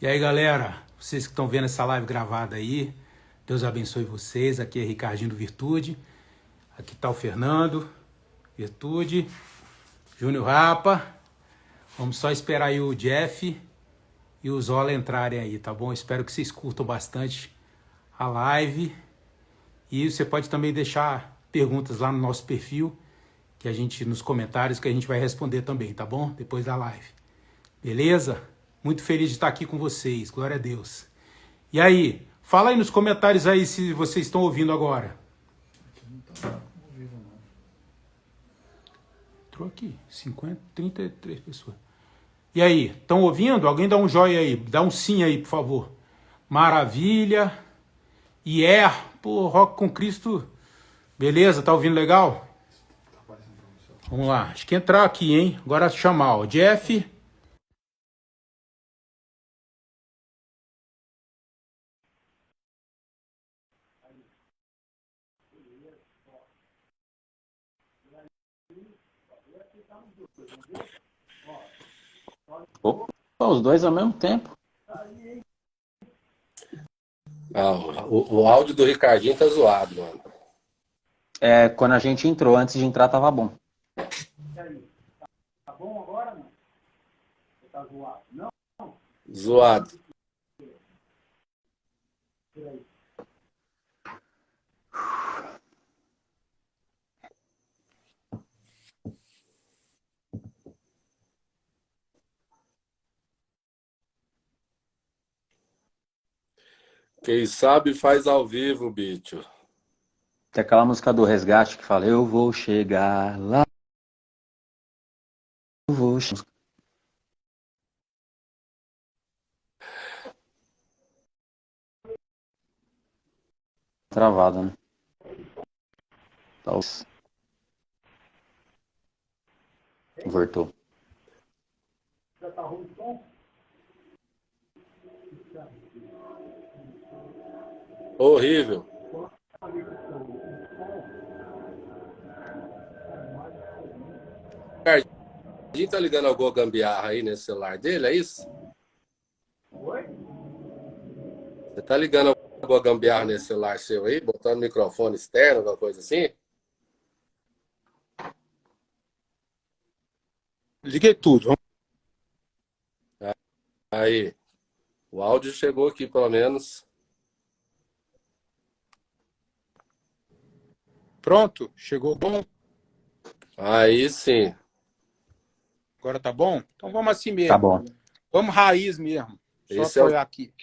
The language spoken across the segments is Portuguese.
E aí, galera, vocês que estão vendo essa live gravada aí, Deus abençoe vocês. Aqui é Ricardinho do Virtude. Aqui tá o Fernando, Virtude, Júnior Rapa. Vamos só esperar aí o Jeff e o Zola entrarem aí, tá bom? Espero que vocês curtam bastante a live. E você pode também deixar perguntas lá no nosso perfil, que a gente, nos comentários, que a gente vai responder também, tá bom? Depois da live. Beleza? Muito feliz de estar aqui com vocês, glória a Deus. E aí, fala aí nos comentários aí se vocês estão ouvindo agora. Entrou aqui, 33 pessoas. E aí, estão ouvindo? Alguém dá um joinha aí, dá um sim aí, por favor. Maravilha. Pô, Rock com Cristo. Beleza, tá ouvindo legal? Vamos lá, acho que entrar aqui, hein? Agora chamar, ó, Jeff. Opa, os dois ao mesmo tempo. O áudio do Ricardinho tá zoado, mano. Quando a gente entrou, antes de entrar, tava bom. Tá bom agora, não? Tá zoado? Não? Zoado. Quem sabe faz ao vivo, bicho. Tem aquela música do Resgate que fala: eu vou chegar lá. Eu vou chegar. Travada, né? Voltou. Já tá ruim o som? Horrível. Ricardinho tá ligando alguma gambiarra aí nesse celular dele, é isso? Oi? Você tá ligando alguma gambiarra nesse celular seu aí? Botando microfone externo, alguma coisa assim? Liguei tudo. Aí, o áudio chegou aqui, pelo menos. Pronto? Chegou bom? Aí sim. Agora tá bom? Então vamos assim mesmo. Tá bom. Vamos raiz mesmo. Só Esse é apoiar aqui.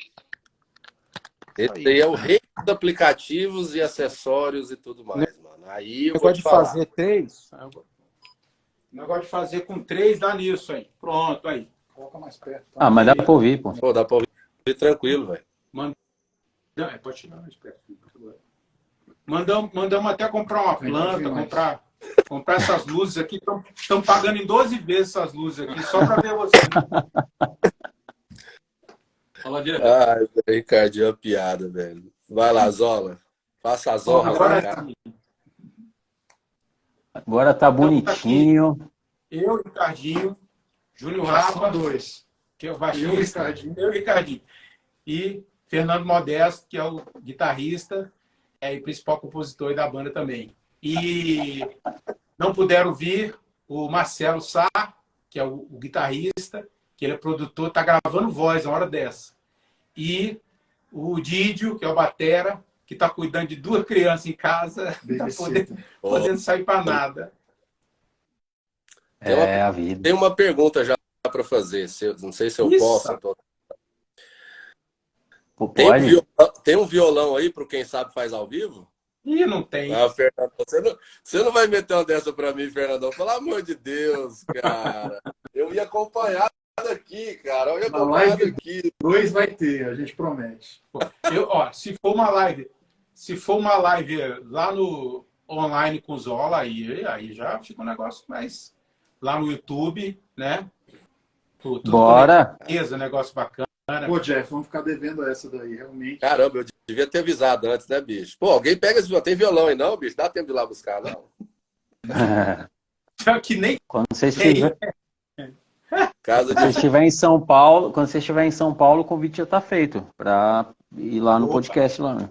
Esse aí é o rei dos aplicativos e acessórios e tudo mais, mano. Aí eu vou Negócio te de falar. fazer 3. Negócio de fazer com 3 dá nisso aí. Pronto, aí. Coloca mais perto. Tá? Ah, mas dá pra ouvir, pô. Pô, dá pra ouvir tranquilo, velho. Pode tirar mais perto. Mandamos até comprar uma planta, comprar essas luzes aqui. Estão pagando em 12 vezes essas luzes aqui, só para ver você. Fala direto. Ai, Ricardinho, é uma piada, velho. Vai lá, Zola. Faça as honras. Agora tá bonitinho. Eu, Ricardinho, Júnior Rapa, 2. Que é o baixinho. Eu, Ricardinho. E Fernando Modesto, que é o guitarrista e principal compositor da banda também. E não puderam vir o Marcelo Sá, que é o guitarrista, que ele é produtor, tá gravando voz na hora dessa. E o Didio, que é o batera, que tá cuidando de 2 crianças em casa, tá podendo sair para nada. A vida. Tem uma pergunta já para fazer. Não sei se eu posso. Pô, pode? Tem um violão aí para quem sabe faz ao vivo? Ih, não tem. Ah, Fernando, você não vai meter uma dessa para mim, Fernandão? Pelo amor de Deus, cara. Eu ia acompanhar daqui, cara. Eu ia acompanhar daqui. 2 vai ter, a gente promete. Se for uma live lá no online com o Zola, aí já fica um negócio mais lá no YouTube, né? Tudo bora! Negócio bacana. Pô, Jeff, vamos ficar devendo essa daí, realmente. Caramba, eu devia ter avisado antes, né, bicho? Pô, alguém pega esse violão. Tem violão aí não, bicho? Dá tempo de ir lá buscar, não? Só que nem Quando vocês fizerem... Casa Quando você de estiver em São Paulo, quando você estiver em São Paulo, o convite já está feito para ir lá no Opa. podcast lá, né?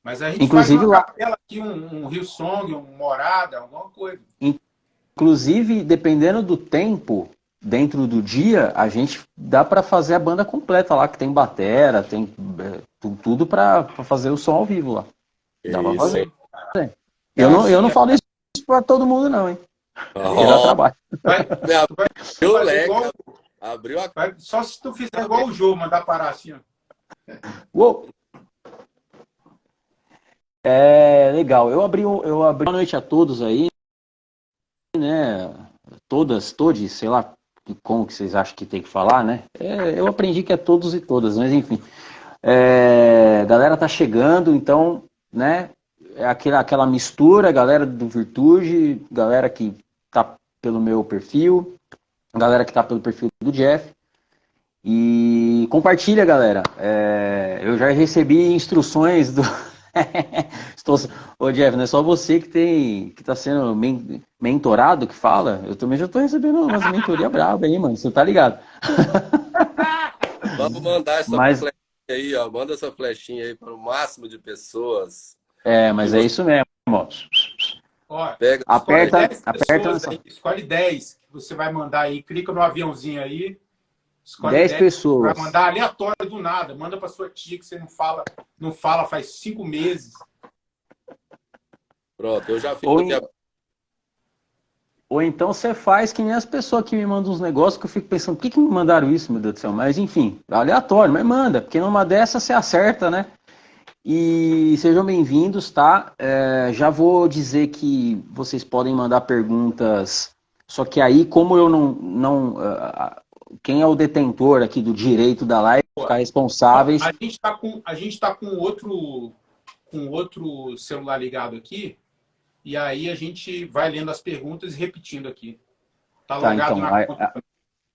Mas a gente faz Inclusive uma lá, capela aqui, um Hillsong, um Morada, alguma coisa. inclusive dependendo do tempo, dentro do dia, a gente dá para fazer a banda completa lá, que tem batera, tem tudo para fazer o som ao vivo lá. Dá para isso, hein? fazer. Eu não falo isso para todo mundo não, hein? Porque dá Ó, trabalho. me abriu o Fazer leque, igual, abriu a só se tu fizer igual o jogo, mandar parar assim, ó. Uou! É legal. Eu abri boa noite a todos aí, né? Todos, sei lá como que vocês acham que tem que falar, né? Eu aprendi que é todos e todas, mas enfim. Galera tá chegando, então, né? É aquela mistura, galera do Virtude, galera que tá pelo meu perfil, galera que tá pelo perfil do Jeff. E compartilha, galera. Eu já recebi instruções do. Ô, Jeff, não é só você que está sendo mentorado que fala? Eu também já estou recebendo umas mentorias brabas aí, mano. Você tá ligado? Vamos mandar essa Mas, flechinha aí, ó. Manda essa flechinha aí para o máximo de pessoas. mas Que é você isso mesmo, ó. Ó, pega. escolhe Aperta 10 aperta pessoas aí, escolhe 10 que você vai mandar aí, clica no aviãozinho aí, escolhe 10 10, pessoas. vai mandar aleatório do nada, manda para sua tia que você não fala faz 5 meses. Pronto, eu já fiz Ou, aqui a... ou então você faz que nem as pessoas que me mandam uns negócios que eu fico pensando, por que me mandaram isso, meu Deus do céu? Mas enfim, aleatório, mas manda, porque numa dessas você acerta, né? E sejam bem-vindos, tá? Já vou dizer que vocês podem mandar perguntas, só que aí, como eu não quem é o detentor aqui do direito da live, ficar responsáveis. A gente tá com outro celular ligado aqui, e aí a gente vai lendo as perguntas e repetindo aqui. Tá Tá, logado então, na conta.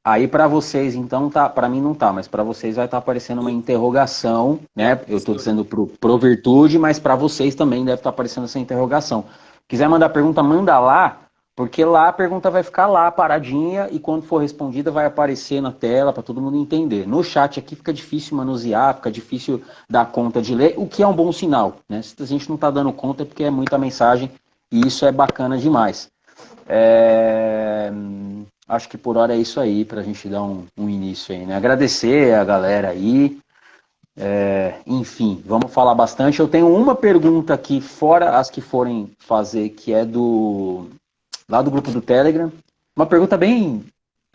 aí para vocês, então, tá, para mim não tá, mas para vocês vai estar aparecendo uma interrogação, né? Eu estou dizendo pro Virtude, mas para vocês também deve estar aparecendo essa interrogação. Quiser mandar pergunta, manda lá, porque lá a pergunta vai ficar lá paradinha e quando for respondida vai aparecer na tela para todo mundo entender. No chat aqui fica difícil manusear, fica difícil dar conta de ler, o que é um bom sinal, né? Se a gente não está dando conta é porque é muita mensagem e isso é bacana demais. Acho que por hora é isso aí, para a gente dar um início aí, né? Agradecer a galera aí. Enfim, vamos falar bastante. Eu tenho uma pergunta aqui, fora as que forem fazer, que é lá do grupo do Telegram. Uma pergunta bem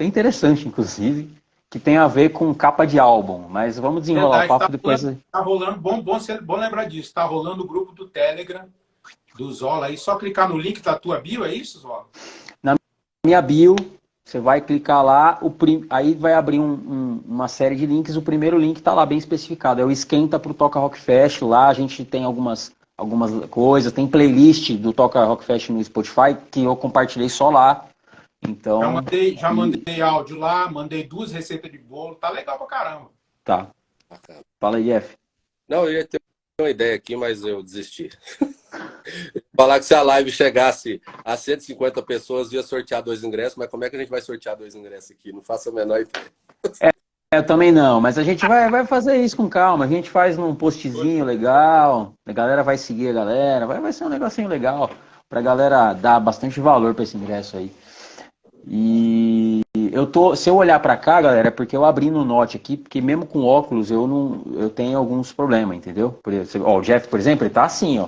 interessante, inclusive, que tem a ver com capa de álbum. Mas vamos desenrolar o papo depois. Tá rolando, bom lembrar disso. Tá rolando o grupo do Telegram do Zola aí. Só clicar no link da tua bio, é isso, Zola? Na minha bio, você vai clicar lá, aí vai abrir uma série de links. O primeiro link está lá bem especificado. É o Esquenta para o Toca Rock Fest. Lá a gente tem algumas coisas. Tem playlist do Toca Rock Fest no Spotify que eu compartilhei só lá. Então, já mandei áudio lá, mandei 2 receitas de bolo. Tá legal pra caramba. Tá. Fala aí, Jeff. Não, eu ia ter uma ideia aqui, mas eu desisti. Falar que se a live chegasse a 150 pessoas, ia sortear 2 ingressos, mas como é que a gente vai sortear 2 ingressos aqui? Não faço a menor ideia. Eu também não, mas a gente vai fazer isso com calma. A gente faz num postzinho legal, a galera vai seguir a galera, vai ser um negocinho legal pra galera dar bastante valor pra esse ingresso aí. E se eu olhar pra cá, galera, é porque eu abri no Note aqui, porque mesmo com óculos eu tenho alguns problemas, entendeu? Por exemplo, o Jeff, por exemplo, ele tá assim, ó.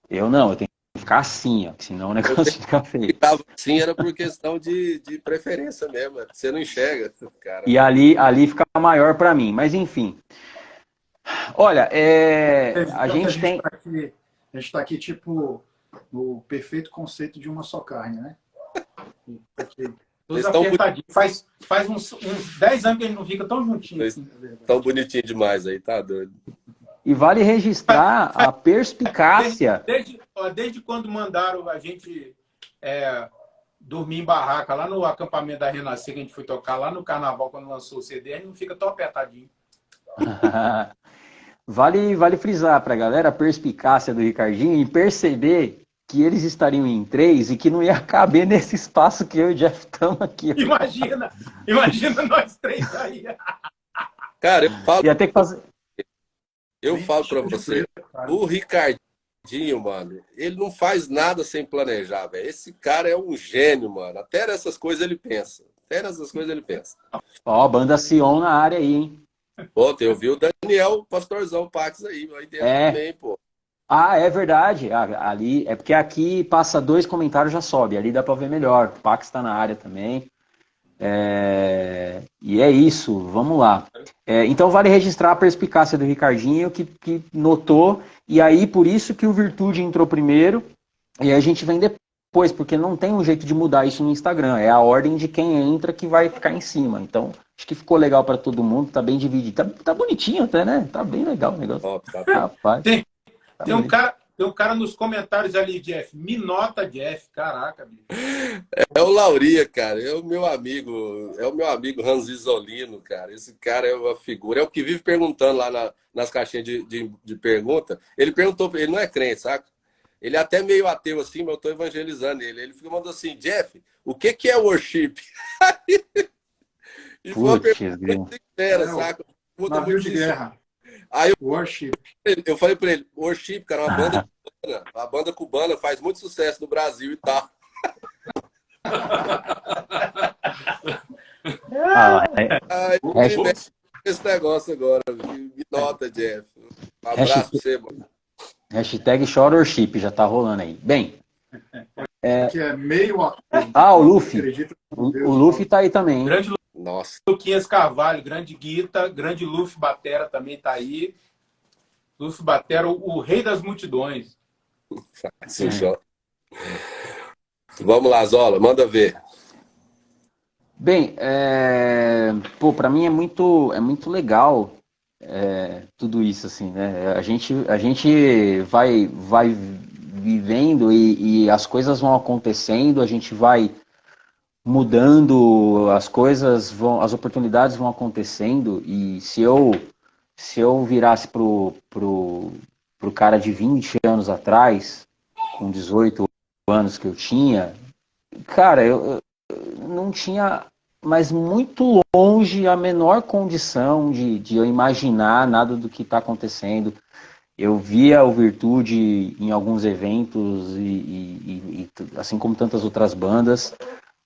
Eu tenho que ficar assim, ó, senão o negócio fica feio. Ficava assim era por questão de preferência mesmo. Você não enxerga, cara. E ali fica maior pra mim, mas enfim. Olha, a gente tem... A gente tá aqui, tipo, no perfeito conceito de uma só carne, né? Todos apertadinhos. Faz uns 10 anos que a gente não fica tão juntinho assim. Tão bonitinho demais aí, tá doido. E vale registrar a perspicácia. Desde quando mandaram a gente dormir em barraca lá no acampamento da Renascer, que a gente foi tocar lá no carnaval, quando lançou o CD, a gente não fica tão apertadinho. Vale frisar pra galera a perspicácia do Ricardinho em perceber que eles estariam em 3 e que não ia caber nesse espaço que eu e o Jeff estamos aqui. Imagina nós 3 aí. Cara, Ia ter que fazer... eu falo pra você, o Ricardinho, mano, ele não faz nada sem planejar, velho. Esse cara é um gênio, mano. Até nessas coisas ele pensa. Ó, banda Sion na área aí, hein? Pô, eu vi o Daniel Pastorzão Pax aí dentro também, pô. Ah, é verdade. Ali, é porque aqui passa 2 comentários já sobe. Ali dá pra ver melhor. O Pax tá na área também. E é isso, vamos lá. Então vale registrar a perspicácia do Ricardinho, que notou, e aí por isso que o Virtude entrou primeiro, e aí a gente vem depois, porque não tem um jeito de mudar isso no Instagram, é a ordem de quem entra que vai ficar em cima. Então, acho que ficou legal para todo mundo, tá bem dividido, tá bonitinho até, né? Tá bem legal o negócio. Rapaz, tem um cara nos comentários ali, Jeff. Me nota, Jeff. Caraca, bicho. É o Lauria, cara. É o meu amigo Ranzi Zolino, cara. Esse cara é uma figura. É o que vive perguntando lá nas caixinhas de pergunta. Ele perguntou, ele não é crente, saca? Ele é até meio ateu assim, mas eu tô evangelizando ele. Ele mandou assim, Jeff, o que é worship? E foi uma pergunta muito sincera, saca? Navio de guerra. Aí Worship. eu falei pra ele, worship, cara, uma banda cubana faz muito sucesso no Brasil e tal. Esse negócio agora, me nota, Jeff. Um abraço pra você, mano. Hashtag Shororship, já tá rolando aí. Bem. Que é meio... o Luffy. O Luffy tá aí também, hein? Grande Nossa. Luquinhas Carvalho, grande Guita, grande Luffy Batera também tá aí. Luffy Batera, o rei das multidões. Vamos lá, Zola, manda ver. Bem, para mim é muito legal tudo isso, assim, né? A gente vai vivendo e as coisas vão acontecendo, a gente vai mudando, as oportunidades vão acontecendo, e se eu virasse pro cara de 20 anos atrás, com 18 anos que eu tinha, cara, eu não tinha, mas muito longe, a menor condição de eu imaginar nada do que está acontecendo. Eu via o Virtude em alguns eventos, e assim como tantas outras bandas,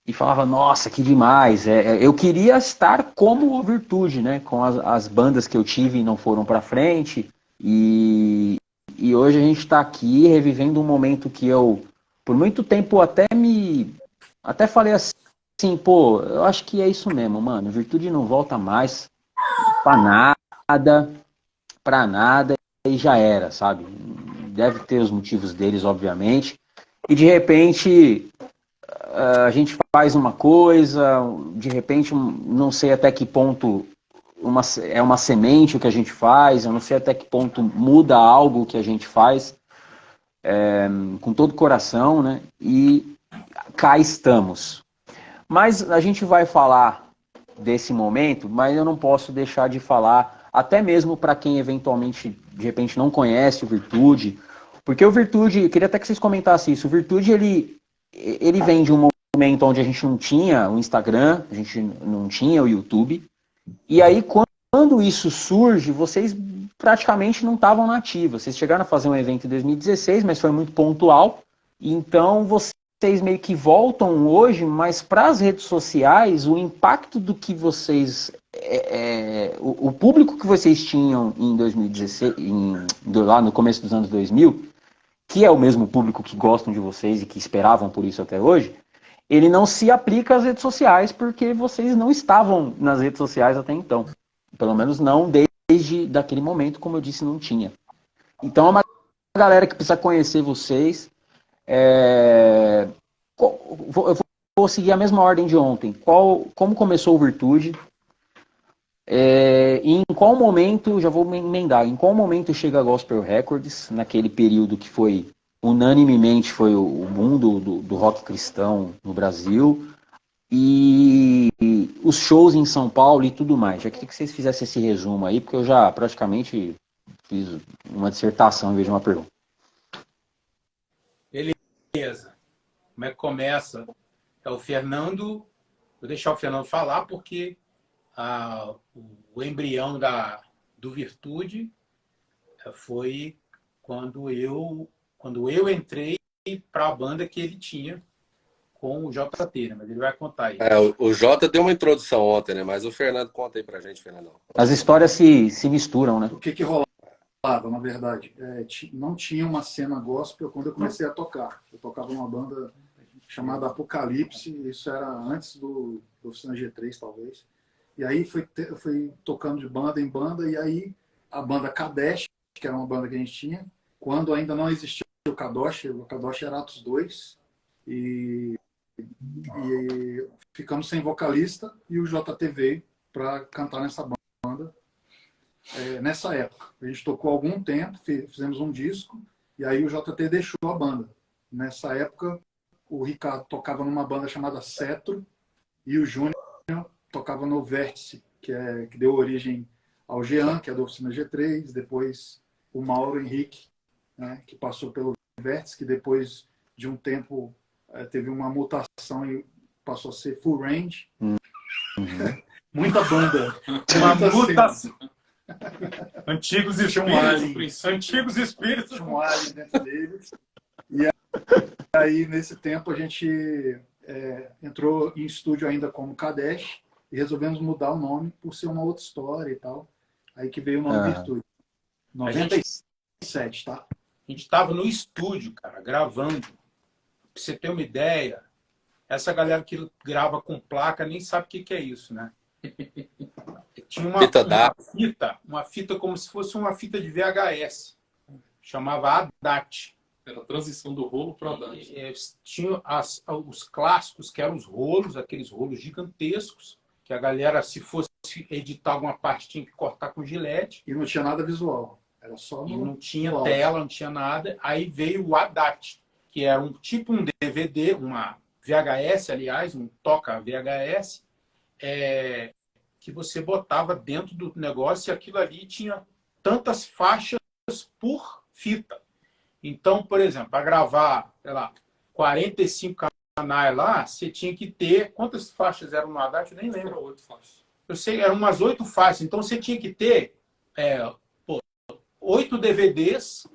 e falava, nossa, que demais. Eu queria estar como o Virtude, né? Com as bandas que eu tive e não foram para frente. E hoje a gente está aqui revivendo um momento que eu, por muito tempo, até falei assim, pô, eu acho que é isso mesmo, mano. Virtude não volta mais pra nada, e já era, sabe? Deve ter os motivos deles, obviamente. E de repente a gente faz uma coisa, de repente, não sei até que ponto é uma semente o que a gente faz, eu não sei até que ponto muda algo que a gente faz, com todo o coração, né? E cá estamos. Mas a gente vai falar desse momento, mas eu não posso deixar de falar, até mesmo para quem eventualmente, de repente, não conhece o Virtude, porque o Virtude, eu queria até que vocês comentassem isso, o Virtude, ele vem de um momento onde a gente não tinha o Instagram, a gente não tinha o YouTube, e aí quando isso surge, vocês praticamente não estavam na ativa. Vocês chegaram a fazer um evento em 2016, mas foi muito pontual, então vocês meio que voltam hoje, mas para as redes sociais, o impacto do que vocês... o público que vocês tinham em 2016, lá no começo dos anos 2000, que é o mesmo público que gostam de vocês e que esperavam por isso até hoje, ele não se aplica às redes sociais porque vocês não estavam nas redes sociais até então. Pelo menos não desde daquele momento, como eu disse, não tinha. Então é uma galera que precisa conhecer vocês. Eu vou seguir a mesma ordem de ontem. Como começou o Virtude? E em qual momento, já vou me emendar, em qual momento chega a Gospel Records, naquele período que foi unanimemente foi o boom do rock cristão no Brasil, e os shows em São Paulo e tudo mais. Já queria que vocês fizessem esse resumo aí, porque eu já praticamente fiz uma dissertação em vez de uma pergunta. Como é que começa? É o Fernando, vou deixar o Fernando falar, porque o embrião do Virtude foi quando eu entrei para a banda que ele tinha com o JT, né? Mas ele vai contar aí. O Jota deu uma introdução ontem, né? Mas o Fernando conta aí pra gente, Fernandão. As histórias se misturam, né? O que rolava, na verdade? Não tinha uma cena gospel quando eu comecei a tocar. Eu tocava numa banda chamada Apocalipse, isso era antes do Oficina G3, talvez. E aí fui tocando de banda em banda, e aí a banda Kadesh, que era uma banda que a gente tinha, quando ainda não existia o Kadosh era Atos 2, e ficamos sem vocalista, e o JT veio para cantar nessa banda. Nessa época, a gente tocou algum tempo, fizemos um disco, e aí o JT deixou a banda. Nessa época, o Ricardo tocava numa banda chamada Cetro, e o Júnior tocava no Vértice, que deu origem ao Jean, que é da Oficina G3, depois o Mauro Henrique, né, que passou pelo Vértice, que depois de um tempo teve uma mutação e passou a ser Full Range. Muita banda. Uma mutação. Antigos espíritos. Antigos espíritos. Tinha um alien dentro deles. E aí, nesse tempo, a gente entrou em estúdio ainda como Kadesh e resolvemos mudar o nome por ser uma outra história e tal. Aí que veio o nome Virtude. 97, tá? A gente estava no estúdio, cara, gravando. Pra você ter uma ideia, essa galera que grava com placa nem sabe o que é isso, né? Tinha uma fita como se fosse uma fita de VHS. Chamava ADAT. Era a transição do rolo para o ADAT. Tinha os clássicos, que eram os rolos, aqueles rolos gigantescos, que a galera, se fosse editar alguma parte, tinha que cortar com gilete. E não tinha nada visual. Era só e não tinha tela, não tinha nada. Aí veio o ADAT, que era um DVD, uma VHS, aliás, um toca VHS, que você botava dentro do negócio, e aquilo ali tinha tantas faixas por fita. Então, por exemplo, para gravar, sei lá, 45 canais lá, você tinha que ter... Quantas faixas eram no ADAT? Eu nem lembro. 8 faixas. Eu sei, eram umas 8 faixas. Então, você tinha que ter 8 DVDs.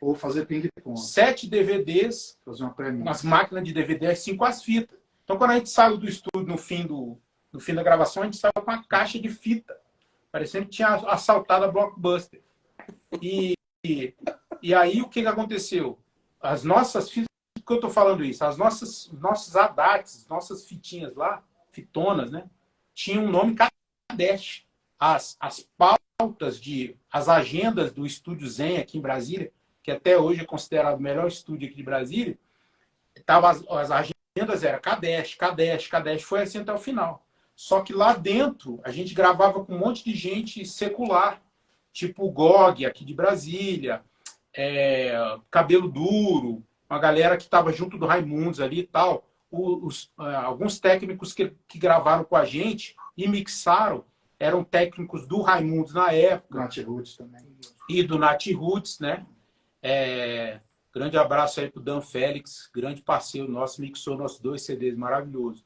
Ou fazer ping-pong. 7 DVDs. Fazer uma pré-mix. Umas máquinas de DVD, assim, com as fitas. Então, quando a gente saiu do estúdio no fim da gravação, a gente saiu com uma caixa de fita. Parecendo que tinha assaltado a Blockbuster. E aí, o que aconteceu? As nossas fitas, por que eu estou falando isso? As nossas ADATs, nossas fitinhas lá, fitonas, né? Tinham um nome Kadesh. As pautas, as agendas do Estúdio Zen aqui em Brasília, que até hoje é considerado o melhor estúdio aqui de Brasília, as agendas eram Kadesh, Kadesh, Kadesh, foi assim até o final. Só que lá dentro, a gente gravava com um monte de gente secular, tipo o GOG, aqui de Brasília, Cabelo Duro, uma galera que estava junto do Raimundos ali e tal. Alguns técnicos que gravaram com a gente e mixaram eram técnicos do Raimundos na época. Nat Roots também. E do Nat Roots, né? Grande abraço aí pro Dan Félix, grande parceiro nosso, mixou nossos 2 CDs maravilhosos.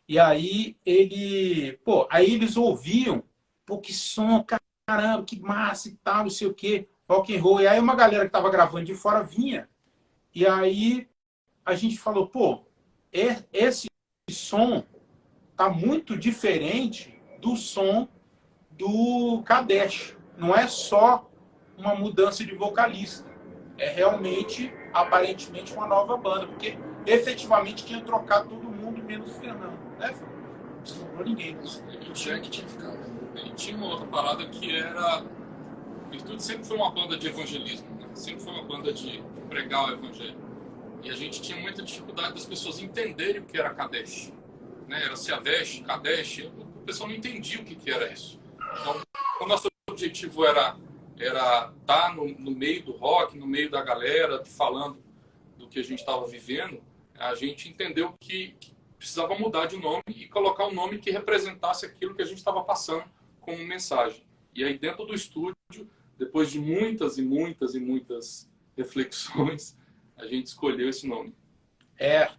E aí aí eles ouviam, que som, caramba, que massa e tal, não sei o quê, rock and roll. E aí uma galera que tava gravando de fora vinha, e aí a gente falou, esse som tá muito diferente do som do Kadesh. Não é só uma mudança de vocalista. É realmente, aparentemente, uma nova banda. Porque, efetivamente, tinha trocado todo mundo, menos o Fernando. Né, Fernando? Não sobrou ninguém. E o Jack tinha ficado. E tinha uma outra parada que era... Virtude sempre foi uma banda de evangelismo. Né? Sempre foi uma banda de pregar o evangelho. E a gente tinha muita dificuldade das pessoas entenderem o que era Kadesh. Né? Era Siavesh, Kadesh. O pessoal não entendia o que era isso. Então, o nosso objetivo era estar no meio do rock, no meio da galera, falando do que a gente estava vivendo. A gente entendeu que precisava mudar de nome e colocar um nome que representasse aquilo que a gente estava passando como mensagem. E aí, dentro do estúdio, depois de muitas e muitas e muitas reflexões, a gente escolheu esse nome. É,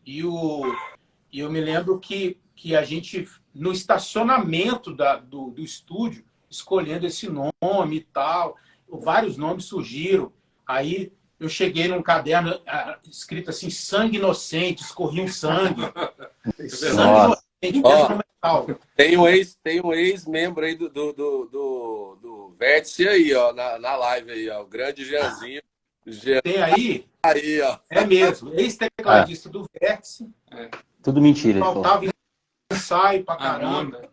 e eu me lembro que a gente, no estacionamento do estúdio, escolhendo esse nome e tal, vários nomes surgiram. Aí eu cheguei num caderno escrito assim, sangue inocente, escorria um sangue. Sangue inocente, ó, tem um ex-membro aí do Vértice aí, ó, na live aí, ó, o grande Jeanzinho. Tem aí? Aí, ó. É mesmo, ex-tecladista do Vértice. Tudo mentira. Faltava ensaio pra caramba.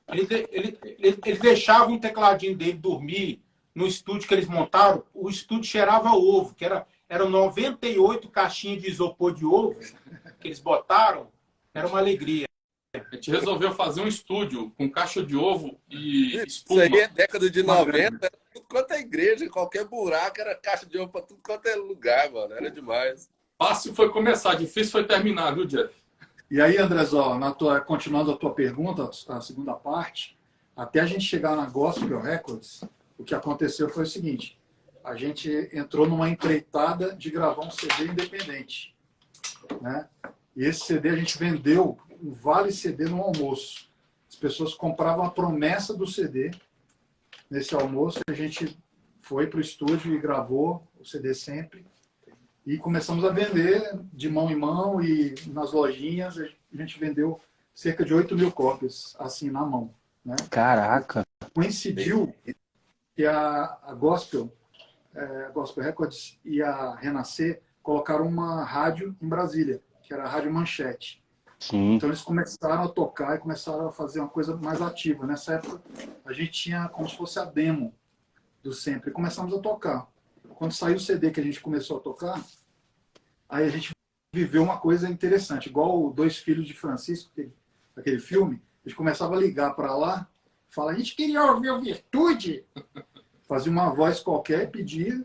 Ele deixava um tecladinho dele dormir no estúdio que eles montaram. O estúdio cheirava ovo, que eram 98 caixinhas de isopor de ovo que eles botaram. Era uma alegria. A gente resolveu fazer um estúdio com caixa de ovo e espuma. Isso aí é década de 90, era tudo quanto é igreja, qualquer buraco era caixa de ovo pra tudo quanto é lugar, mano. Era demais. Fácil foi começar, difícil foi terminar, viu, Jeff? E aí, Andrezó, continuando a tua pergunta, a segunda parte, até a gente chegar na Gospel Records, o que aconteceu foi o seguinte: a gente entrou numa empreitada de gravar um CD independente, né? E esse CD a gente vendeu o Vale CD no almoço. As pessoas compravam a promessa do CD nesse almoço. A gente foi para o estúdio e gravou o CD sempre. E começamos a vender de mão em mão e nas lojinhas. A gente vendeu cerca de 8 mil cópias, assim, na mão, né? Caraca! Coincidiu que a Gospel Records e a Renascer colocaram uma rádio em Brasília, que era a Rádio Manchete. Sim. Então eles começaram a tocar e começaram a fazer uma coisa mais ativa. Nessa época a gente tinha como se fosse a demo do Sempre. E começamos a tocar. Quando saiu o CD que a gente começou a tocar, aí a gente viveu uma coisa interessante. Igual o Dois Filhos de Francisco, aquele filme, a gente começava a ligar para lá, falar, a gente queria ouvir o Virtude. Fazia uma voz qualquer, pedia,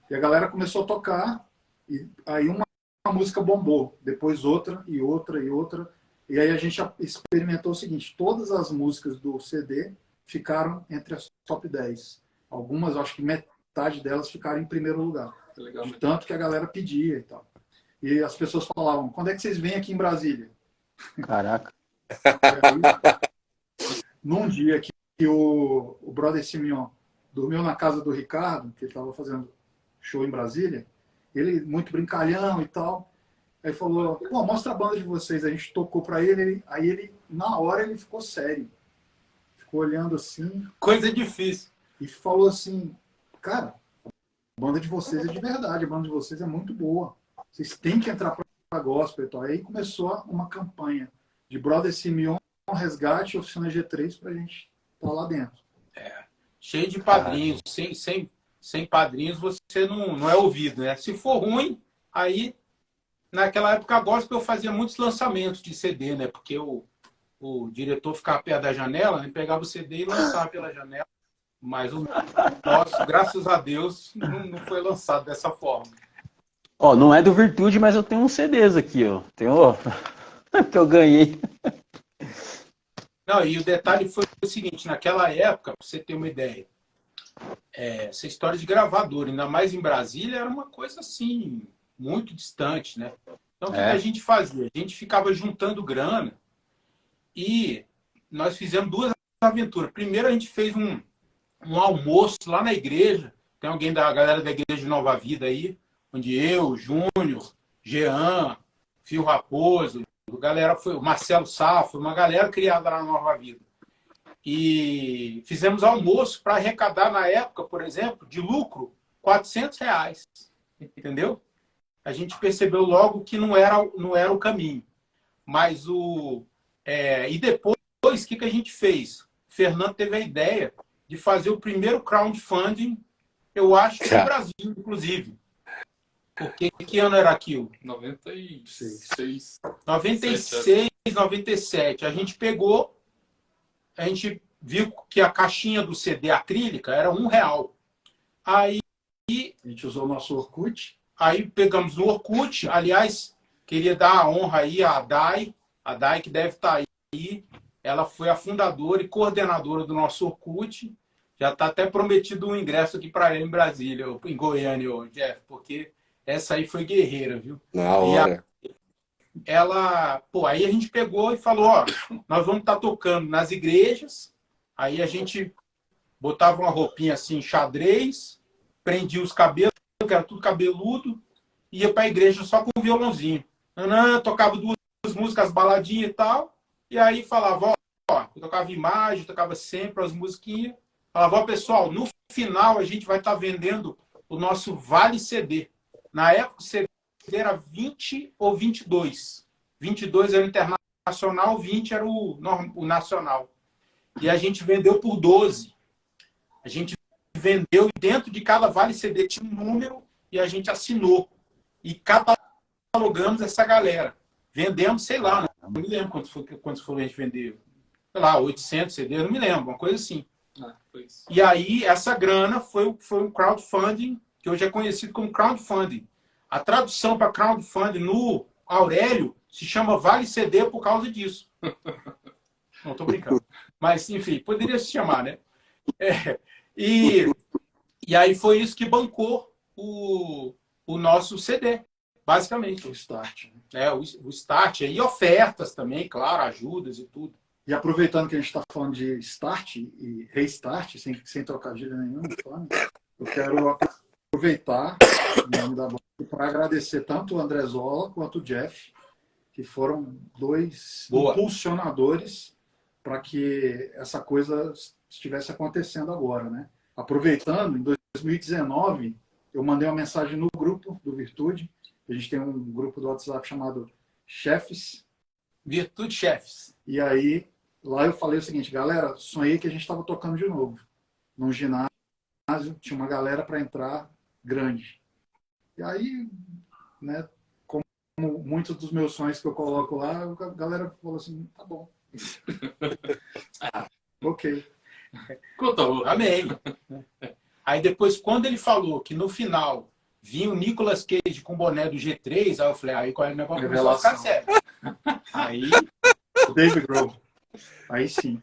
e a galera começou a tocar, e aí uma música bombou, depois outra e outra e outra, e aí a gente experimentou o seguinte: todas as músicas do CD ficaram entre as top 10. Algumas, acho que metade delas ficaram em primeiro lugar, Legal, de tanto que a galera pedia e tal. E as pessoas falavam, quando é que vocês vêm aqui em Brasília? Caraca! Num dia que o brother Simeon dormiu na casa do Ricardo, que ele estava fazendo show em Brasília, ele muito brincalhão e tal, aí falou, pô, mostra a banda de vocês. A gente tocou para ele, aí ele, na hora, ele ficou sério. Ficou olhando assim. Coisa difícil. E falou assim, cara, a banda de vocês é de verdade, a banda de vocês é muito boa. Vocês têm que entrar para a gospel e tal. Aí começou uma campanha de Brother Simeon, Resgate e Oficina G3 para a gente estar lá dentro. Cheio de padrinhos. Sem padrinhos você não é ouvido, né? Se for ruim, aí naquela época a gospel eu fazia muitos lançamentos de CD, né? Porque o diretor ficava perto da janela, né? Pegava o CD e lançava pela janela. Mas o nosso, graças a Deus, não foi lançado dessa forma. Ó, não é do Virtude, mas eu tenho uns CDs aqui, ó. Tenho que eu ganhei. Não, e o detalhe foi o seguinte, naquela época, para você ter uma ideia, essa história de gravador, ainda mais em Brasília, era uma coisa assim, muito distante, né? Então, o que a gente fazia? A gente ficava juntando grana e nós fizemos duas aventuras. Primeiro, a gente fez um almoço lá na igreja. Tem alguém da galera da igreja de Nova Vida aí, onde eu, Júnior, Jean, Fio Raposo, o Marcelo Safo, uma galera criada lá na Nova Vida. E fizemos almoço para arrecadar, na época, por exemplo, de lucro, R$400. Entendeu? A gente percebeu logo que não era o caminho. Mas e depois, o que a gente fez? O Fernando teve a ideia de fazer o primeiro crowdfunding, eu acho que no Brasil, inclusive. Porque que ano era aquilo? 96. 96, 97. A gente viu que a caixinha do CD acrílica era R$1. Aí a gente usou o nosso Orkut. Aí pegamos o Orkut. Aliás, queria dar a honra aí à Dai. A Dai, que deve estar aí. Ela foi a fundadora e coordenadora do nosso Orkut. Já está até prometido um ingresso aqui para ela em Brasília, em Goiânia, Jeff, porque essa aí foi guerreira, viu? Na E a- hora. ela, pô, aí a gente pegou e falou, ó, nós vamos estar tocando nas igrejas, aí a gente botava uma roupinha assim, xadrez, prendia os cabelos, que era tudo cabeludo, ia para a igreja só com o violãozinho. Nanã, tocava duas músicas, baladinhas e tal, e aí falava, ó, eu tocava imagem, tocava sempre as musiquinhas, falava, ó, pessoal, no final a gente vai estar vendendo o nosso Vale CD. Na época o CD era 20 ou 22. 22 era o internacional, 20 era o nacional. E a gente vendeu por 12. A gente vendeu e dentro de cada Vale CD tinha um número e a gente assinou. E catalogamos essa galera. Vendemos, sei lá, não me lembro quantos foi a gente vendeu. Sei lá, 800 CD, não me lembro, uma coisa assim. Foi isso. E aí, essa grana foi um crowdfunding, que hoje é conhecido como crowdfunding. A tradução para crowdfunding no Aurélio se chama Vale CD por causa disso. Não, estou brincando. Mas, enfim, poderia se chamar, né? E aí foi isso que bancou o nosso CD, basicamente. O start. O start. E ofertas também, claro, ajudas e tudo. E aproveitando que a gente está falando de start e restart, sem trocadilho nenhum, eu quero aproveitar em nome da banda para agradecer tanto o André Zola quanto o Jeff, que foram dois impulsionadores para que essa coisa estivesse acontecendo agora, né? Aproveitando, em 2019, eu mandei uma mensagem no grupo do Virtude. A gente tem um grupo do WhatsApp chamado Chefes. Virtude Chefes. E aí, lá eu falei o seguinte, galera, sonhei que a gente estava tocando de novo. Num ginásio, tinha uma galera para entrar grande. E aí, né, como muitos dos meus sonhos que eu coloco lá, a galera falou assim, tá bom. Ok. Amém. Aí depois, quando ele falou que no final vinha o Nicolas Cage com o boné do G3, aí eu falei, aí qual é o negócio? Começou a ficar sério. Aí... David Grohl. Aí sim.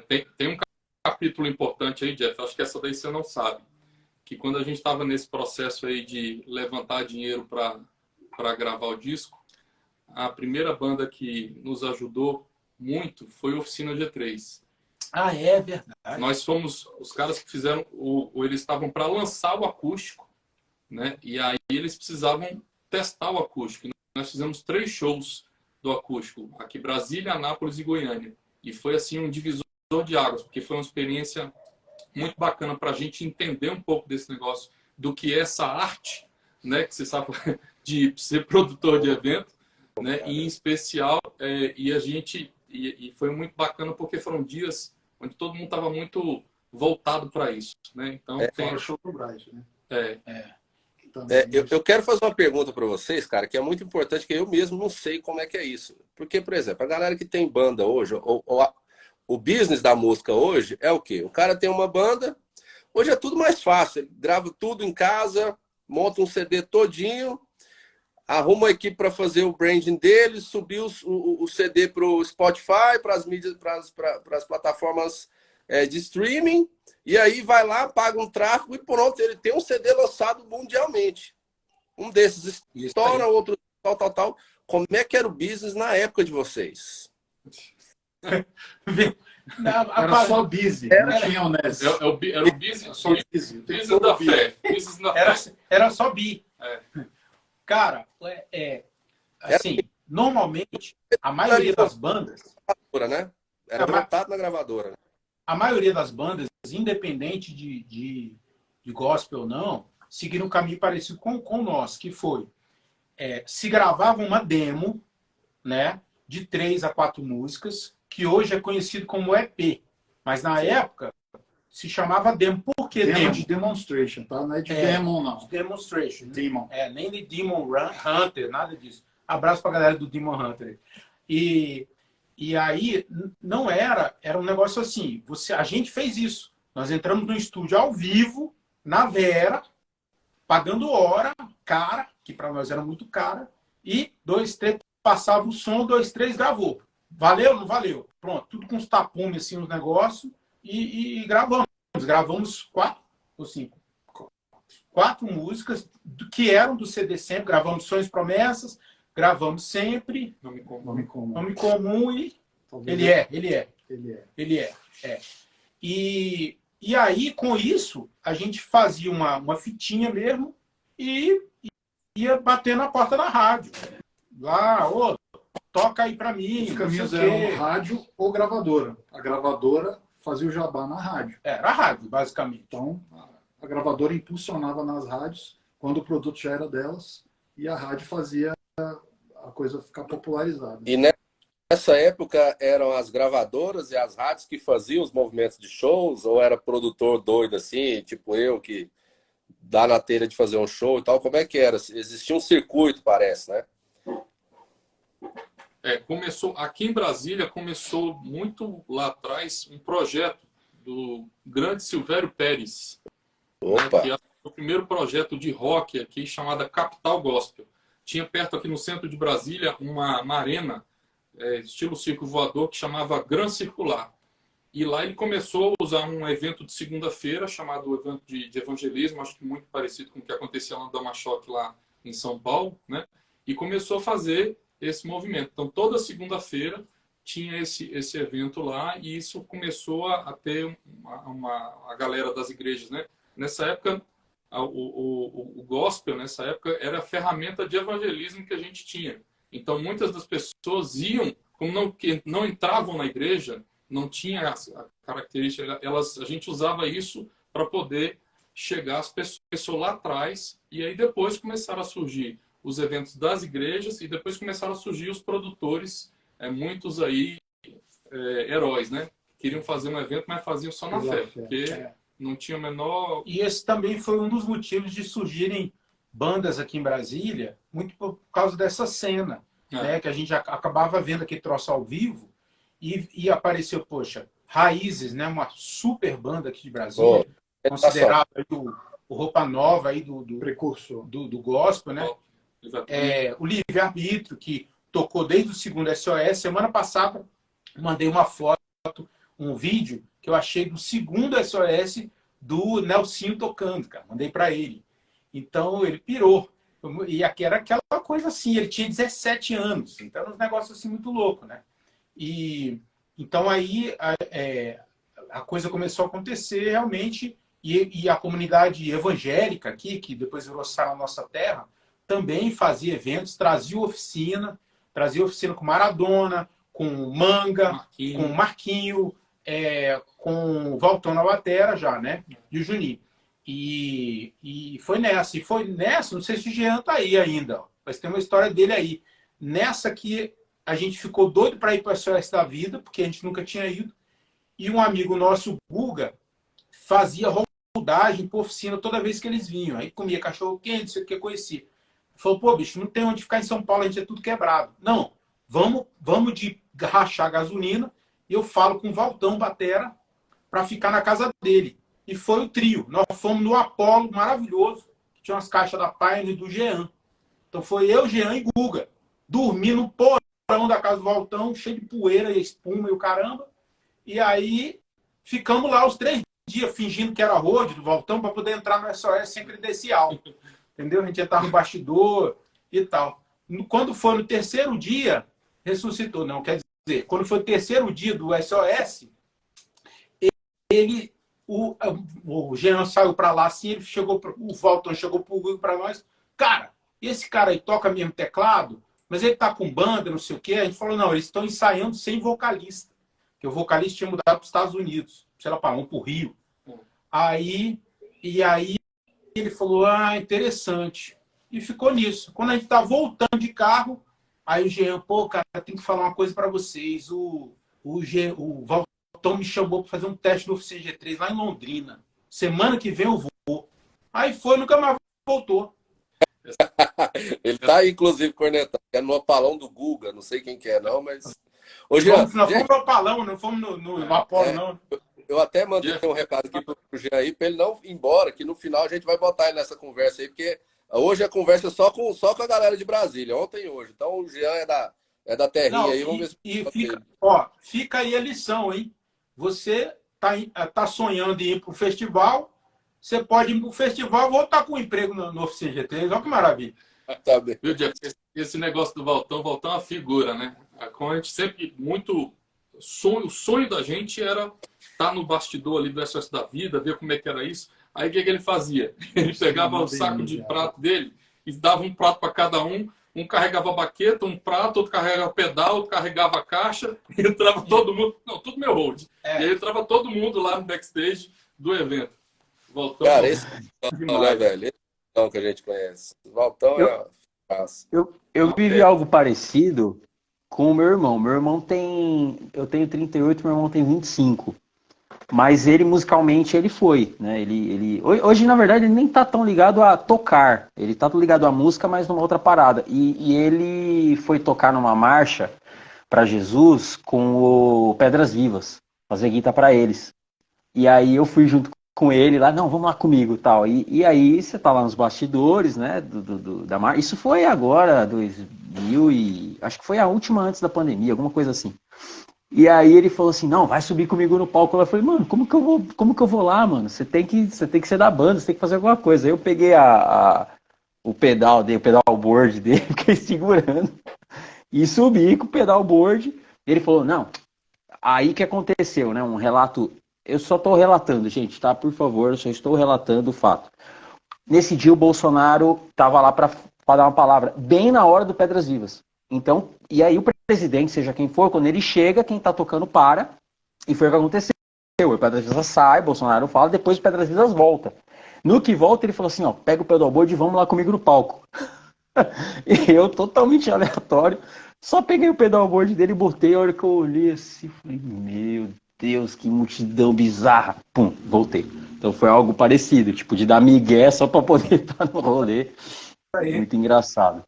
Tem um capítulo importante aí, Jeff, acho que essa daí você não sabe. Que quando a gente estava nesse processo aí de levantar dinheiro para gravar o disco, a primeira banda que nos ajudou muito foi a Oficina G3. Ah, é verdade. Nós fomos os caras que fizeram, eles estavam para lançar o acústico, né? E aí eles precisavam testar o acústico. Nós fizemos 3 shows do acústico, aqui Brasília, Anápolis e Goiânia. E foi assim um divisor de águas, porque foi uma experiência muito bacana para a gente entender um pouco desse negócio, do que é essa arte, né? Que você sabe de ser produtor de evento, né? E em especial, e foi muito bacana porque foram dias onde todo mundo estava muito voltado para isso, né? Então, Fora o show do Bright, né? Eu quero fazer uma pergunta para vocês, cara, que é muito importante, que eu mesmo não sei como é que é isso. Porque, por exemplo, a galera que tem banda hoje, o business da música hoje é o quê? O cara tem uma banda, hoje é tudo mais fácil, ele grava tudo em casa, monta um CD todinho, arruma uma equipe para fazer o branding dele, subir o CD para o Spotify, para as mídias, para as plataformas de streaming, e aí vai lá, paga um tráfego e pronto, ele tem um CD lançado mundialmente. Um desses estoura, outro tal. Como é que era o business na época de vocês? Era só busy, não tinha honesto. Era o business, Só busy. business da fé. Business da fé. Era só bi. Cara, assim, normalmente, a maioria das bandas... Né? Era montado na gravadora. A maioria das bandas, independente de gospel ou não, seguiram um caminho parecido com o nosso, que foi, se gravava uma demo, né, de 3 a 4 músicas, que hoje é conhecido como EP. Mas na época, se chamava demo. Por que demo? De demonstration, tá? Não é de demon, não. Demonstration. Demon. Nem de Demon Hunter, nada disso. Abraço pra galera do Demon Hunter. E aí, não era um negócio assim. A gente fez isso. Nós entramos no estúdio ao vivo, na Vera, pagando hora, cara, que para nós era muito cara, e 2, 3, passava o som, 2, 3, gravou. Valeu, não valeu? Pronto, tudo com os tapumes, assim, os negócios, e gravamos. Gravamos 4 ou 5? 4 músicas que eram do CD Sempre. Gravamos Sonhos e Promessas, gravamos Sempre, Nome Nome Comum e Talvez Ele É. ele é. E aí, com isso, a gente fazia uma fitinha mesmo e ia bater na porta da rádio. Lá, ô, toca aí pra mim. Os caminhos eram rádio ou gravadora. A gravadora fazia o jabá na rádio. Era a rádio, basicamente. Então, a gravadora impulsionava nas rádios quando o produto já era delas e a rádio fazia a coisa ficar popularizada. E nessa época eram as gravadoras e as rádios que faziam os movimentos de shows, ou era produtor doido assim, tipo eu, que dá na telha de fazer um show e tal? Como é que era? Existia um circuito, parece, né? Começou aqui em Brasília, começou muito lá atrás um projeto do grande Silvério Pérez, Opa! né, que é o primeiro projeto de rock aqui chamada Capital Gospel. Tinha perto aqui no centro de Brasília uma arena estilo circo voador que chamava Gran Circular. E lá ele começou a usar um evento de segunda-feira chamado evento de evangelismo, acho que muito parecido com o que acontecia lá no Damachoque lá em São Paulo, né? E começou a fazer esse movimento. Então toda segunda-feira tinha esse evento lá e isso começou a ter a galera das igrejas, né? Nessa época o gospel nessa época era a ferramenta de evangelismo que a gente tinha. Então muitas das pessoas iam, como não entravam na igreja, não tinha a característica, a gente usava isso para poder chegar às pessoas lá atrás, e aí depois começaram a surgir os eventos das igrejas e depois começaram a surgir os produtores, muitos aí heróis, né? Queriam fazer um evento, mas faziam só na fé, porque não tinha o menor... E esse também foi um dos motivos de surgirem bandas aqui em Brasília, muito por causa dessa cena, né? Que a gente acabava vendo aquele troço ao vivo e apareceu, poxa, Raízes, né? Uma super banda aqui de Brasília, considerado aí o Roupa Nova aí do precursor do gospel, né? O Livre Arbítrio, que tocou desde o segundo SOS. Semana passada mandei uma foto, um vídeo que eu achei do segundo SOS do Nelsinho tocando, cara. Mandei para ele. Então ele pirou. E aqui era aquela coisa assim, ele tinha 17 anos. Então era um negócio assim muito louco, né? E então aí a coisa começou a acontecer realmente e a comunidade evangélica aqui, que depois virou Sal na Nossa Terra, também fazia eventos, trazia oficina com Maradona, com Manga, com Marquinho, com o Valtão na batera já, né? E o Juninho. E foi nessa. E foi nessa, não sei se o Jean tá aí ainda, mas tem uma história dele aí. Nessa que a gente ficou doido para ir para a SOS da Vida, porque a gente nunca tinha ido. E um amigo nosso, Guga, fazia rodagem por oficina toda vez que eles vinham. Aí comia cachorro quente, não sei o que, conhecia. Falou, pô, bicho, não tem onde ficar em São Paulo, a gente é tudo quebrado. Não, vamos de rachar gasolina e eu falo com o Valtão Batera para ficar na casa dele. E foi o trio. Nós fomos no Apolo, maravilhoso, que tinha umas caixas da Pioneer e do Jean. Então foi eu, Jean e Guga. Dormi no porão da casa do Valtão, cheio de poeira e espuma e o caramba. E aí ficamos lá os 3 dias fingindo que era road do Valtão para poder entrar no SOS sem credencial. Entendeu? A gente entrava no bastidor e tal. Quando foi no 3º dia, ressuscitou. Não, quer dizer, quando foi o 3º dia do SOS, o Jean saiu para lá assim, o Valtão chegou pro Guga para nós. Cara, esse cara aí toca mesmo teclado, mas ele tá com banda, não sei o quê. A gente falou, não, eles estão ensaiando sem vocalista. Porque o vocalista tinha mudado para os Estados Unidos, sei lá, para o Rio. Aí ele falou, interessante. E ficou nisso. Quando a gente tá voltando de carro, aí o Jean, pô, cara, tem que falar uma coisa para vocês. O Valtão me chamou para fazer um teste do Oficina G3 lá em Londrina. Semana que vem eu vou. Aí foi, nunca mais voltou. Ele tá, inclusive, cornetando. É no Apalão do Guga, não sei quem que é, não, mas... Ô, Jean, nós fomos no Apalão, não fomos no Apolo, não. Eu até mandei um recado aqui pro Jean aí, para ele não ir embora, que no final a gente vai botar ele nessa conversa aí, porque hoje a conversa é só com a galera de Brasília, ontem e hoje. Então o Jean é da terrinha aí, vamos ver se... fica aí a lição, hein? Você tá sonhando em ir pro festival, você pode ir pro festival e voltar com um emprego no Oficina G3. Olha que maravilha. Tá bem. Viu, Jeff? Esse negócio do Valtão é uma figura, né? Como a gente sempre, muito... O sonho da gente era estar no bastidor ali do SOS da Vida, ver como é que era isso. Aí o que ele fazia? Ele pegava o saco de prato dele e dava um prato para cada um. Um carregava a baqueta, um prato, outro carregava pedal, outro carregava a caixa. E entrava todo mundo... Não, tudo meu hold. E aí entrava todo mundo lá no backstage do evento. Valtão, Cara, esse Valtão, né, velho? Esse Valtão que a gente conhece. O Valtão é fácil. Eu vivi algo parecido com o meu irmão. Meu irmão tem... Eu tenho 38, meu irmão tem 25. Mas ele, musicalmente, ele foi, né? Hoje, na verdade, ele nem tá tão ligado a tocar. Ele tá ligado à música, mas numa outra parada. E ele foi tocar numa marcha para Jesus com o Pedras Vivas, fazer guitarra para eles. E aí eu fui junto com ele lá, não, vamos lá comigo tal. E aí você tá lá nos bastidores, né? Da marcha. Isso foi agora, 2000 e... Acho que foi a última antes da pandemia, alguma coisa assim. E aí ele falou assim, não, vai subir comigo no palco. Eu falei, mano, como que eu vou lá, mano? Você tem que ser da banda, você tem que fazer alguma coisa. Aí eu peguei o pedal dele, o pedalboard dele, fiquei segurando e subi com o pedalboard. Ele falou, não, aí que aconteceu, né? Um relato, eu só tô relatando, gente, tá? Por favor, eu só estou relatando o fato. Nesse dia o Bolsonaro tava lá para dar uma palavra, bem na hora do Pedras Vivas. Então, e aí o presidente, seja quem for, quando ele chega, quem tá tocando para, e foi o que aconteceu. O Pedras Vivas sai, Bolsonaro fala, depois o Pedras Vivas volta. No que volta, ele falou assim, ó, pega o pedalboard e vamos lá comigo no palco. E eu, totalmente aleatório, só peguei o pedalboard dele e botei, a hora que eu olhei assim, falei, meu Deus, que multidão bizarra. Pum, voltei. Então foi algo parecido, tipo, de dar migué só pra poder estar no rolê. Muito engraçado.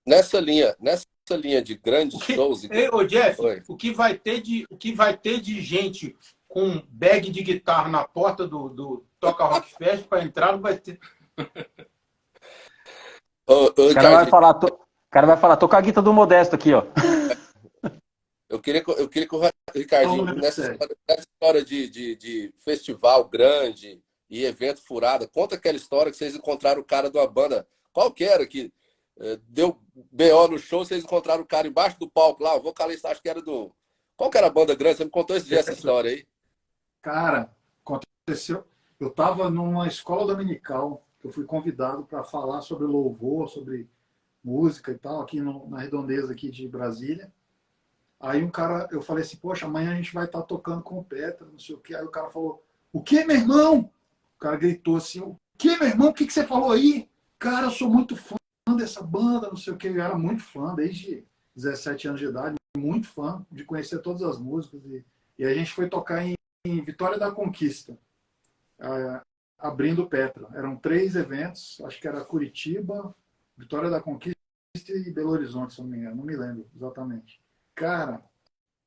Nessa linha de grandes shows... Ô, Jeff, Oi. o que vai ter de gente com bag de guitarra na porta do Toca Rock Fest para entrar, não vai ter. O cara vai falar, tô com a guitarra do Modesto aqui, ó. Eu queria que o Ricardinho, nessa história de festival grande e evento furado, conta aquela história que vocês encontraram o cara de uma banda qualquer que deu BO no show, vocês encontraram o cara embaixo do palco lá, o vocalista, acho que era do... Qual que era a banda grande? Você me contou esse dia essa história aí? Cara, aconteceu... Eu estava numa escola dominical, que eu fui convidado para falar sobre louvor, sobre música e tal, aqui na redondeza aqui de Brasília. Aí eu falei assim, poxa, amanhã a gente vai estar tocando com o Petra, não sei o quê. Aí o cara falou, o que, meu irmão? O cara gritou assim, o que, meu irmão? O que você falou aí? Cara, eu sou muito fã dessa banda, não sei o quê. Eu era muito fã, desde 17 anos de idade, muito fã de conhecer todas as músicas. E a gente foi tocar em Vitória da Conquista, abrindo Petra. Eram 3 eventos, acho que era Curitiba, Vitória da Conquista e Belo Horizonte, se não me engano, não me lembro exatamente. Cara,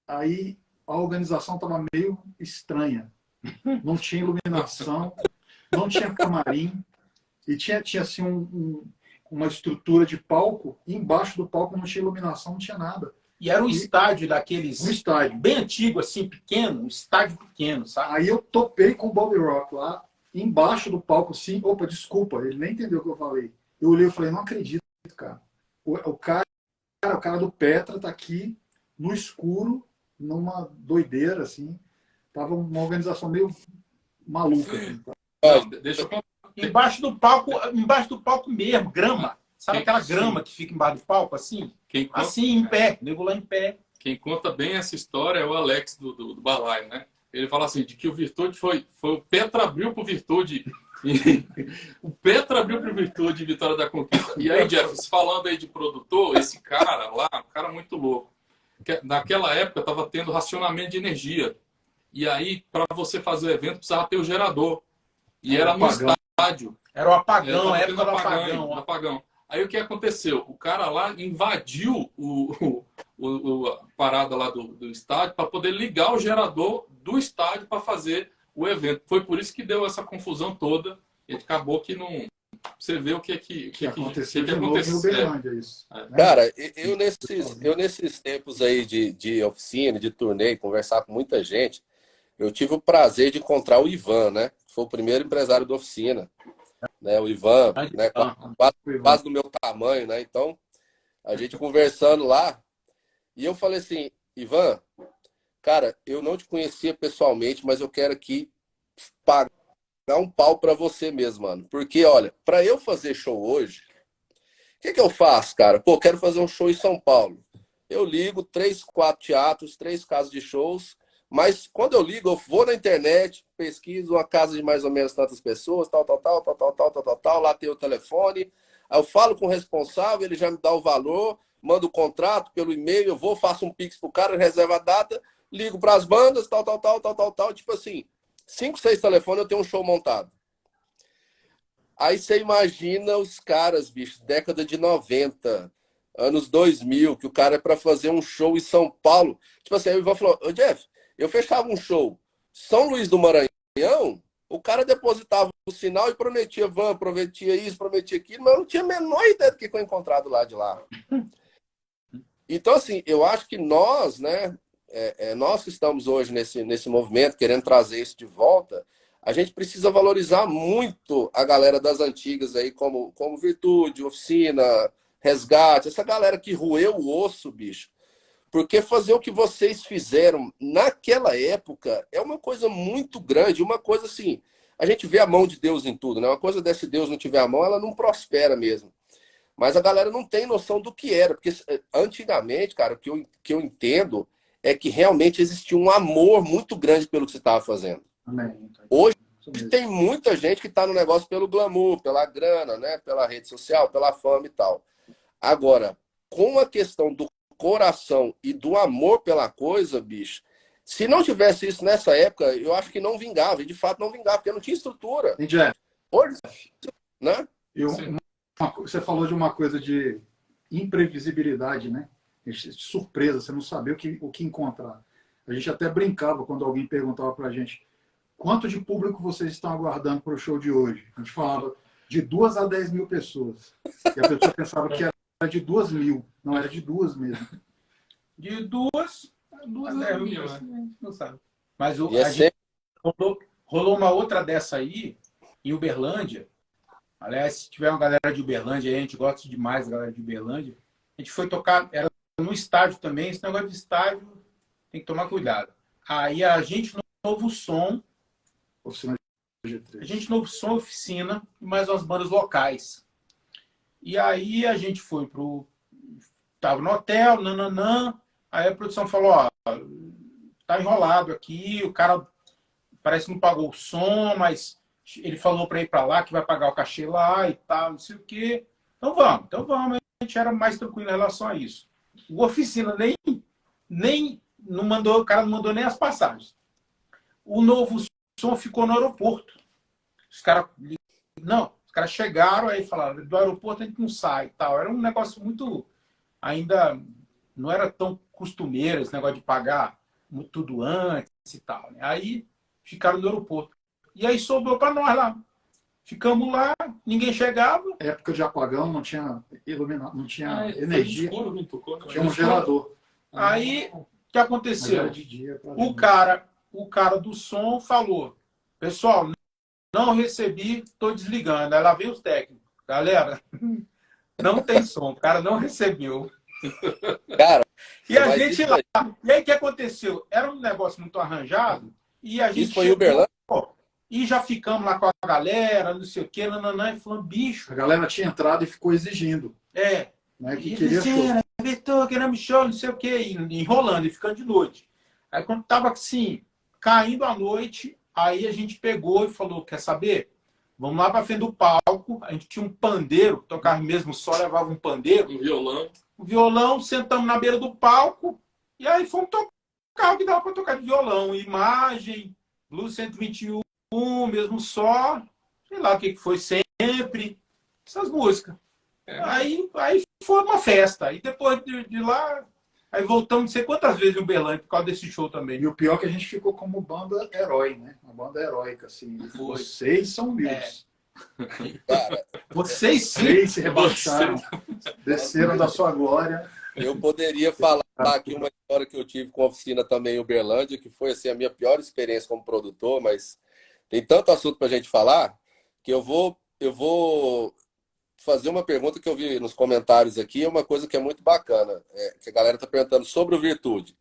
aí a organização estava meio estranha. Não tinha iluminação, não tinha camarim, e tinha assim uma estrutura de palco, e embaixo do palco não tinha iluminação, não tinha nada. E era um estádio daqueles... Um estádio. Bem antigo, assim, pequeno, um estádio pequeno, sabe? Aí eu topei com o Bob Rock lá, embaixo do palco, assim, opa, desculpa, ele nem entendeu o que eu falei. Eu olhei e falei, não acredito, cara. O cara do Petra tá aqui, no escuro, numa doideira, assim. Tava uma organização meio maluca. Assim. Não, deixa eu contar. Embaixo do palco mesmo, grama. Sabe aquela grama que fica embaixo do palco, assim? Assim, em pé, nego lá em pé. Quem conta bem essa história é o Alex do Balaio, né? Ele fala assim, de que o Virtude foi o Petra abriu pro Virtude. O Petra abriu pro Virtude em Vitória da Conquista. E aí, Jeff, falando aí de produtor, esse cara lá, um cara muito louco. Naquela época tava tendo racionamento de energia. E aí, para você fazer o evento, precisava ter o gerador. E era no estádio. Era o apagão, a época do apagão. Aí o que aconteceu? O cara lá invadiu a parada lá do estádio para poder ligar o gerador do estádio para fazer o evento. Foi por isso que deu essa confusão toda. E acabou que não... Você vê o que aconteceu de novo em Uberlândia, isso. Cara, eu nesses tempos aí de oficina, de turnê, conversar com muita gente, eu tive o prazer de encontrar o Ivan, né? Foi o primeiro empresário da oficina, né? O Ivan, né? Quase do meu tamanho, né? Então, a gente conversando lá, e eu falei assim, Ivan, cara, eu não te conhecia pessoalmente, mas eu quero aqui pagar um pau pra você mesmo, mano. Porque, olha, pra eu fazer show hoje, o que eu faço, cara? Pô, quero fazer um show em São Paulo. Eu ligo 3, 4 teatros, 3 casas de shows, mas quando eu ligo, eu vou na internet, pesquiso uma casa de mais ou menos tantas pessoas, tal, lá tem o telefone, aí eu falo com o responsável, ele já me dá o valor, manda o contrato pelo e-mail, eu vou, faço um pix pro cara, reserva a data, ligo para as bandas, tal, tipo assim, 5, 6 telefones eu tenho um show montado. Aí você imagina os caras, bicho, década de 90, anos 2000, que o cara é para fazer um show em São Paulo. Tipo assim, aí o Ivan falou, ô Jeff, eu fechava um show São Luís do Maranhão, o cara depositava o sinal e prometia van, prometia isso, prometia aquilo, mas eu não tinha a menor ideia do que foi encontrado lá de lá. Então, assim, eu acho que nós, né, nós que estamos hoje nesse movimento, querendo trazer isso de volta, a gente precisa valorizar muito a galera das antigas aí, como Virtude, Oficina, Resgate, essa galera que roeu o osso, bicho. Porque fazer o que vocês fizeram naquela época é uma coisa muito grande, uma coisa assim, a gente vê a mão de Deus em tudo, né? Uma coisa dessa, se Deus não tiver a mão, ela não prospera mesmo. Mas a galera não tem noção do que era, porque antigamente, cara, o que eu entendo é que realmente existia um amor muito grande pelo que você estava fazendo. Amém. Hoje tem muita gente que está no negócio pelo glamour, pela grana, né? Pela rede social, pela fama e tal. Agora, com a questão do coração e do amor pela coisa, bicho, se não tivesse isso nessa época, eu acho que não vingava, e de fato não vingava, porque não tinha estrutura. E Jeff, Hoje, né? você falou de uma coisa de imprevisibilidade, né? De surpresa, você não sabia o que encontrar. A gente até brincava quando alguém perguntava pra gente quanto de público vocês estão aguardando para o show de hoje. A gente falava de 2 a 10 mil pessoas. E a pessoa pensava que era de 2 mil, não era de 2 mesmo. De 2 a 10 mil, né? Não sabe. Mas rolou uma outra dessa aí, em Uberlândia. Aliás, se tiver uma galera de Uberlândia, a gente gosta demais da galera de Uberlândia. A gente foi tocar, era no estádio também. Esse negócio de estádio tem que tomar cuidado. Aí a gente, Novo Som, Oficina G3. A gente, Novo Som, Oficina e mais umas bandas locais. E aí a gente foi tava no hotel, nananã. Aí a produção falou, ó, tá enrolado aqui, o cara parece que não pagou o som, mas ele falou para ir para lá, que vai pagar o cachê lá e tal, não sei o quê. Então vamos. A gente era mais tranquilo em relação a isso. O Oficina nem não mandou, o cara não mandou nem as passagens. O Novo Som ficou no aeroporto. Os caras chegaram aí e falaram, do aeroporto a gente não sai e tal. Era um negócio muito, ainda não era tão costumeiro esse negócio de pagar tudo antes e tal. Né? Aí ficaram no aeroporto. E aí sobrou para nós lá. Ficamos lá, ninguém chegava. Época de apagão, não tinha iluminação, não tinha energia. Escuro, não tocou, tinha um gerador. Aí, o que aconteceu? De dia, O cara do som falou, pessoal, não recebi, estou desligando. Aí lá vem os técnicos. Galera, não tem som, o cara não recebeu. Cara, e a gente lá. E aí o que aconteceu? Era um negócio muito arranjado e a gente isso foi em Uberlândia? E já ficamos lá com a galera, não sei o quê, nananã, e falando, bicho. A galera tinha entrado e ficou exigindo. Né, que queria show. Vitor, queremos show, não sei o quê, enrolando e ficando de noite. Aí quando tava assim, caindo a noite, aí a gente pegou e falou, quer saber? Vamos lá pra frente do palco. A gente tinha um pandeiro, tocava mesmo só, levava um pandeiro. Um violão, sentamos na beira do palco, e aí fomos tocar o que dava pra tocar de violão. Imagem, Blues 121, mesmo só, sei lá o que foi, sempre, essas músicas. Aí foi uma festa. E depois de lá, aí voltamos não sei quantas vezes em Uberlândia por causa desse show também. E o pior é que a gente ficou como banda herói, né? Uma banda heróica, assim. Vocês são humildes. Cara, vocês se rebaixaram, desceram da sua glória. Eu poderia falar aqui uma história que eu tive com a oficina também em Uberlândia, que foi assim, a minha pior experiência como produtor, mas tem tanto assunto para a gente falar que eu vou fazer uma pergunta que eu vi nos comentários aqui, é uma coisa que é muito bacana, que a galera está perguntando sobre o Virtude.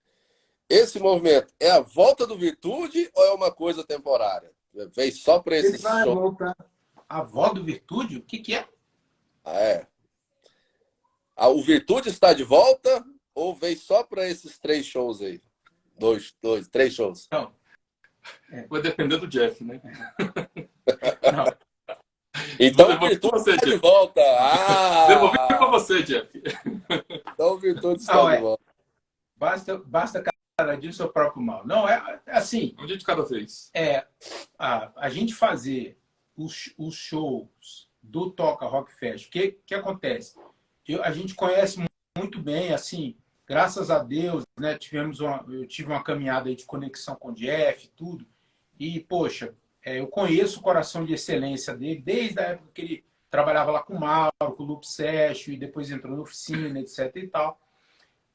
Esse movimento é a volta do Virtude ou é uma coisa temporária? Veio só para Ele esse vai show? voltar. A avó do Virtude? O que é? Ah, é. O Virtude está de volta ou veio só para esses 3 shows aí? 3 shows. Não, Vai depender do Jeff, né? não. Então Vou o devolver pra Virtude você, está de Jeff. volta. Devolver pra você, Jeff. Então o Virtude está Não, de volta. Basta cada dia o seu próprio mal. Não, é assim, Um dia de cada vez. a gente fazer os shows do Toca Rock Fest. O que acontece? A gente conhece muito bem, assim, graças a Deus, né? Eu tive uma caminhada aí de conexão com o Jeff e tudo. E, poxa, eu conheço o coração de excelência dele desde a época que ele trabalhava lá com o Mauro, com o Loop Sérgio, e depois entrou na oficina, etc. e tal.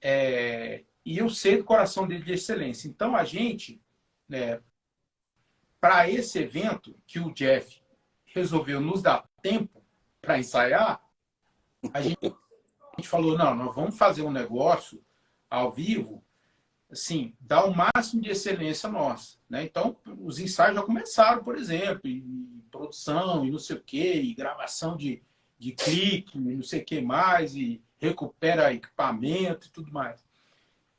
E eu sei do coração dele de excelência. Então, a gente, para esse evento que o Jeff resolveu nos dar tempo para ensaiar, a gente falou, não, nós vamos fazer um negócio ao vivo, assim, dar o máximo de excelência nossa, né? Então, os ensaios já começaram, por exemplo, e produção, e não sei o quê, e gravação de clique, e não sei o que mais, e recupera equipamento e tudo mais.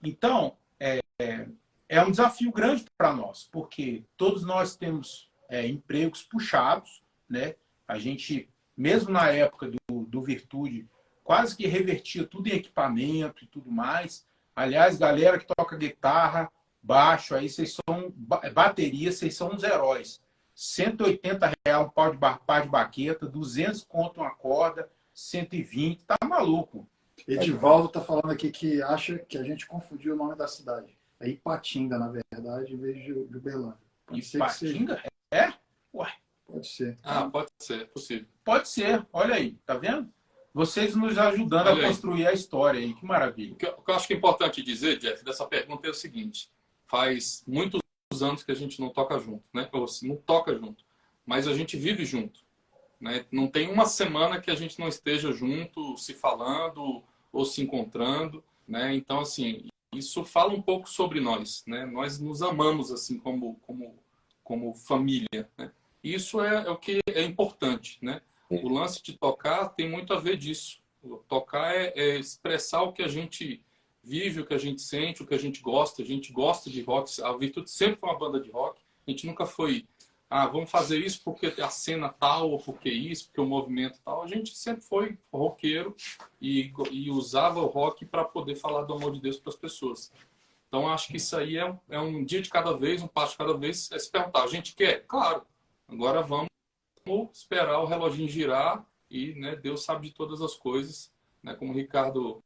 Então, é um desafio grande para nós, porque todos nós temos empregos puxados, né? A gente, mesmo na época do Virtude, quase que revertia tudo em equipamento e tudo mais. Aliás, galera que toca guitarra, baixo, aí vocês são bateria, vocês são uns heróis. R$ 180 um par de baqueta, 200 conto uma corda, 120, tá maluco. Edivaldo está falando aqui que acha que a gente confundiu o nome da cidade. É Ipatinga, na verdade, em vez de Uberlândia. Pode ser que seja. Ipatinga? Ué, Pode ser. Pode ser, é possível. pode ser. Olha aí, tá vendo? Vocês nos ajudando a construir a história aí. Que maravilha. O que eu acho que é importante dizer, Jeff, dessa pergunta é o seguinte. Faz muitos anos que a gente não toca junto, né? Ou assim, não toca junto. Mas a gente vive junto. Né? Não tem uma semana que a gente não esteja junto, se falando ou se encontrando. Né? Então, assim, isso fala um pouco sobre nós. Né? Nós nos amamos assim como família. Né? Isso é o que é importante. Né? O lance de tocar tem muito a ver disso. Tocar é expressar o que a gente vive, o que a gente sente, o que a gente gosta. A gente gosta de rock. A Virtude sempre foi uma banda de rock. A gente nunca foi, vamos fazer isso porque a cena tal, ou porque isso, porque o movimento tal. A gente sempre foi roqueiro e usava o rock para poder falar do amor de Deus para as pessoas. Então, acho que isso aí é um dia de cada vez, um passo de cada vez. É se perguntar, a gente quer? Claro. Agora vamos esperar o reloginho girar e, né, Deus sabe de todas as coisas, né? Como o Ricardo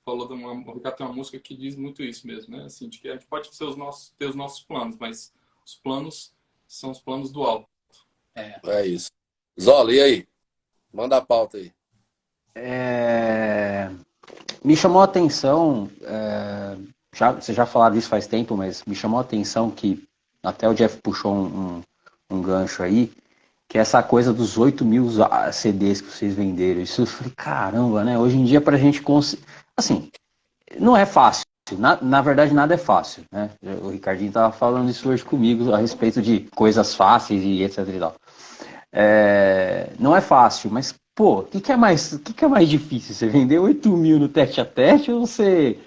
falou, o Ricardo tem uma música que diz muito isso mesmo, né? Assim, de que a gente pode ter os nossos planos, mas os planos são os planos do alto. É isso. Zola, e aí? Manda a pauta aí. Me chamou a atenção, vocês já falaram isso faz tempo, mas me chamou a atenção que até o Jeff puxou um gancho aí, que é essa coisa dos 8.000 CDs que vocês venderam. Isso eu falei, caramba, né? Hoje em dia pra gente conseguir... Assim, não é fácil. Na verdade, nada é fácil, né? O Ricardinho tava falando isso hoje comigo a respeito de coisas fáceis e etc e tal. Não é fácil, mas, pô, o que é mais difícil? Você vender 8.000 no tete a tete ou você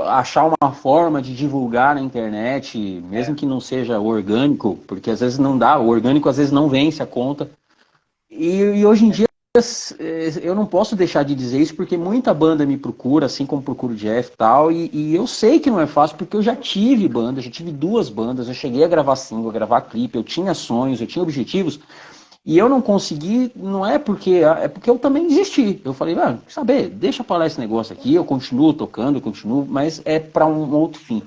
achar uma forma de divulgar na internet, mesmo que não seja orgânico, porque às vezes não dá, o orgânico às vezes não vence a conta. E hoje em dia eu não posso deixar de dizer isso, porque muita banda me procura, assim como procura o Jeff e tal, e eu sei que não é fácil, porque eu já tive banda, já tive 2 bandas, eu cheguei a gravar single, a gravar clipe, eu tinha sonhos, eu tinha objetivos, e eu não consegui, não é porque eu também desisti. Eu falei, saber, deixa pra lá esse negócio aqui, eu continuo tocando, mas é para um outro fim.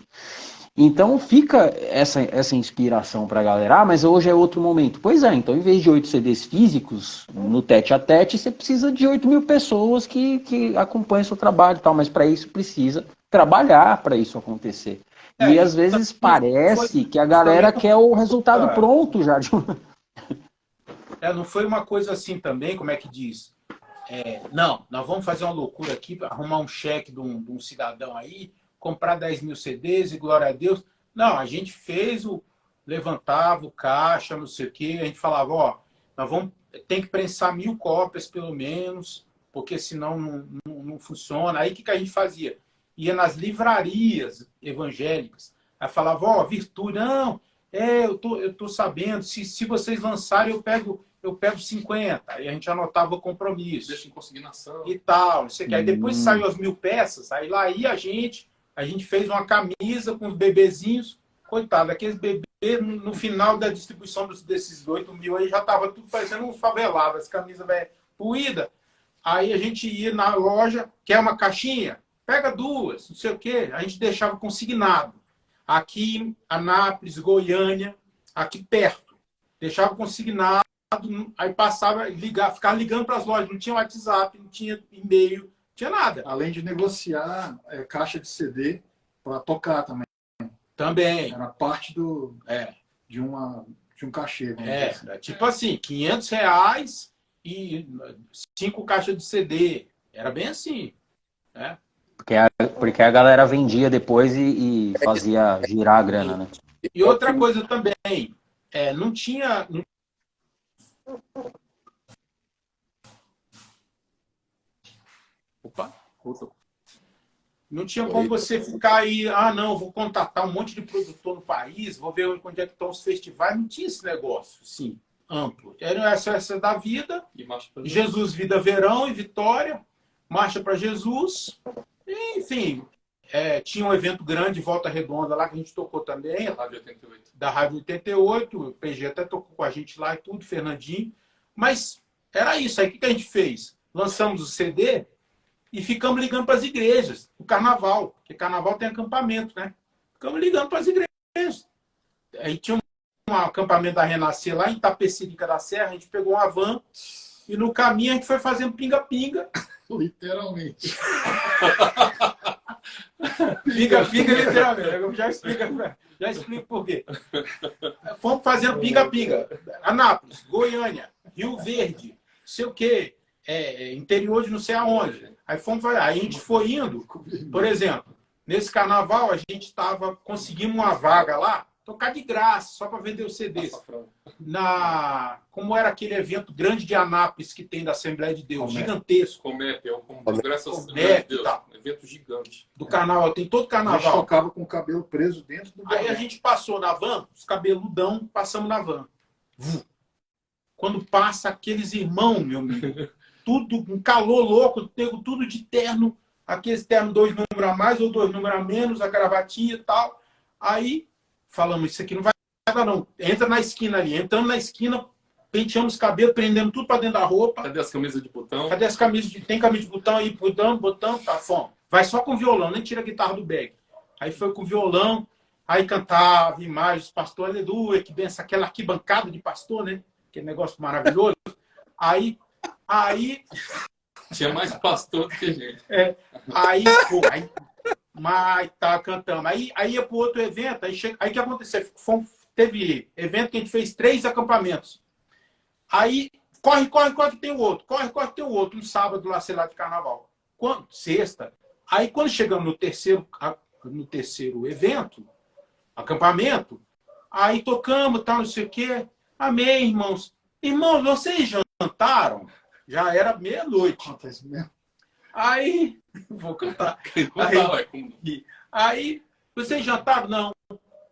Então fica essa inspiração para a galera. Ah, mas hoje é outro momento. Pois é, então em vez de 8 CDs físicos, no tete a tete, você precisa de 8.000 pessoas que acompanham o seu trabalho e tal. Mas para isso precisa trabalhar para isso acontecer. E às vezes parece que a galera quer o resultado pronto já. Não foi uma coisa assim também, como é que diz? Não, nós vamos fazer uma loucura aqui, arrumar um cheque de um cidadão aí, comprar 10.000 CDs e glória a Deus. Não, a gente levantava o caixa, não sei o quê, a gente falava, ó, tem que prensar 1.000 cópias pelo menos, porque senão não funciona. Aí o que a gente fazia? Ia nas livrarias evangélicas, aí falava, ó, Virtude, não, eu tô sabendo, se vocês lançarem, eu pego 50. Aí a gente anotava o compromisso. Deixa em consignação. E tal, não sei o que. Aí depois saiu as 1.000 peças, aí lá ia a gente fez uma camisa com os bebezinhos, coitado, aqueles bebês, no final da distribuição desses 8.000 aí, já tava tudo parecendo um favelado, as camisas puídas. Aí a gente ia na loja, quer uma caixinha? Pega 2, não sei o que. A gente deixava consignado. Aqui em Anápolis, Goiânia, aqui perto. Deixava consignado, aí passava, ficava ligando para as lojas. Não tinha WhatsApp, não tinha e-mail, não tinha nada. Além de negociar caixa de CD para tocar também. Também. Era parte de um cachê. Tipo assim, R$500 e 5 caixas de CD. Era bem assim. Né? Porque a galera vendia depois e fazia girar a grana, né? E outra coisa também, não tinha... Opa, voltou. Não tinha como você ficar aí, não, vou contatar um monte de produtor no país, vou ver onde é que estão os festivais. Não tinha esse negócio, assim, amplo. Era essa da vida, Jesus, Vida, Verão e Vitória, Marcha para Jesus, e, enfim, tinha um evento grande, Volta Redonda, lá que a gente tocou também, da Rádio 88, o PG até tocou com a gente lá e tudo, Fernandinho, mas era isso. Aí o que a gente fez? Lançamos o CD e ficamos ligando para as igrejas, o carnaval, porque carnaval tem acampamento, né? Ficamos ligando para as igrejas. Aí tinha um acampamento da Renascer lá em Itapecerica da Serra, a gente pegou uma van e no caminho a gente foi fazendo pinga-pinga. Literalmente. Pinga-pinga, literalmente. Eu já explico por quê. Fomos fazendo pinga-pinga. Anápolis, Goiânia, Rio Verde, sei o quê, interior de não sei aonde. Aí a gente foi indo, por exemplo, nesse carnaval a gente conseguimos uma vaga lá, tocar de graça, só para vender os CDs. Como era aquele evento grande de Anápolis que tem da Assembleia de Deus, gigantesco. Comete, Congresso da Assembleia de Deus, um evento gigante. Do carnaval, tem todo carnaval. A gente tocava com o cabelo preso dentro do Aí a gente passou na van, os cabeludão, passamos na van. Quando passa aqueles irmãos, meu amigo, tudo, um calor louco, tudo de terno, aqueles ternos 2 números a mais ou 2 números a menos, a gravatinha e tal. Aí falamos, isso aqui não vai dar não. Entra na esquina ali. Entramos na esquina, penteamos os cabelos, prendemos tudo para dentro da roupa. Cadê as camisas de botão? Cadê as camisas? Tem camisa de botão aí, botão, tá, fome. Vai só com violão, nem tira a guitarra do bag. Aí foi com violão, aí cantava imagens, pastor, aleluia, que benção, aquela arquibancada de pastor, né? Aquele negócio maravilhoso. Aí tinha mais pastor do que gente. Mas tá cantando. Aí ia pro outro evento, aí o que aconteceu? Teve evento que a gente fez 3 acampamentos. Aí, corre que tem o outro. Corre que tem o outro. Um sábado lá, sei lá, de carnaval. Sexta. Aí, quando chegamos no terceiro evento, acampamento, aí tocamos, tal, não sei o quê. Amém, irmãos. Irmãos, vocês jantaram? Já era meia-noite. Acontece mesmo. Aí, vou cantar. Aí, vocês jantaram? Não.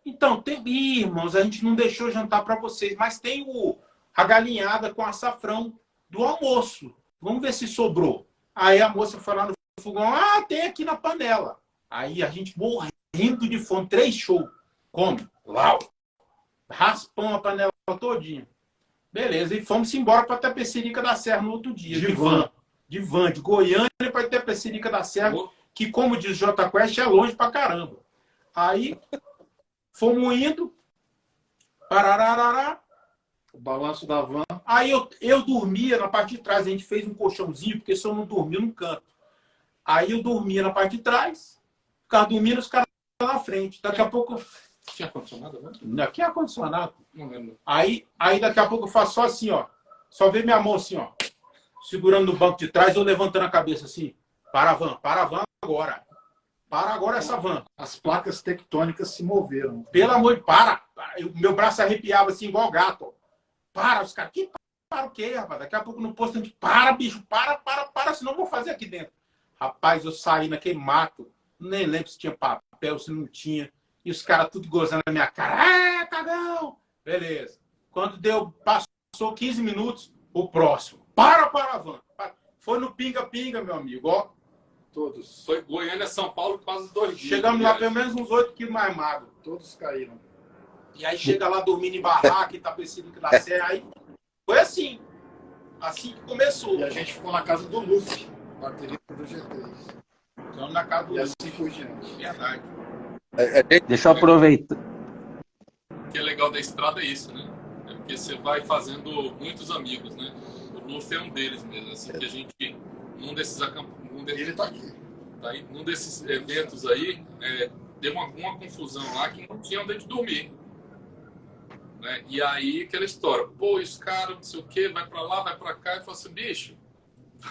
Então, irmãos, a gente não deixou jantar para vocês, mas tem a galinhada com açafrão do almoço. Vamos ver se sobrou. Aí a moça foi lá no fogão, tem aqui na panela. Aí a gente morrendo de fome, 3 shows. Come. Lau. Raspão a panela todinha. Beleza, e fomos embora para Itapecerica da Serra no outro dia. De van, de Goiânia para Itapecerica da Serra, que, como diz J Quest, é longe pra caramba. Aí Fomos indo, parararará. O balanço da van. Aí eu dormia na parte de trás, a gente fez um colchãozinho, porque se eu não dormia, eu não canto. Aí eu dormia na parte de trás, ficava dormindo, os caras na frente. Daqui a pouco... Tinha ar-condicionado, né? Aqui é ar-condicionado. Não lembro. Aí daqui a pouco eu faço só assim, ó. Só ver minha mão assim, ó. Segurando no banco de trás, eu levantando a cabeça assim. Para a van agora. Para agora essa van. As placas tectônicas se moveram. Pelo amor de para. Meu braço arrepiava assim, igual gato. Ó. Para, os caras. Que para o quê, rapaz? Daqui a pouco no posto a gente para, bicho. Para, senão eu vou fazer aqui dentro. Rapaz, eu saí naquele mato. Nem lembro se tinha papel, se não tinha. E os caras tudo gozando na minha cara. Cagão! Beleza. Quando passou 15 minutos, o próximo. Para a van. Foi no pinga-pinga, meu amigo. Ó. Todos. Foi Goiânia, São Paulo, quase 2 dias. Chegamos lá pelo menos uns 8 quilos mais magro. Todos caíram. E aí chega lá dormindo em barraca, Itapecerica da Serra. Aí foi assim. Assim que começou. E a gente ficou na casa do Luffy, bateria do G3. Ficamos na casa do E assim por diante. Verdade. Deixa eu aproveitar. O que é legal da estrada é isso, né? É porque você vai fazendo muitos amigos, né? O Luffy é um deles mesmo. Assim que a gente, num desses Ele tá aqui. num desses eventos aí, deu uma confusão lá que não tinha onde a gente dormir. Né? E aí, aquela história. Pô, esse cara, não sei o quê, vai pra lá, vai pra cá. E fala assim, bicho,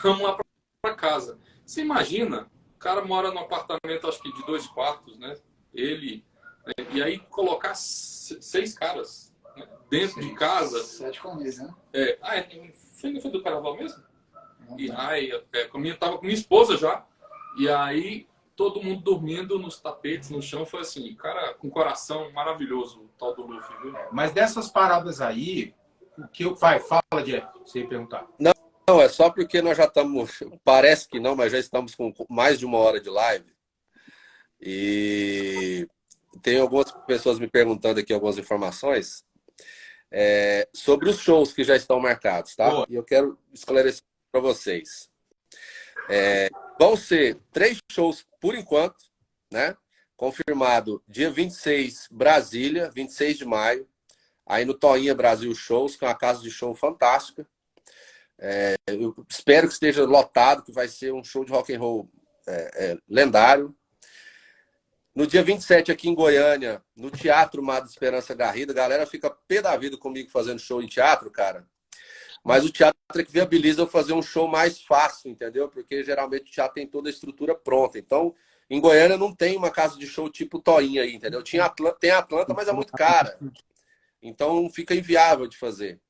vamos lá pra casa. Você imagina, o cara mora num apartamento, acho que de 2 quartos, né? Ele... E aí colocar 6 caras, né, dentro de casa. 7 famílias, né? Foi do carnaval mesmo? E aí, tava com minha esposa já. E aí, todo mundo dormindo nos tapetes, no chão. Foi assim, cara, com coração maravilhoso, o tal do Luffy, viu? Mas dessas paradas aí, o que eu falo, fala, Jeff, você ia perguntar. Não, é só porque nós já estamos, parece que não, mas já estamos com mais de 1 hora de live. E tem algumas pessoas me perguntando aqui algumas informações sobre os shows que já estão marcados, tá? Boa. E eu quero esclarecer para vocês. Vão ser 3 shows por enquanto, né? Confirmado dia 26, Brasília, 26 de maio. Aí no Toinha Brasil Shows, que é uma casa de show fantástica. Eu espero que esteja lotado, que vai ser um show de rock and roll lendário. No dia 27, aqui em Goiânia, no Teatro Madre Esperança Garrida, a galera fica pé da vida comigo fazendo show em teatro, cara. Mas o teatro é que viabiliza eu fazer um show mais fácil, entendeu? Porque geralmente o teatro tem toda a estrutura pronta. Então, em Goiânia não tem uma casa de show tipo Toinha aí, entendeu? Tem Atlanta, mas é muito cara. Então fica inviável de fazer.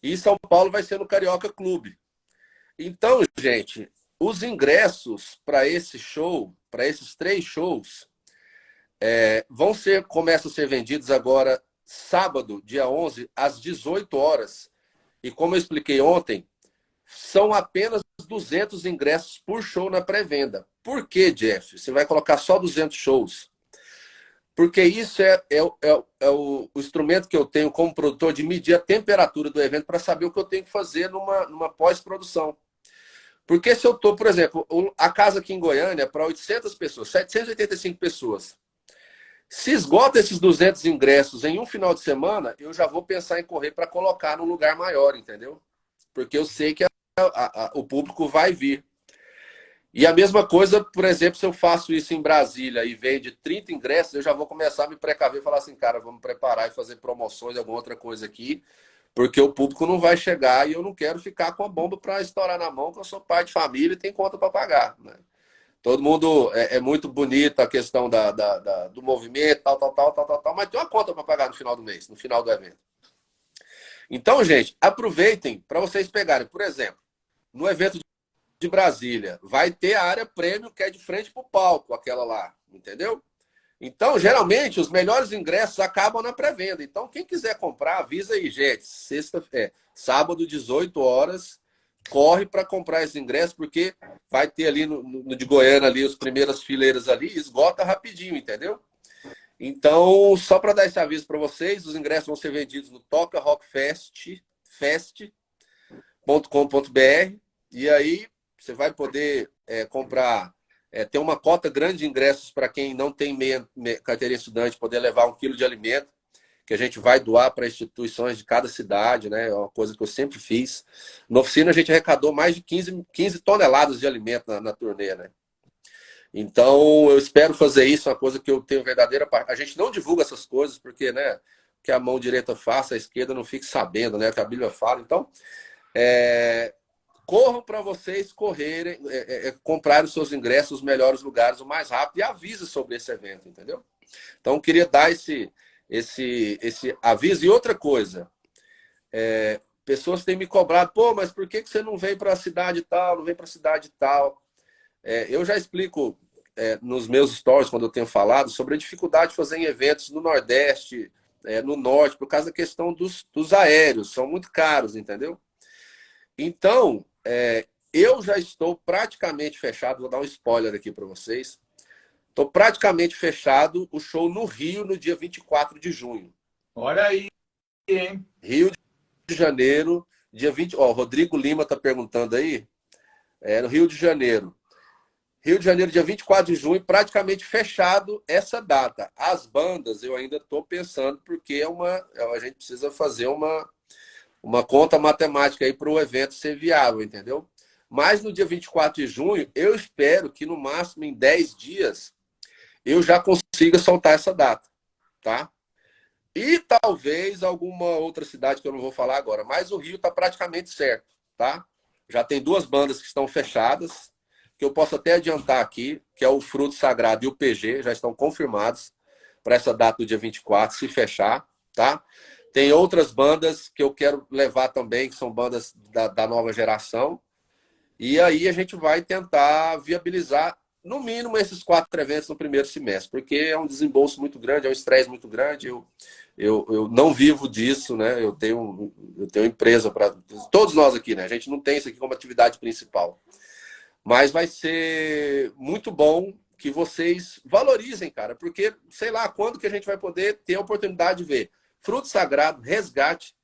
E São Paulo vai ser no Carioca Clube. Então, gente, os ingressos para esse show, para esses 3 shows, começam a ser vendidos agora, sábado, dia 11, às 18 horas. E como eu expliquei ontem, são apenas 200 ingressos por show na pré-venda. Por que, Jeff? Você vai colocar só 200 shows? Porque isso é o instrumento que eu tenho como produtor de medir a temperatura do evento para saber o que eu tenho que fazer numa pós-produção. Porque se eu estou, por exemplo, a casa aqui em Goiânia é para 800 pessoas, 785 pessoas. Se esgota esses 200 ingressos em um final de semana, eu já vou pensar em correr para colocar num lugar maior, entendeu? Porque eu sei que o público vai vir. E a mesma coisa, por exemplo, se eu faço isso em Brasília e vende 30 ingressos, eu já vou começar a me precaver e falar assim, cara, vamos preparar e fazer promoções, alguma outra coisa aqui, porque o público não vai chegar e eu não quero ficar com a bomba para estourar na mão, porque eu sou pai de família e tenho conta para pagar, né? Todo mundo é muito bonita a questão do movimento, tal, mas tem uma conta para pagar no final do mês, no final do evento. Então, gente, aproveitem para vocês pegarem, por exemplo, no evento de Brasília, vai ter a área premium que é de frente para o palco, aquela lá, entendeu? Então, geralmente, os melhores ingressos acabam na pré-venda. Então, quem quiser comprar, avisa aí, gente. Sábado, 18 horas, corre para comprar esses ingressos, porque vai ter ali no de Goiânia, ali, as primeiras fileiras ali, esgota rapidinho, entendeu? Então, só para dar esse aviso para vocês, os ingressos vão ser vendidos no tocarockfest.com.br e aí você vai poder comprar ter uma cota grande de ingressos para quem não tem carteirinha estudante, poder levar 1 quilo de alimento, que a gente vai doar para instituições de cada cidade, né? É uma coisa que eu sempre fiz. Na oficina, a gente arrecadou mais de 15 toneladas de alimento na turnê, né? Então, eu espero fazer isso, uma coisa que eu tenho verdadeira... A gente não divulga essas coisas, porque, né, que a mão direita faça, a esquerda não fique sabendo, né? Que a Bíblia fala. Então, corram para vocês correrem, comprarem os seus ingressos nos melhores lugares o mais rápido e avise sobre esse evento, entendeu? Então, eu queria dar esse aviso. E outra coisa, pessoas têm me cobrado, pô, mas por que você não vem para a cidade tal, não vem para a cidade tal? Eu já explico nos meus stories, quando eu tenho falado, sobre a dificuldade de fazer em eventos no Nordeste, no Norte, por causa da questão dos aéreos, são muito caros, entendeu? Então, eu já estou praticamente fechado, vou dar um spoiler aqui para vocês, estou praticamente fechado o show no Rio no dia 24 de junho. Olha aí, hein? Rio de Janeiro, dia 20... Ó, o Rodrigo Lima está perguntando aí. No Rio de Janeiro. Rio de Janeiro, dia 24 de junho, praticamente fechado essa data. As bandas eu ainda estou pensando, porque a gente precisa fazer uma conta matemática aí para o evento ser viável, entendeu? Mas no dia 24 de junho, eu espero que no máximo em 10 dias eu já consiga soltar essa data, tá? E talvez alguma outra cidade que eu não vou falar agora, mas o Rio está praticamente certo, tá? Já tem 2 bandas que estão fechadas, que eu posso até adiantar aqui, que é o Fruto Sagrado e o PG, já estão confirmados para essa data do dia 24, se fechar, tá? Tem outras bandas que eu quero levar também, que são bandas da nova geração, e aí a gente vai tentar viabilizar, no mínimo, esses 4 eventos no primeiro semestre, porque é um desembolso muito grande, é um estresse muito grande, eu não vivo disso, né? Eu tenho empresa para... Todos nós aqui, né? A gente não tem isso aqui como atividade principal. Mas vai ser muito bom que vocês valorizem, cara, porque sei lá quando que a gente vai poder ter a oportunidade de ver Fruto Sagrado, Resgate,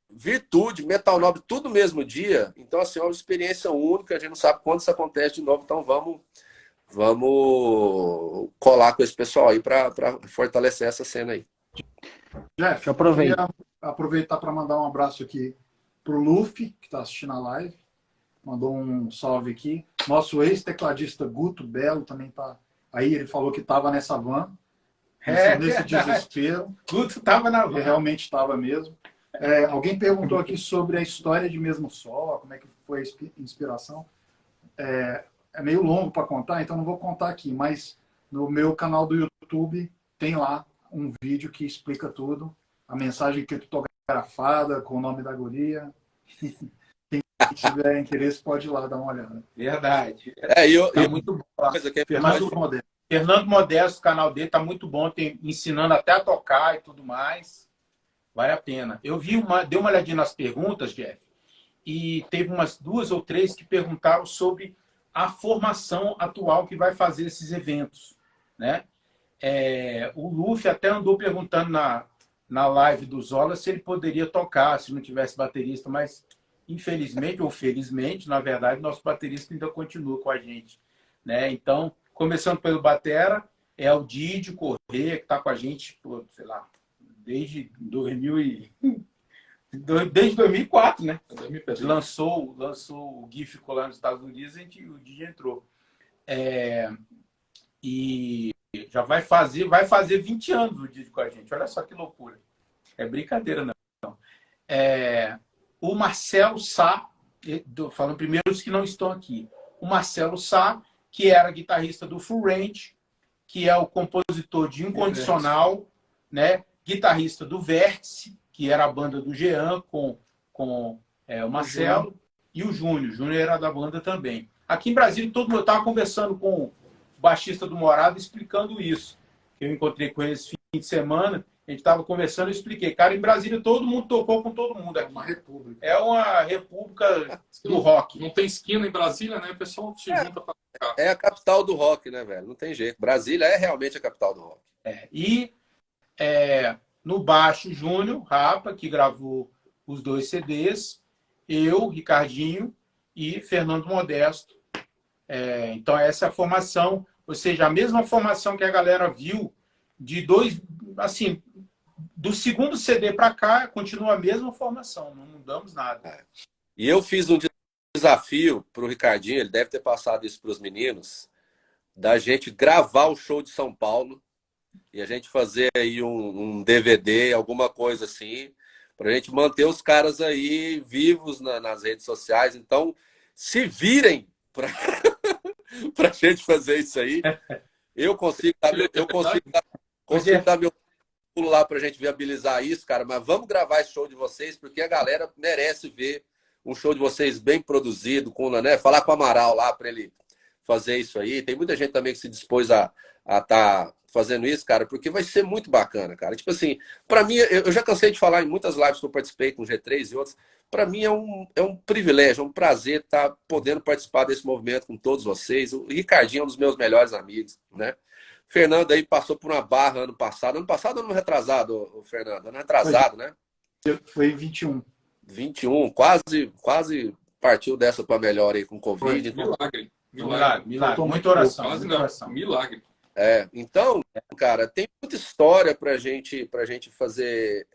Virtude, Metal Nobre, tudo no mesmo dia. Então, assim, é uma experiência única, a gente não sabe quando isso acontece de novo, então vamos colar com esse pessoal aí para fortalecer essa cena aí. Jeff, Eu aproveito. queria aproveitar para mandar um abraço aqui pro Luffy, que está assistindo a live. Mandou um salve aqui. Nosso ex-tecladista Guto Belo também tá aí. Ele falou que estava nessa van. Nesse desespero. Guto estava na Ele van. realmente estava mesmo. Alguém perguntou aqui sobre a história de Mesmo Só, como é que foi a inspiração. É meio longo para contar, então não vou contar aqui, mas no meu canal do YouTube tem lá um vídeo que explica tudo, a mensagem criptografada com o nome da guria. Quem tiver interesse pode ir lá dar uma olhada. Verdade. Tá muito bom. Fernando Modesto, o canal dele tá muito bom, ensinando até a tocar e tudo mais. Vale a pena. Eu dei uma olhadinha nas perguntas, Jeff, e teve umas 2 ou 3 que perguntaram sobre a formação atual que vai fazer esses eventos, né? O Luffy até andou perguntando na live do Zola se ele poderia tocar, se não tivesse baterista, mas infelizmente ou felizmente, na verdade, nosso baterista ainda continua com a gente, né? Então, começando pelo batera, é o Didi Corrêa, que está com a gente, sei lá, desde 2004, né? 2004. Lançou o GIF, ficou lá nos Estados Unidos e o Didi entrou. E já vai fazer 20 anos o Didi com a gente. Olha só que loucura. É brincadeira, não. O Marcelo Sá, falando primeiro os que não estão aqui. O Marcelo Sá, que era guitarrista do Full Range, que é o compositor de Incondicional, né? Guitarrista do Vértice, que era a banda do Jean, com o Marcelo, e o Júnior. O Júnior era da banda também. Aqui em Brasília, todo mundo estava conversando com o baixista do Morado, explicando isso. Eu encontrei com ele esse fim de semana, a gente estava conversando, eu expliquei. Cara, em Brasília, todo mundo tocou com todo mundo aqui. É uma república do rock. Não tem esquina em Brasília, né? O pessoal se junta para tocar. É a capital do rock, né, velho? Não tem jeito. Brasília é realmente a capital do rock. No baixo, Júnior Rapa, que gravou os 2 CDs, eu, Ricardinho e Fernando Modesto, Então, essa é a formação, ou seja, a mesma formação que a galera viu de assim, do segundo CD para cá, continua a mesma formação, não mudamos nada. E eu fiz um desafio para o Ricardinho, ele deve ter passado isso para os meninos, da gente gravar o show de São Paulo e a gente fazer aí um DVD, alguma coisa assim, para a gente manter os caras aí vivos nas redes sociais. Então, se virem para a gente fazer isso aí, eu consigo dar meu pulo lá para a gente viabilizar isso, cara. Mas vamos gravar esse show de vocês, porque a galera merece ver um show de vocês bem produzido, né? Falar com o Amaral lá para ele fazer isso aí. Tem muita gente também que se dispôs a estar fazendo isso, cara, porque vai ser muito bacana, cara. Tipo assim, para mim, eu já cansei de falar em muitas lives que eu participei com o G3 e outros. Para mim é um privilégio, é um prazer estar podendo participar desse movimento com todos vocês. O Ricardinho é um dos meus melhores amigos, né? O Fernando aí passou por uma barra ano passado. Ano passado ou ano retrasado, o Fernando? Ano retrasado, né? Foi em 21. 21, quase partiu dessa para melhor aí com Covid. Milagre. Muita oração. Quase não. Milagre. Então, cara, tem muita história pra gente fazer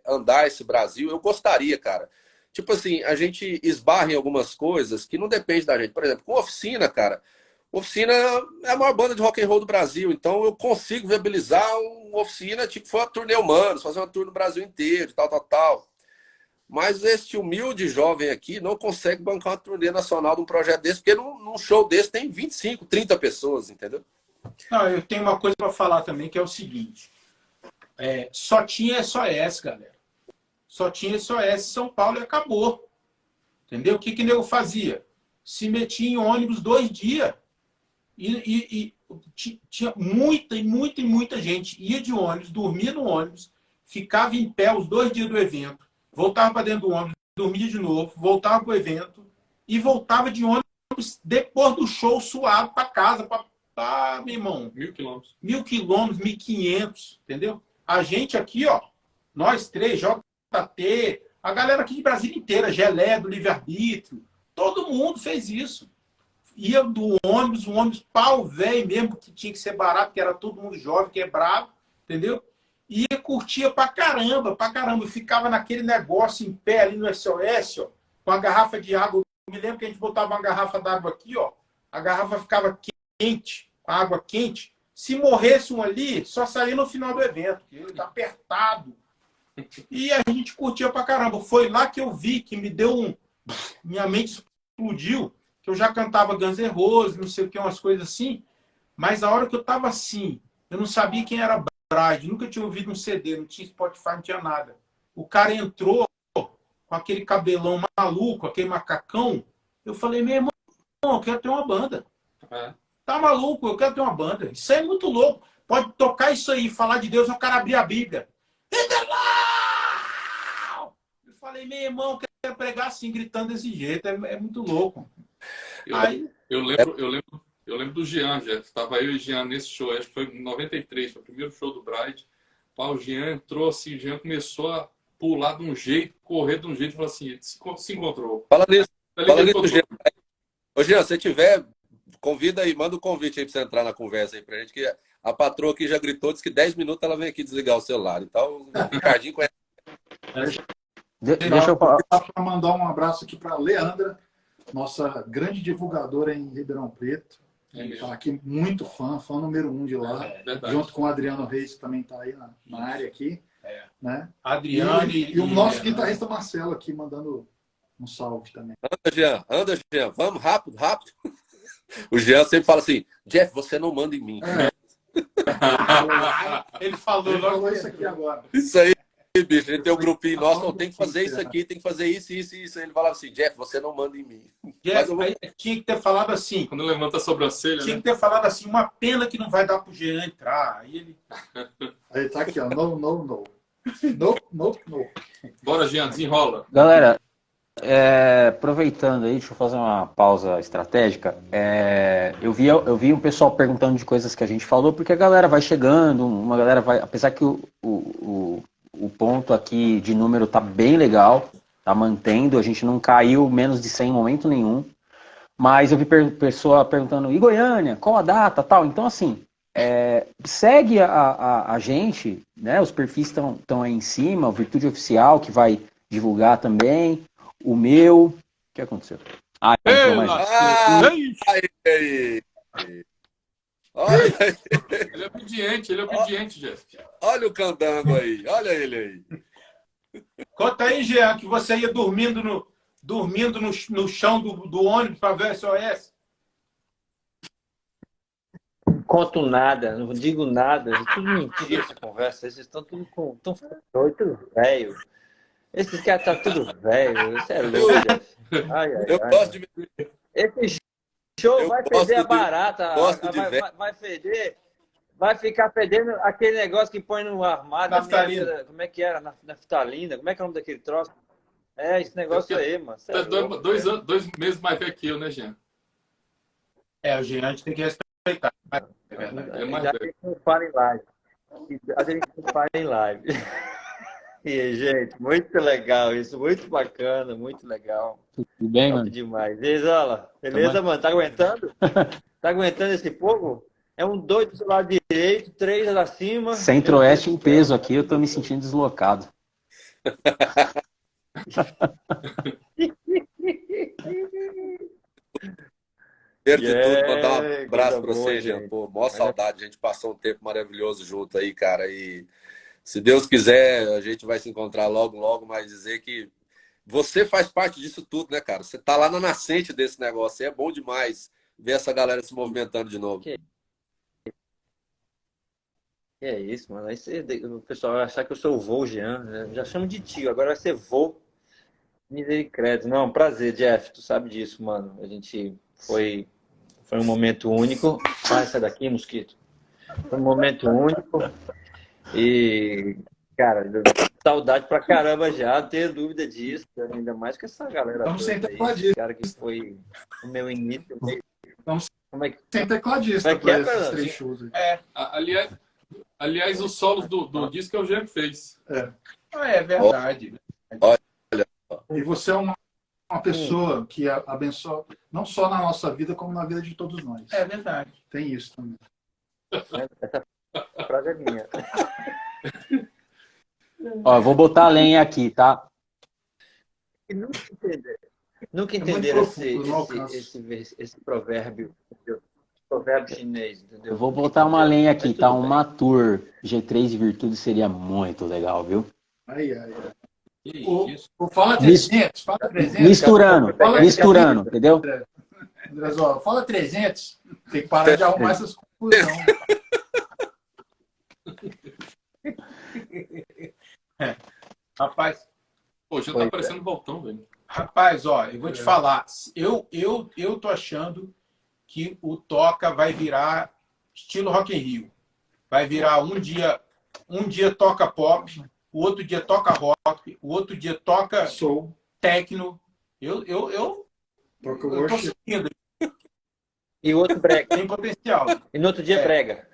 andar esse Brasil. Eu gostaria, cara. Tipo assim, a gente esbarra em algumas coisas que não depende da gente. Por exemplo, com Oficina, cara. Oficina é a maior banda de rock and roll do Brasil. Então eu consigo viabilizar uma oficina, tipo, foi uma turnê Humanos, fazer uma tour no Brasil inteiro, tal. Mas esse humilde jovem aqui não consegue bancar uma turnê nacional de um projeto desse, porque num show desse tem 25, 30 pessoas, entendeu? Não, eu tenho uma coisa para falar também, que é o seguinte. Só tinha SOS, galera. Só tinha SOS São Paulo e acabou. Entendeu? O que nego fazia? Se metia em ônibus 2 dias. E tinha muita gente. Ia de ônibus, dormia no ônibus, ficava em pé os 2 dias do evento, voltava para dentro do ônibus, dormia de novo, voltava para o evento e voltava de ônibus depois do show suado para casa, meu irmão. 1.000 quilômetros. 1.000 quilômetros, 1.500, entendeu? A gente aqui, ó, nós três, JT, a galera aqui de Brasília inteira, Gelé, do Livre-Arbítrio, todo mundo fez isso. Ia do ônibus, um ônibus pau velho mesmo, que tinha que ser barato, porque era todo mundo jovem, quebrado, entendeu? Ia, curtia pra caramba. Eu ficava naquele negócio em pé ali no SOS, ó, com a garrafa de água. Eu me lembro que a gente botava uma garrafa d'água aqui, ó, a garrafa ficava quente, com a água quente. Se morresse um ali, só saía no final do evento, porque ele tá apertado. E a gente curtia pra caramba. Foi lá que eu vi, que me deu minha mente explodiu, que eu já cantava Guns N' Roses, não sei o que, umas coisas assim, mas a hora que eu tava assim, eu não sabia quem era Bride, nunca tinha ouvido um CD, não tinha Spotify, não tinha nada. O cara entrou com aquele cabelão maluco, aquele macacão, eu falei, meu irmão, eu quero ter uma banda. Tá maluco? Eu quero ter uma banda. Isso aí é muito louco. Pode tocar isso aí, falar de Deus, é o cara abrir a Bíblia. Eu falei, meu irmão, eu quero pregar assim, gritando desse jeito. É muito louco. Eu lembro do Jean, Jeff. Estava eu e o Jean nesse show, acho que foi em 93, foi o primeiro show do Bride. O Jean entrou assim, o Jean começou a pular de um jeito, correr de um jeito, e falou assim, se encontrou. Fala nisso, Jean. Ô, Jean, se tiver, convida aí, manda um convite aí pra você entrar na conversa aí pra gente, que a patroa aqui já gritou, disse que 10 minutos ela vem aqui desligar o celular. Então, o Ricardinho conhece. Deixa eu falar. Para mandar um abraço aqui para a Leandra, nossa grande divulgadora em Ribeirão Preto. Está aqui muito fã número 1 de lá. Junto com o Adriano Reis, que também está aí na área aqui. Né? Adriano e o nosso guitarrista Marcelo aqui mandando um salve também. Anda, Jean, vamos, rápido. O Jean sempre fala assim, Jeff, você não manda em mim. Ele falou isso aqui agora. Isso aí, bicho, a gente tem um grupinho nosso, tem que fazer isso aqui, tem que fazer isso. Ele falava assim, Jeff, você não manda em mim. Jeff, tinha que ter falado assim. Quando levanta a sobrancelha, tinha que ter falado assim, uma pena que não vai dar pro Jean entrar. Aí tá aqui, ó, no. Bora, Jean, desenrola. Galera, aproveitando aí, deixa eu fazer uma pausa estratégica. Eu vi um pessoal perguntando de coisas que a gente falou, porque a galera vai chegando, uma galera vai. Apesar que o ponto aqui de número tá bem legal, tá mantendo, a gente não caiu menos de 100 em momento nenhum. Mas eu vi pessoa perguntando, e Goiânia, qual a data, tal. Então, assim, segue a gente, né? Os perfis estão aí em cima, o Virtude Oficial, que vai divulgar também, o meu... O que aconteceu? Ah, entrou mais um. Ah, aí. Olha aí. Ele é obediente, Jeff. Olha o candango aí. Olha ele aí. Conta aí, Jean, que você ia dormindo no chão do ônibus para ver SOS. Não conto nada, não digo nada. É tudo mentira essa conversa. Vocês estão tudo tão doido, velho. Esses caras tá tudo velho. Isso é louco, Jeff. Eu gosto de... Esse show Eu vai gosto feder a de- barata. gosto de velho. Vai feder. Vai ficar fedendo aquele negócio que põe no armário. Naftalina. Como é que era? Naftalina? Como é que é o nome daquele troço? É, esse negócio aí, mano. Cê Tá é louco, velho. 2 meses mais velho que eu, né, Jean? O Jean a gente tem que respeitar. É verdade. É mais Ainda velho. bem que não fala em live. A gente não fala em live. E aí, gente, muito legal isso, muito bacana, muito legal. Tudo bem, Top mano? demais. Isola, beleza, mano? Tá aguentando? Tá aguentando esse povo? É um doido do lado direito, 3 lá cima. Centro-Oeste em peso aqui, eu tô me sentindo deslocado. Primeiro de tudo, mandar um Yeah, abraço coisa pra boa, você, Jean. gente. Pô, maior saudade. A gente passou um tempo maravilhoso junto aí, cara. E se Deus quiser, a gente vai se encontrar logo, logo, mas dizer que você faz parte disso tudo, né, cara? Você tá lá na nascente desse negócio. E é bom demais ver essa galera se movimentando de novo. Que é isso, mano. O pessoal vai achar que eu sou o vô, Jean. Já chamo de tio, agora vai ser vô. Misericórdia. Não, prazer, Jeff. Tu sabe disso, mano. A gente foi um momento único. Vai, sai daqui, mosquito. Foi um momento único. E, cara, saudade pra caramba já, não tenho dúvida disso. Ainda mais com essa galera Estamos sem toda aí. tecladista. Esse cara que foi o meu início. Estamos Como é que sem tecladista Como é que é, para esses Fernando? 3 shows aí. Aliás, os solos do disco é o Jean que fez. É verdade. E você é uma pessoa que abençoa não só na nossa vida, como na vida de todos nós. É verdade. Tem isso também. essa frase é minha? Ó, eu vou botar a lenha aqui, tá? E nunca muito entenderam profundo, não alcanço. esse provérbio, entendeu? Provérbio chinês, entendeu? Eu vou botar uma lenha aqui, Mas tá? tudo bem. Uma Tour G3 de Virtude seria muito legal, viu? Aí. Que O, isso. fala 300, fala 300. Misturando, entendeu? Andrezó, fala 300. Tem que parar de arrumar essas confusões. Rapaz, Pô, já Pois tá é. parecendo Voltão, velho. ó, eu vou te falar. Eu tô achando que o Toca vai virar estilo Rock in Rio. Vai virar um dia toca pop, o outro dia toca rock, o outro dia toca Sou. techno. Eu Toca tô worship. seguindo, E o outro brega. tem potencial. E no outro dia brega.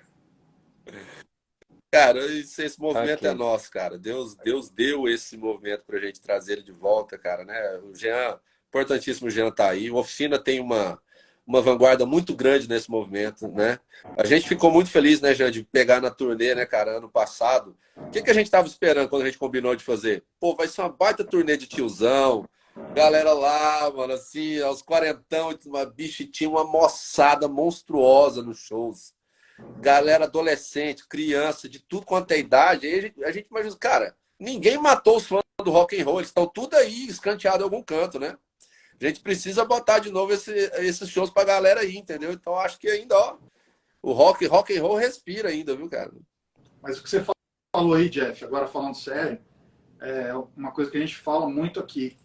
Cara, esse movimento Ok. é nosso, cara. Deus deu esse movimento pra gente trazer ele de volta, cara, né? O Jean, importantíssimo, o Jean tá aí. O Oficina tem uma vanguarda muito grande nesse movimento, né? A gente ficou muito feliz, né, Jean, de pegar na turnê, né, cara, ano passado. O que a gente tava esperando quando a gente combinou de fazer? Pô, vai ser uma baita turnê de tiozão. Galera lá, mano, assim, aos quarentão, uma bicha, tinha uma moçada monstruosa nos shows. Galera adolescente, criança, de tudo quanto é idade. Aí a gente imagina, cara, ninguém matou os fãs do rock and roll, eles estão tudo aí escanteados em algum canto, né? A gente precisa botar de novo esses shows pra galera aí, entendeu? Então acho que ainda, ó, o rock and roll respira ainda, viu, cara? Mas o que você falou aí, Jeff, agora falando sério, é uma coisa que a gente fala muito aqui,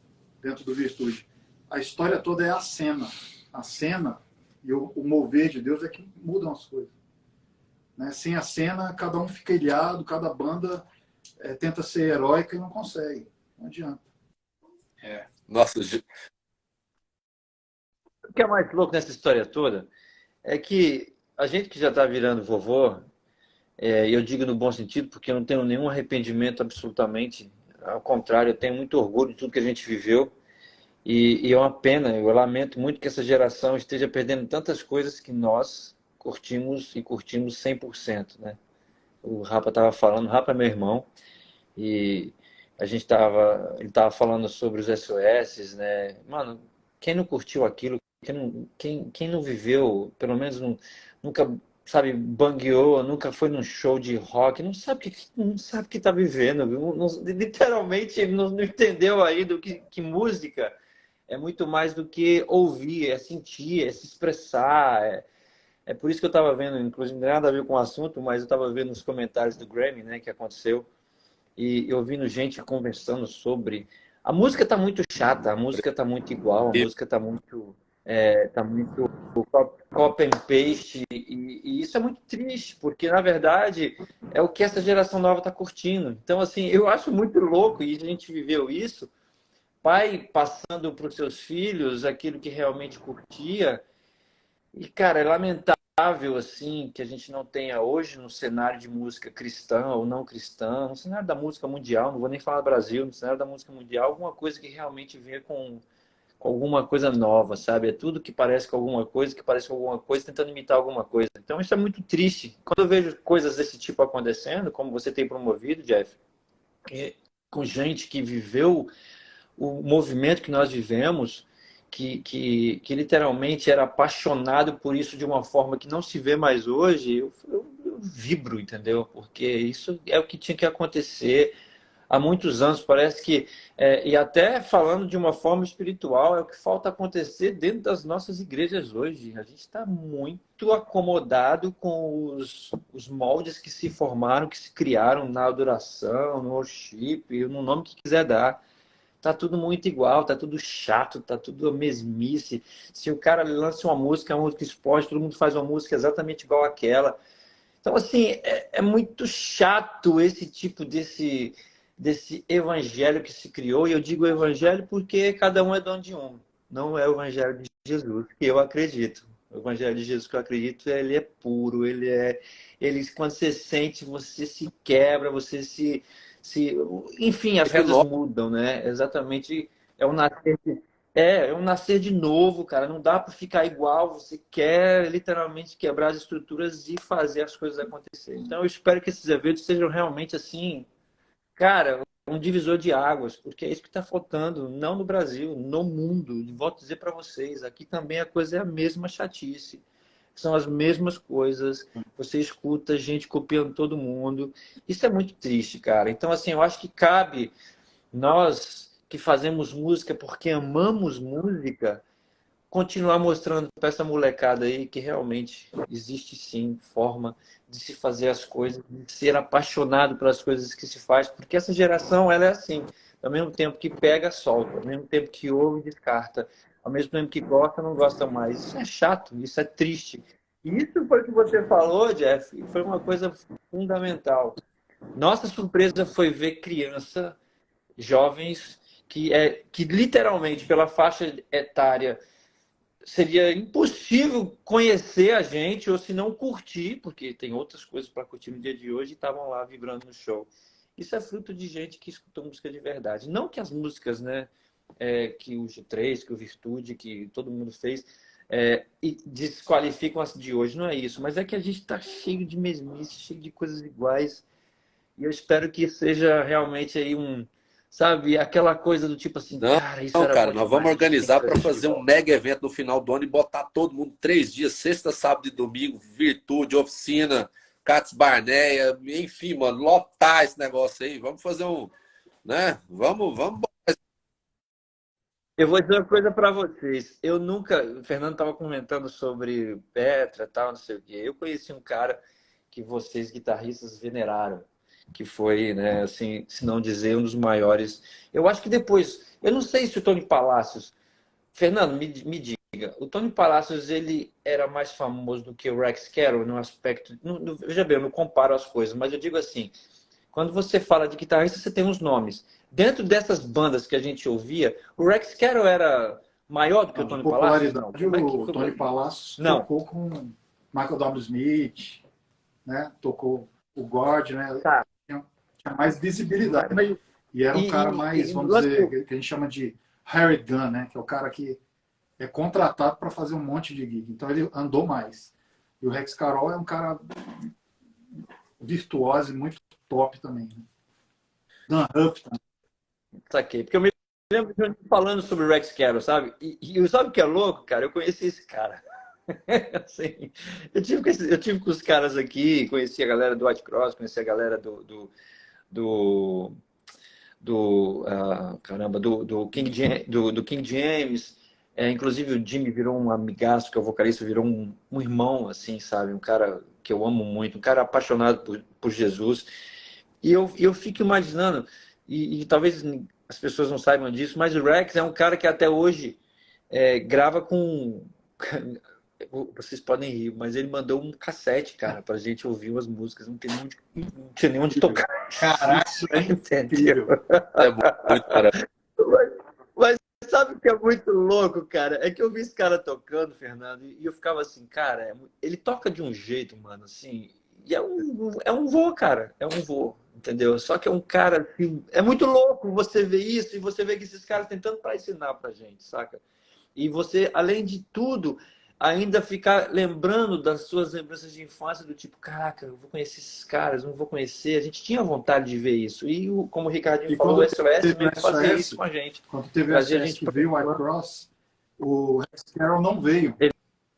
dentro do Virtude. A história toda é a cena. A cena e o mover de Deus é que mudam as coisas. Né? Sem a cena, cada um fica ilhado, cada banda tenta ser heróica e não consegue. Não adianta. Nossa, O que é mais louco nessa história toda é que a gente que já está virando vovô, e eu digo no bom sentido, porque eu não tenho nenhum arrependimento absolutamente. Ao contrário, eu tenho muito orgulho de tudo que a gente viveu. E é uma pena, eu lamento muito que essa geração esteja perdendo tantas coisas que nós curtimos e curtimos 100%, né? O Rapa estava falando, o Rapa é meu irmão, e ele tava falando sobre os SOS, né? Mano, quem não curtiu aquilo, quem não viveu, pelo menos nunca, sabe, bangueou, nunca foi num show de rock, não sabe o que tá vivendo, viu? Literalmente não entendeu ainda que música é muito mais do que ouvir, é sentir, é se expressar. É por isso que eu estava vendo, inclusive, não tem nada a ver com o assunto, mas eu estava vendo os comentários do Grammy, né, que aconteceu, e ouvindo gente conversando sobre. A música tá muito chata, a música tá muito igual, a música tá muito copy and paste, e isso é muito triste, porque na verdade é o que essa geração nova tá curtindo. Então, assim, eu acho muito louco, e a gente viveu isso, pai passando para os seus filhos aquilo que realmente curtia. E, cara, é lamentável, assim, que a gente não tenha hoje no cenário de música cristã ou não cristã, no cenário da música mundial, não vou nem falar Brasil, no cenário da música mundial, alguma coisa que realmente venha com alguma coisa nova, sabe? É tudo que parece com alguma coisa, que parece com alguma coisa, tentando imitar alguma coisa. Então, isso é muito triste. Quando eu vejo coisas desse tipo acontecendo, como você tem promovido, Jeff, com gente que viveu o movimento que nós vivemos, que literalmente era apaixonado por isso de uma forma que não se vê mais hoje, eu vibro, entendeu? Porque isso é o que tinha que acontecer há muitos anos. Parece que, e até falando de uma forma espiritual, é o que falta acontecer dentro das nossas igrejas hoje. A gente está muito acomodado com os moldes que se formaram, que se criaram na adoração, no worship, no nome que quiser dar. Tá tudo muito igual, tá tudo chato, tá tudo a mesmice. Se o cara lança uma música, a música explode, todo mundo faz uma música exatamente igual àquela. Então, assim, é muito chato esse tipo desse evangelho que se criou. E eu digo evangelho porque cada um é dono de um. Não é o evangelho de Jesus, que eu acredito. O evangelho de Jesus que eu acredito, ele é puro, quando você sente, você se quebra, enfim, as coisas renova. mudam, né? Exatamente, é um nascer, é um nascer de novo, cara. Não dá para ficar igual. Você quer literalmente quebrar as estruturas e fazer as coisas acontecerem. Então, eu espero que esses eventos sejam realmente assim, cara, um divisor de águas, porque é isso que está faltando, não no Brasil, no mundo. E volto a dizer para vocês, aqui também a coisa é a mesma chatice. São as mesmas coisas. Você escuta gente copiando todo mundo. Isso é muito triste, cara. Então, assim, eu acho que cabe nós que fazemos música porque amamos música, continuar mostrando para essa molecada aí que realmente existe sim forma de se fazer as coisas, de ser apaixonado pelas coisas que se faz, porque essa geração ela é assim, ao mesmo tempo que pega, solta, ao mesmo tempo que ouve, descarta, ao mesmo tempo que gosta, não gosta mais. Isso é chato, isso é triste. E isso foi o que você falou, Jeff, foi uma coisa fundamental. Nossa surpresa foi ver criança, jovens que literalmente pela faixa etária seria impossível conhecer a gente ou se não curtir, porque tem outras coisas para curtir no dia de hoje e estavam lá vibrando no show. Isso é fruto de gente que escutou música de verdade. Não que as músicas, né, que o G3, que o Virtude, que todo mundo fez, e desqualificam as de hoje, não é isso. Mas é que a gente está cheio de mesmice, cheio de coisas iguais. E eu espero que seja realmente aí sabe, aquela coisa do tipo assim, Não, cara, isso não, era bom cara, nós vamos demais, a gente tem que organizar para fazer isso de fazer um volta. mega evento no final do ano e botar todo mundo 3 dias, sexta, sábado e domingo, virtude, oficina, Cats Barneia, enfim, mano, lotar esse negócio aí. Vamos fazer né? Vamos. Eu vou dizer uma coisa para vocês. Eu nunca. O Fernando estava comentando sobre Petra, tal, não sei o quê. Eu conheci um cara que vocês, guitarristas, veneraram, que foi, né, assim, se não dizer, um dos maiores. Eu acho que depois. Eu não sei se o Tony Palacios. Fernando, me diga. O Tony Palacios, ele era mais famoso do que o Rex Carroll no aspecto. Veja bem, eu não comparo as coisas, mas eu digo assim. Quando você fala de guitarrista, você tem uns nomes. Dentro dessas bandas que a gente ouvia, o Rex Carroll era maior do que o De Tony Palacios? Não. popularidade, Como é que... o Tony Palacios Não. tocou com Michael W. Smith, né? Tocou o Gord, né? Tá. Tinha mais visibilidade. Mas, E era um cara mais, vamos lance- dizer, que a gente chama de hired gun, né? Que é o cara que é contratado para fazer um monte de gig. Então ele andou mais. E o Rex Carol é um cara virtuoso e muito top também. Né? Dan Huff também. Saquei. Porque eu me lembro de gente falando sobre o Rex Carroll, sabe? E sabe o que é louco, cara? Eu conheci esse cara. Assim, eu tive com os caras aqui, conheci a galera do White Cross, conheci a galera do King James. Inclusive o Jimmy virou um amigaço, que é o vocalista, virou um irmão, assim, sabe? Um cara que eu amo muito, um cara apaixonado por Jesus. E eu fico imaginando, e talvez as pessoas não saibam disso, mas o Rex é um cara que até hoje grava com... Vocês podem rir, mas ele mandou um cassete, cara, pra gente ouvir umas músicas. Não tinha nem onde tocar. Caraca, Entendeu? É muito parado. Mas sabe o que é muito louco, cara? É que eu vi esse cara tocando, Fernando, e eu ficava assim, cara, ele toca de um jeito, mano, assim, e é um vô, cara, é um vô, entendeu? Só que é um cara, assim, é muito louco você ver isso, e você vê que esses caras tentando para ensinar pra gente, saca? E você, além de tudo, ainda ficar lembrando das suas lembranças de infância, do tipo, caraca, eu vou conhecer esses caras, não vou conhecer. A gente tinha vontade de ver isso. E, como o Ricardinho falou, o SOS veio fazer isso com a gente. Quando teve o SOS que veio o White Cross, o Rex Carroll não veio.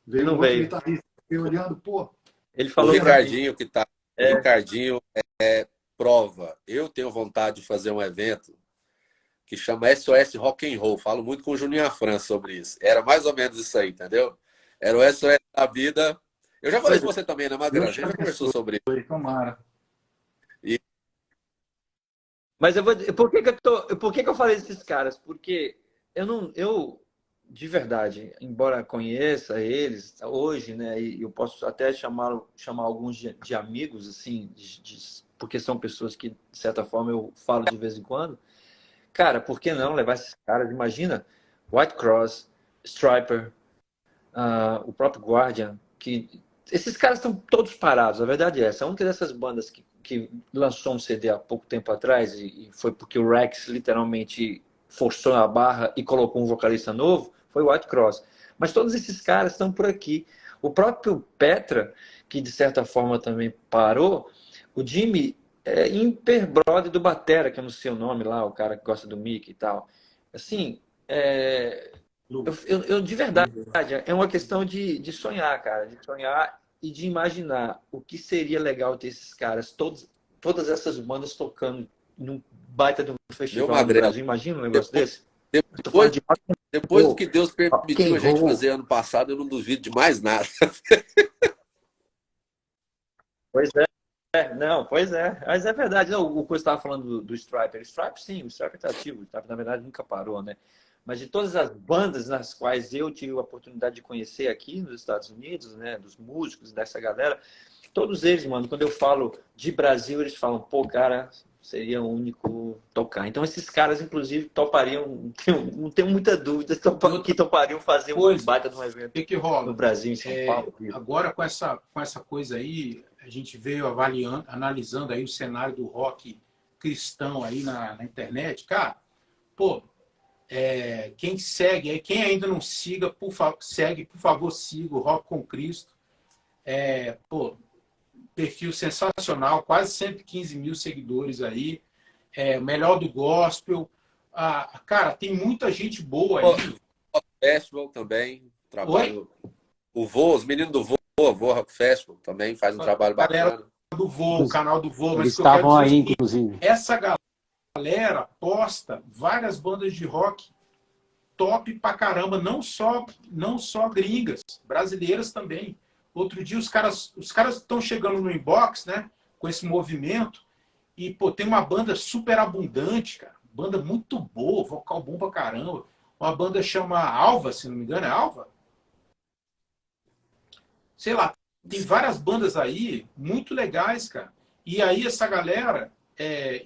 Veio não um outro veio. guitarrista. Fiquei olhando, pô. Ele falou O Ricardinho que tá... É. O Ricardinho é prova. Eu tenho vontade de fazer um evento que chama SOS Rock and Roll. Falo muito com o Juninho Afran sobre isso. Era mais ou menos isso aí, entendeu? Era o SOS da vida. Eu já falei com você também, né, Magrão? A gente já conversou sobre isso. Tomara. Mas por que eu falei desses caras? Porque eu de verdade, embora conheça eles hoje, né, e eu posso até chamar alguns de amigos, assim, porque são pessoas que, de certa forma, eu falo de vez em quando. Cara, por que não levar esses caras? Imagina, White Cross, Stryper, o próprio Guardian, que esses caras estão todos parados, a verdade é essa. A única dessas bandas que lançou um CD há pouco tempo atrás, e foi porque o Rex literalmente forçou a barra e colocou um vocalista novo, foi o White Cross. Mas todos esses caras estão por aqui. O próprio Petra, que de certa forma também parou, o Jimmy é brother do Batera, que eu não sei o nome lá, o cara que gosta do Mickey e tal. Assim, eu de verdade, é uma questão de sonhar, cara, de sonhar e de imaginar o que seria legal ter esses caras, todas essas bandas tocando num baita de um festival no Brasil. Imagina um negócio desse? Depois do que Deus permitiu a gente fazer ano passado, eu não duvido de mais nada. Pois é. Mas é verdade. Não, o que você estava falando do Stryper. Sim, o Stryper está ativo. O Stryper, na verdade, nunca parou, né? Mas de todas as bandas nas quais eu tive a oportunidade de conhecer aqui nos Estados Unidos, né? Dos músicos, dessa galera, todos eles, mano, quando eu falo de Brasil, eles falam, pô, cara, seria o único tocar. Então, esses caras, inclusive, topariam, não tenho muita dúvida, que topariam fazer um baita de um evento que rola? no Brasil, em São Paulo. Agora, com essa coisa aí, a gente veio analisando aí o cenário do rock cristão aí na internet. Cara, pô, quem segue aí, quem ainda não siga, por favor, siga o Rock com Cristo. Perfil sensacional, quase 115 mil seguidores aí, melhor do gospel. Cara, tem muita gente boa aí. O Festival também, trabalho. Os meninos do Vô Rock Festival também faz um trabalho bacana. Do Vô, o canal do Vô. Eles estavam aí, inclusive. Essa galera posta várias bandas de rock top pra caramba, não só gringas, brasileiras também. Outro dia os caras estão chegando no inbox, né, com esse movimento, e pô, tem uma banda super abundante, cara, banda muito boa, vocal bom pra caramba. Uma banda chama Alva, se não me engano, é Alva? Sei lá, tem várias bandas aí muito legais, cara. E aí essa galera,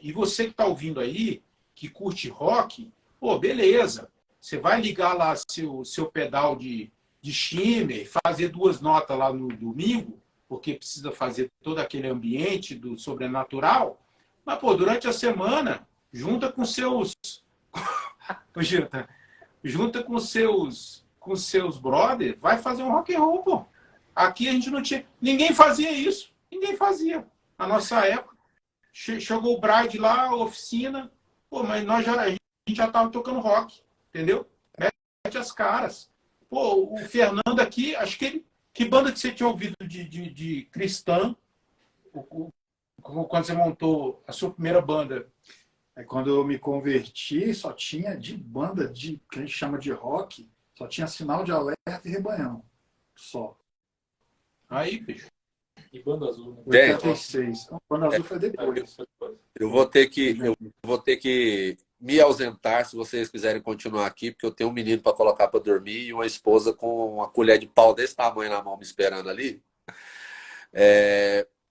e você que tá ouvindo aí, que curte rock, pô, beleza. Você vai ligar lá seu pedal de shimmer, fazer 2 notas lá no domingo, porque precisa fazer todo aquele ambiente do sobrenatural. Mas, pô, durante a semana, junta com seus... junta com seus brother, vai fazer um rock and roll, pô. Aqui a gente não tinha, ninguém fazia isso, ninguém fazia. Na nossa época, chegou o Bride lá, oficina, pô, mas a gente já tava tocando rock, entendeu? Mete as caras. Pô, o Fernando aqui, acho que que banda que você tinha ouvido de cristã, quando você montou a sua primeira banda? Quando eu me converti, só tinha de banda que a gente chama de rock, só tinha Sinal de Alerta e Rebanhão. Só. Aí, bicho. E Banda Azul, né? 86. A Banda Azul foi depois. Eu vou ter que me ausentar se vocês quiserem continuar aqui, porque eu tenho um menino para colocar para dormir e uma esposa com uma colher de pau desse tamanho na mão me esperando ali.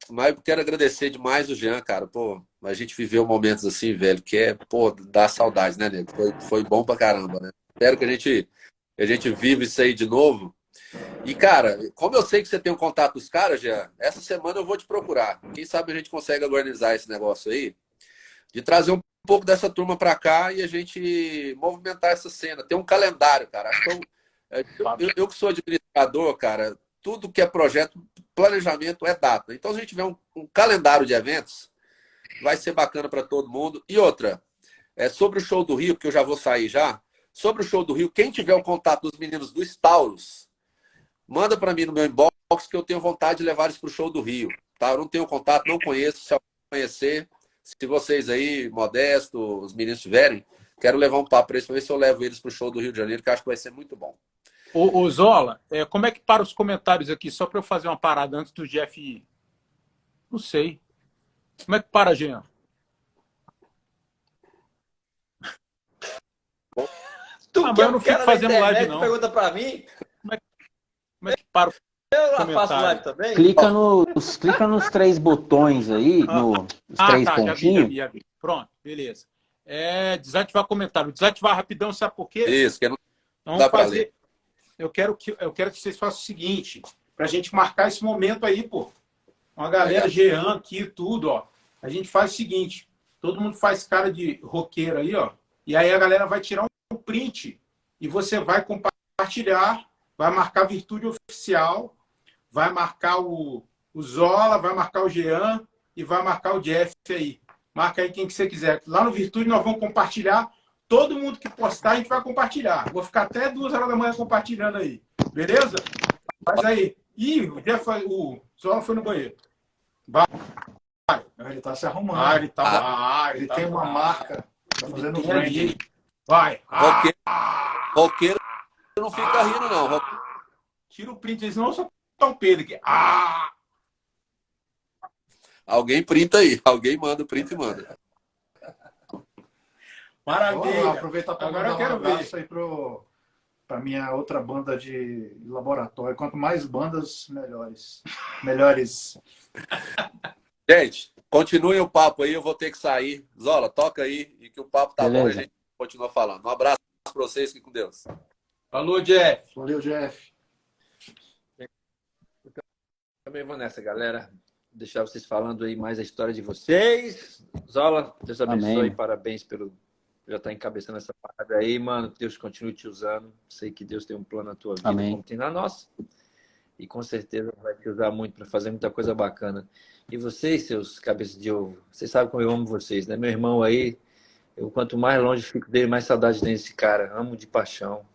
Mas eu quero agradecer demais o Jean, cara. Pô, a gente viveu momentos assim, velho, que pô, dá saudade, né, nego? Foi bom pra caramba, né? Espero que a gente viva isso aí de novo. E, cara, como eu sei que você tem um contato dos caras, Jean, essa semana eu vou te procurar. Quem sabe a gente consegue organizar esse negócio aí, de trazer um pouco dessa turma pra cá e a gente movimentar essa cena. Tem um calendário, cara. Acho que eu que sou administrador, cara, tudo que é projeto, planejamento é data. Então, se a gente tiver um calendário de eventos, vai ser bacana para todo mundo. E outra, sobre o show do Rio, porque eu já vou sair já, sobre o show do Rio, quem tiver o contato dos meninos do Stauros, manda para mim no meu inbox que eu tenho vontade de levar eles para o show do Rio. Tá? Eu não tenho contato, não conheço. Se alguém conhecer, se vocês aí, Modesto, os meninos tiverem, quero levar um papo para eles, para ver se eu levo eles para o show do Rio de Janeiro, que eu acho que vai ser muito bom. Ô Zola, como é que para os comentários aqui, só para eu fazer uma parada antes do Jeff ir? Não sei. Como é que para, Jean? Tu Mas eu não fico fazendo live, não. Pergunta pra mim. Como é que para o Eu faço comentário? live também. Clica nos três botões aí, nos três tá, pontinhos. já vi. Pronto, beleza. Desativar comentário. Desativar rapidão, sabe por quê? Isso, que não Vamos dá para fazer. ler. Eu quero que vocês façam o seguinte, pra gente marcar esse momento aí, pô. Uma galera, Jean aqui, tudo, ó. A gente faz o seguinte, todo mundo faz cara de roqueiro aí, ó. E aí a galera vai tirar um print e você vai compartilhar, vai marcar Virtude Oficial, vai marcar o Zola, vai marcar o Jean e vai marcar o Jeff aí. Marca aí quem que você quiser. Lá no Virtude nós vamos compartilhar. Todo mundo que postar, a gente vai compartilhar. Vou ficar até 2 horas da manhã compartilhando aí. Beleza? Faz aí. Ih, o Zola foi no banheiro. Vai. Ele tá se arrumando. Ele tem uma marca. Tá fazendo tem brand. ali. Vai. Roqueiro não fica rindo, não. Tira o print, senão eu só o Pedro aqui. Alguém printa aí. Alguém manda o print e manda. Maravilha. Vou aproveitar para Agora mandar eu quero um abraço aí para minha outra banda de laboratório. Quanto mais bandas, melhores. Gente, continuem o papo aí. Eu vou ter que sair. Zola, toca aí. E que o papo tá bom e a gente continua falando. Um abraço para vocês. Fiquem com Deus. Falou, Jeff. Valeu, Jeff. Também vou nessa, galera. Deixar vocês falando aí mais a história de vocês. Zola, Deus abençoe. Amém. Parabéns pelo já estar encabeçando essa parada aí, mano. Deus continue te usando. Sei que Deus tem um plano na tua vida, Amém. como tem na nossa. E com certeza vai te usar muito para fazer muita coisa bacana. E vocês, seus cabeças de ovo, vocês sabem como eu amo vocês, né? Meu irmão aí, quanto mais longe fico dele, mais saudade tem desse cara. Amo de paixão.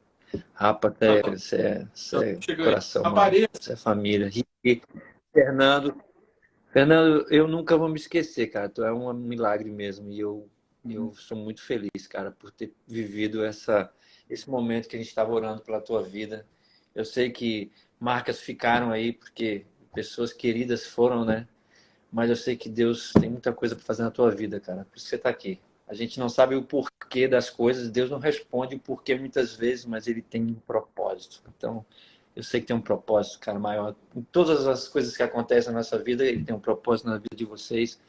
Rapa, você é coração, mano. Você é família. E Fernando, eu nunca vou me esquecer, cara. Tu é um milagre mesmo. E eu sou muito feliz, cara, por ter vivido esse momento que a gente estava orando pela tua vida. Eu sei que marcas ficaram aí, porque pessoas queridas foram, né? Mas eu sei que Deus tem muita coisa para fazer na tua vida, cara. Por isso que você está aqui. A gente não sabe o porquê das coisas. Deus não responde o porquê muitas vezes, mas Ele tem um propósito. Então, eu sei que tem um propósito, cara, maior. Em todas as coisas que acontecem na nossa vida, Ele tem um propósito na vida de vocês.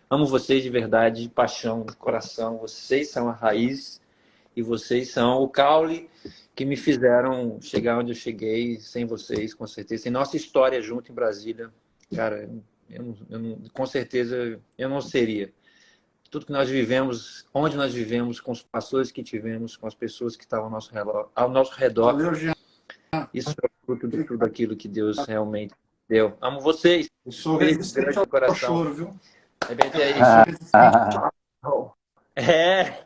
Amo vocês de verdade, de paixão, de coração. Vocês são a raiz e vocês são o caule que me fizeram chegar onde eu cheguei. Sem vocês, com certeza. Sem nossa história junto em Brasília, cara, com certeza eu não seria. tudo que nós vivemos, onde nós vivemos, com os pastores que tivemos, com as pessoas que estavam ao nosso redor. Valeu, Jean. Isso é fruto de tudo aquilo que Deus realmente deu. Amo vocês. Eu sou Beijo resistente grande ao no coração. choro, viu? Arrebentei aí. Eu sou resistente É.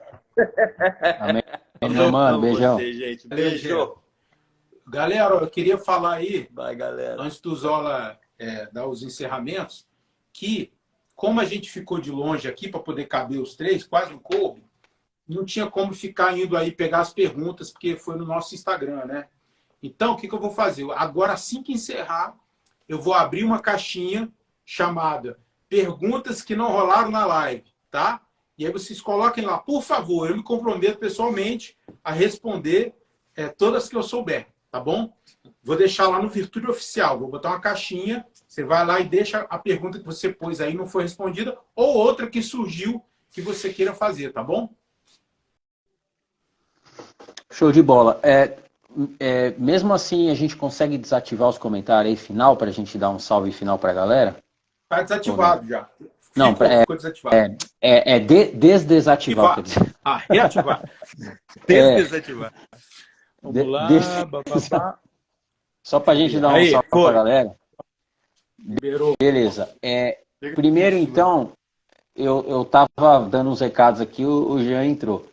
Amém, meu mano. Amo Beijão. vocês, gente. Beijo. Galera, eu queria falar aí, Vai, galera. antes do Zola dar os encerramentos, que como a gente ficou de longe aqui para poder caber os três, quase não coube, não tinha como ficar indo aí pegar as perguntas, porque foi no nosso Instagram, né? Então, o que eu vou fazer? Agora, assim que encerrar, eu vou abrir uma caixinha chamada Perguntas que não rolaram na live, tá? E aí vocês coloquem lá, por favor, eu me comprometo pessoalmente a responder todas que eu souber, tá bom? Vou deixar lá no Virtude Oficial, vou botar uma caixinha, você vai lá e deixa a pergunta que você pôs aí, não foi respondida, ou outra que surgiu que você queira fazer, tá bom? Show de bola. Mesmo assim, a gente consegue desativar os comentários aí final para a gente dar um salve final para a galera? Tá desativado já. Não, ficou desativado. Desdesativar. Quer dizer. Reativar. Desativar. Vamos lá. Só para a gente dar um salve para a galera. Liberou. Beleza. Primeiro, então, eu tava dando uns recados aqui, o Jean entrou.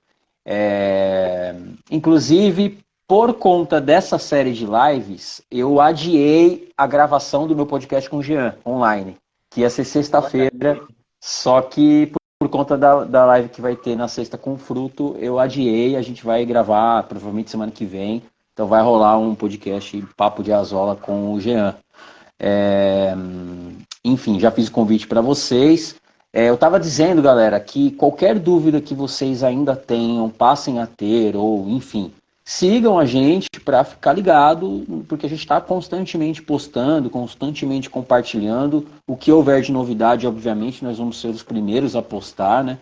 Inclusive, por conta dessa série de lives, eu adiei a gravação do meu podcast com o Jean, online, que ia ser sexta-feira, só que por conta da live que vai ter na sexta com o Fruto, eu adiei, a gente vai gravar provavelmente semana que vem, então vai rolar um podcast Papo de Azola com o Jean. Enfim, já fiz o convite para vocês. Eu estava dizendo, galera, que qualquer dúvida que vocês ainda tenham, passem a ter, ou enfim, sigam a gente para ficar ligado, porque a gente está constantemente postando, constantemente compartilhando. O que houver de novidade, obviamente, nós vamos ser os primeiros a postar, né?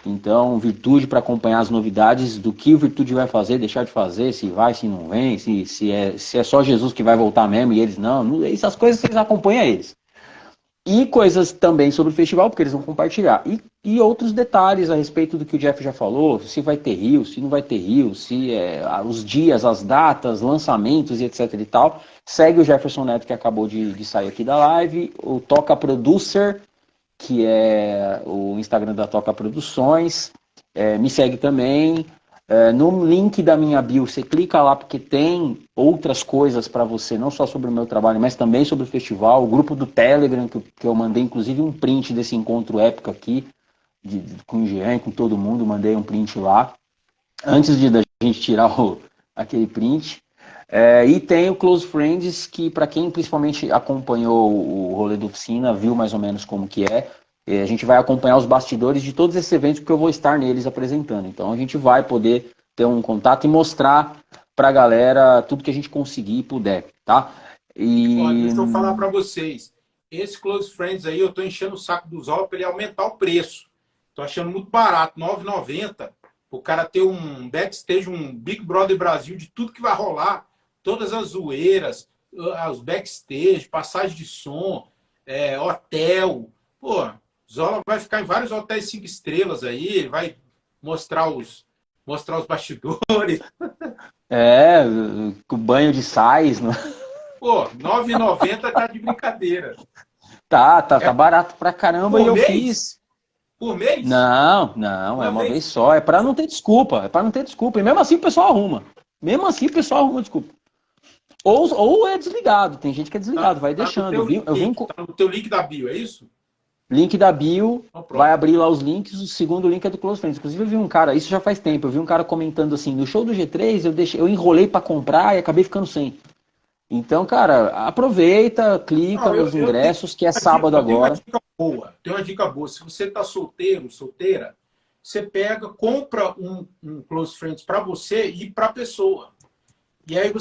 Então, Virtude para acompanhar as novidades do que o Virtude vai fazer, deixar de fazer, se vai, se não vem, se é só Jesus que vai voltar mesmo e eles não. Essas coisas vocês acompanham eles. E coisas também sobre o festival, porque eles vão compartilhar. E outros detalhes a respeito do que o Jeff já falou, se vai ter Rio, se não vai ter Rio, se os dias, as datas, lançamentos e etc e tal. Segue o Jefferson Neto, que acabou de sair aqui da live, o Toca Producer, que é o Instagram da Toca Produções. Me segue também. No link da minha bio, você clica lá porque tem outras coisas para você, não só sobre o meu trabalho, mas também sobre o festival, o grupo do Telegram, que eu mandei inclusive um print desse encontro épico aqui, com o Jean, com todo mundo, mandei um print lá, antes da gente tirar aquele print. E tem o Close Friends, que para quem principalmente acompanhou o rolê da oficina, viu mais ou menos como que é. A gente vai acompanhar os bastidores de todos esses eventos, porque eu vou estar neles apresentando. Então a gente vai poder ter um contato e mostrar pra galera tudo que a gente conseguir e puder, tá? Deixa eu falar pra vocês. Esse Close Friends aí, eu tô enchendo o saco do Zola pra ele aumentar o preço. Tô achando muito barato, R$ 9,90. O cara ter um backstage, um Big Brother Brasil de tudo que vai rolar. Todas as zoeiras, os backstage, passagem de som, hotel. Pô, Zola vai ficar em vários hotéis 5 estrelas aí, vai mostrar os bastidores. Com banho de sais. Né? Pô, R$ 9,90 tá de brincadeira. Tá barato pra caramba e eu mês? fiz. Por mês? Não, é uma vez só. É pra não ter desculpa. E mesmo assim o pessoal arruma. Desculpa. Ou é desligado. Tem gente que é desligado, vai deixando. Tá no teu link da bio, é isso? Link da bio, vai abrir lá os links, o segundo link é do Close Friends. Inclusive eu vi um cara, isso já faz tempo, eu vi um cara comentando assim, no show do G3 eu enrolei pra comprar e acabei ficando sem. Então, cara, aproveita, clica nos ingressos, que é sábado agora. Tem uma dica boa. Se você tá solteiro, solteira, você pega, compra um Close Friends pra você e pra pessoa. E aí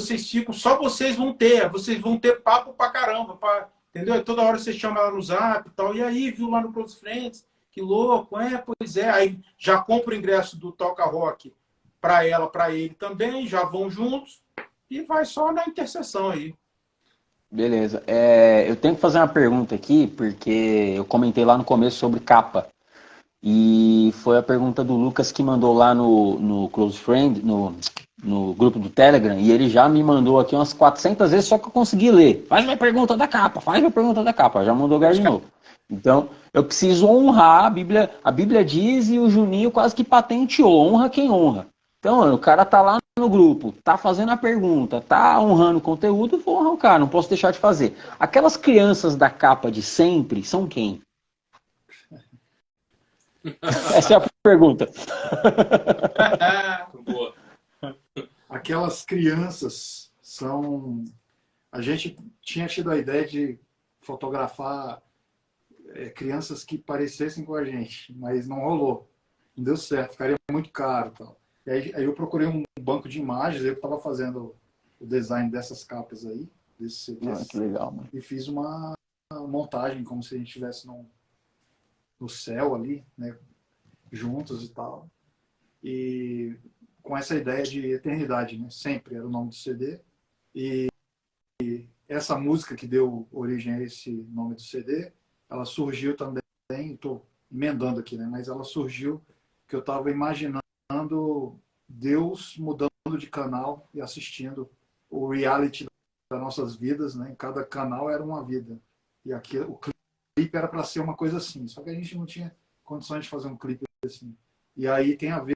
só vocês vão ter papo pra caramba, entendeu? Toda hora você chama ela no Zap e tal. E aí, viu lá no Close Friends? Que louco, pois é. Aí já compra o ingresso do Toca Rock para ela, para ele também. Já vão juntos e vai só na interseção aí. Beleza. Eu tenho que fazer uma pergunta aqui, porque eu comentei lá no começo sobre capa. E foi a pergunta do Lucas que mandou lá no Close Friend, no grupo do Telegram, e ele já me mandou aqui umas 400 vezes, só que eu consegui ler. Faz minha pergunta da capa, faz minha pergunta da capa. Já mandou agora de novo. Então, eu preciso honrar, a Bíblia diz, e o Juninho quase que patenteou, honra quem honra. Então, o cara tá lá no grupo, tá fazendo a pergunta, tá honrando o conteúdo, eu vou honrar o cara, não posso deixar de fazer. Aquelas crianças da capa de sempre são quem? Essa é a pergunta. Boa. Aquelas crianças são... A gente tinha tido a ideia de fotografar crianças que parecessem com a gente, mas não rolou. Não deu certo, ficaria muito caro. Tal. E aí eu procurei um banco de imagens, eu estava fazendo o design dessas capas aí, desses CDs, Que legal, mano. e fiz uma montagem como se a gente estivesse no céu ali, né, juntos e tal. E com essa ideia de eternidade, né? Sempre era o nome do CD. E essa música que deu origem a esse nome do CD, ela surgiu também, estou emendando aqui, né? Mas ela surgiu que eu estava imaginando Deus mudando de canal e assistindo o reality das nossas vidas, né? Em cada canal era uma vida. E aqui o clipe era para ser uma coisa assim, só que a gente não tinha condições de fazer um clipe assim. E aí tem a ver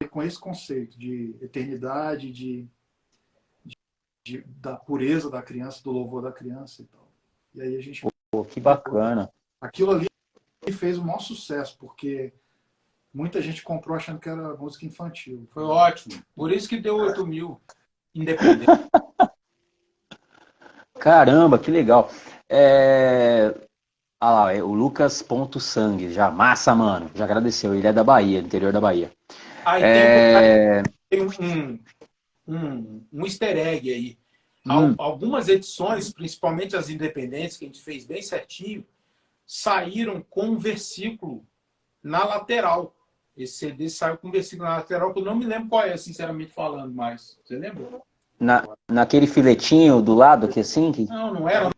com esse conceito de eternidade, da pureza da criança, do louvor da criança e tal. E aí a gente... Pô, que bacana. Aquilo ali fez o maior sucesso, porque muita gente comprou achando que era música infantil. Foi ótimo. Por isso que deu 8 mil, independente. Caramba, que legal. Ah lá, o Lucas.sangue, já massa, mano. Já agradeceu. Ele é da Bahia, do interior da Bahia. Aí tem um easter egg aí. Algumas edições, principalmente as independentes, que a gente fez bem certinho, saíram com um versículo na lateral. Esse CD saiu com um versículo na lateral, que eu não me lembro qual é, sinceramente falando, mas você lembra? Naquele filetinho do lado, que assim? Não era um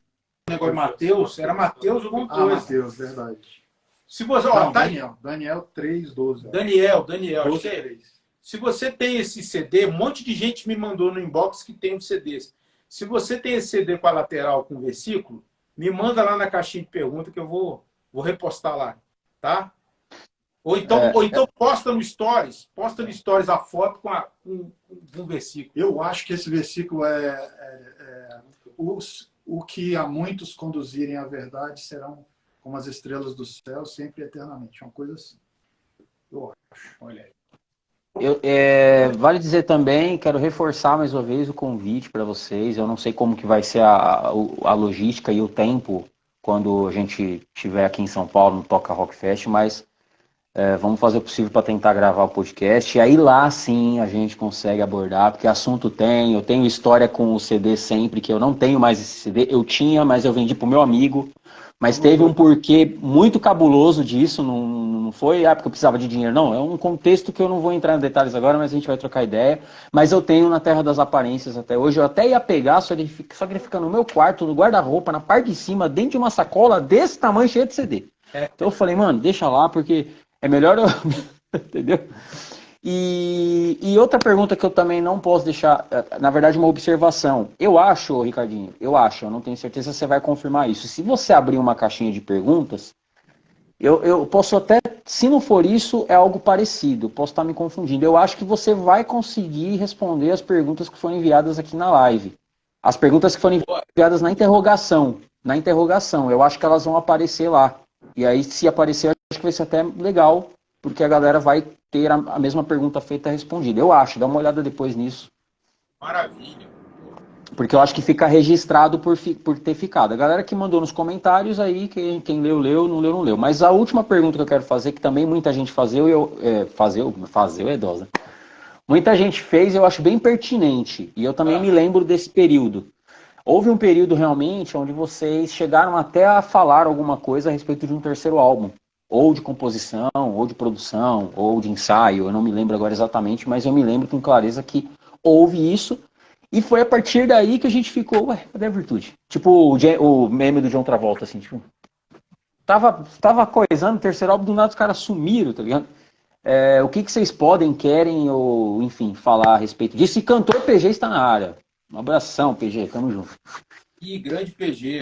negócio de Mateus, era Mateus alguma coisa. Mateus, verdade. Se você, não, Daniel 3:12. Daniel, acho que 3. Se você tem esse CD, um monte de gente me mandou no inbox que tem um CDs. Se você tem esse CD com a lateral com versículo, me manda lá na caixinha de pergunta que eu vou repostar lá, tá? Ou então posta no Stories a foto com um versículo. Eu acho que esse versículo o que a muitos conduzirem à verdade serão como as estrelas do céu, sempre e eternamente. Uma coisa assim. Eu acho. Olha aí. Vale dizer também, quero reforçar mais uma vez o convite para vocês. Eu não sei como que vai ser a logística e o tempo quando a gente estiver aqui em São Paulo no Toca Rock Fest, mas vamos fazer o possível para tentar gravar o podcast. E aí lá sim a gente consegue abordar, porque assunto tem. Eu tenho história com o CD sempre, que eu não tenho mais esse CD. Eu tinha, mas eu vendi pro meu amigo. Mas teve um porquê muito cabuloso disso, não foi porque eu precisava de dinheiro, não. É um contexto que eu não vou entrar em detalhes agora, mas a gente vai trocar ideia. Mas eu tenho na Terra das Aparências até hoje. Eu até ia pegar, só que ele fica no meu quarto, no guarda-roupa, na parte de cima, dentro de uma sacola desse tamanho, cheia de CD. Então eu falei, mano, deixa lá, porque é melhor eu... Entendeu? E outra pergunta que eu também não posso deixar, na verdade uma observação. Eu acho, Ricardinho, eu não tenho certeza se você vai confirmar isso. Se você abrir uma caixinha de perguntas, eu posso até, se não for isso, é algo parecido, eu posso estar me confundindo. Eu acho que você vai conseguir responder as perguntas que foram enviadas aqui na live. As perguntas que foram enviadas na interrogação, eu acho que elas vão aparecer lá. E aí, se aparecer, eu acho que vai ser até legal, porque a galera vai ter a mesma pergunta feita e respondida. Eu acho, dá uma olhada depois nisso. Maravilha. Porque eu acho que fica registrado por ter ficado. A galera que mandou nos comentários aí, quem leu, não leu. Mas a última pergunta que eu quero fazer, que também muita gente fazeu é idosa. Muita gente fez, eu acho bem pertinente. E eu também me lembro desse período. Houve um período realmente onde vocês chegaram até a falar alguma coisa a respeito de um terceiro álbum. Ou de composição, ou de produção, ou de ensaio, eu não me lembro agora exatamente, mas eu me lembro com clareza que houve isso, e foi a partir daí que a gente ficou, cadê a virtude? Tipo o meme do John Travolta, assim, tipo, tava coisando, o terceiro álbum, do nada os caras sumiram, tá ligado? O que vocês podem, querem, ou, enfim, falar a respeito disso? E cantor PG está na área. Um abração, PG, tamo junto. E grande PG.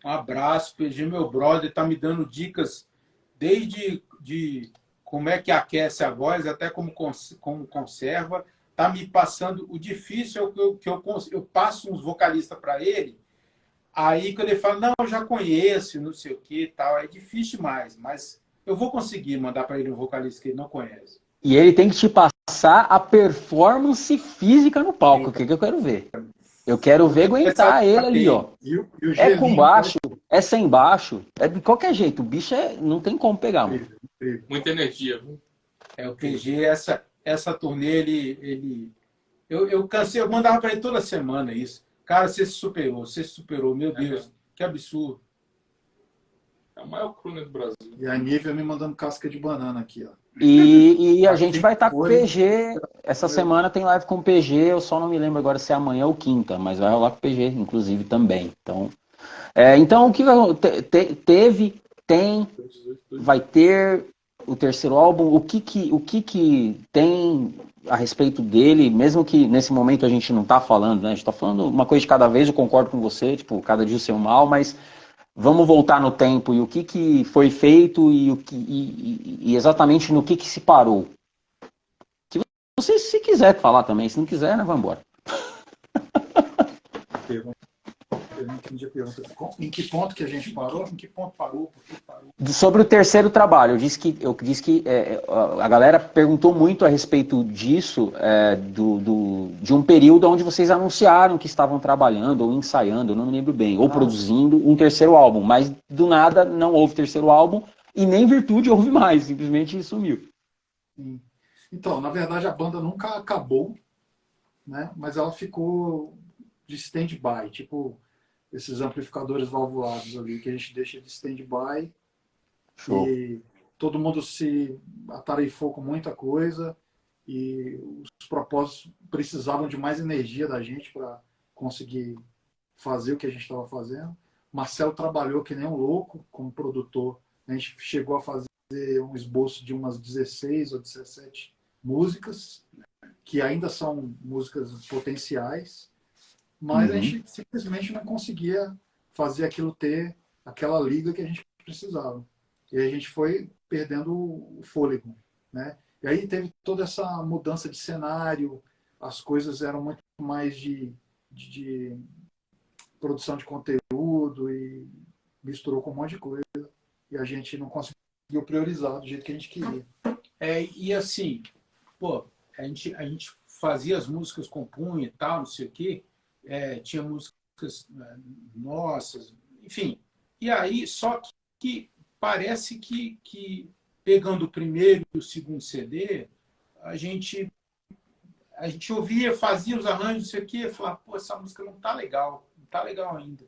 Um abraço, PG, meu brother, tá me dando dicas desde de como é que aquece a voz, até como conserva. Tá me passando. O difícil é que eu passo uns vocalistas para ele, aí quando ele fala, não, eu já conheço, não sei o que e tal, é difícil demais, mas eu vou conseguir mandar para ele um vocalista que ele não conhece. E ele tem que te passar a performance física no palco, que eu quero ver. Eu quero ver aguentar ele ali, ó. E o É com gelinho, baixo, é sem baixo, é de qualquer jeito. O bicho não tem como pegar, mano. Muita energia. O PG, essa turnê, eu cansei, eu mandava para ele toda semana isso. Cara, você se superou, meu Deus, que absurdo. É o maior crooner do Brasil. E a Nívia me mandando casca de banana aqui, ó. E a gente vai estar com o PG. Essa semana tem live com o PG. Eu só não me lembro agora se é amanhã ou quinta, mas vai rolar com o PG, inclusive, também. Então o que vai ter o terceiro álbum. O que tem a respeito dele, mesmo que nesse momento a gente não tá falando, né? A gente tá falando uma coisa de cada vez, eu concordo com você, tipo, cada dia o seu mal, mas vamos voltar no tempo e o que foi feito e exatamente no que se parou. Se você se quiser falar também, se não quiser, né, vamos embora. Eu não entendi a pergunta. Em que ponto que a gente parou? Em que ponto parou? Por que parou? Sobre o terceiro trabalho, eu disse que a galera perguntou muito a respeito disso, de um período onde vocês anunciaram que estavam trabalhando ou ensaiando, eu não me lembro bem, ou produzindo um terceiro álbum, mas do nada não houve terceiro álbum e nem Virtude houve mais, simplesmente sumiu. Sim. Então, na verdade, a banda nunca acabou, né? Mas ela ficou de stand-by, tipo esses amplificadores valvulados ali, que a gente deixa de stand-by. Show. E todo mundo se atarefou com muita coisa e os propósitos precisavam de mais energia da gente para conseguir fazer o que a gente estava fazendo. Marcelo trabalhou que nem um louco como produtor. A gente chegou a fazer um esboço de umas 16 ou 17 músicas, que ainda são músicas potenciais, mas a gente simplesmente não conseguia fazer aquilo ter aquela liga que a gente precisava. E a gente foi perdendo o fôlego, né? E aí teve toda essa mudança de cenário, as coisas eram muito mais de produção de conteúdo e misturou com um monte de coisa. E a gente não conseguiu priorizar do jeito que a gente queria. E assim, pô, a gente fazia as músicas, compunha e tal, não sei o quê, tinha músicas nossas, enfim. E aí, só que parece que pegando o primeiro e o segundo CD, a gente ouvia, fazia os arranjos, não sei o quê, falava, pô, essa música não tá legal ainda.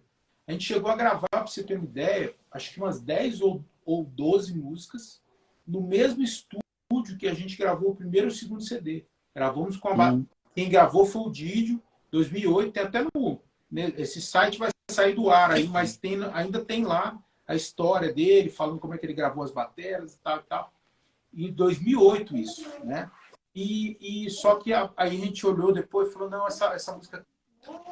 A gente chegou a gravar, para você ter uma ideia, acho que umas 10 ou 12 músicas no mesmo estúdio que a gente gravou o primeiro e o segundo CD. Gravamos com a quem gravou foi o Didio, 2008, tem até esse site vai sair do ar aí, mas ainda tem lá a história dele, falando como é que ele gravou as baterias e tal e tal. Em 2008 isso, né? E só que aí a gente olhou depois e falou, não, essa música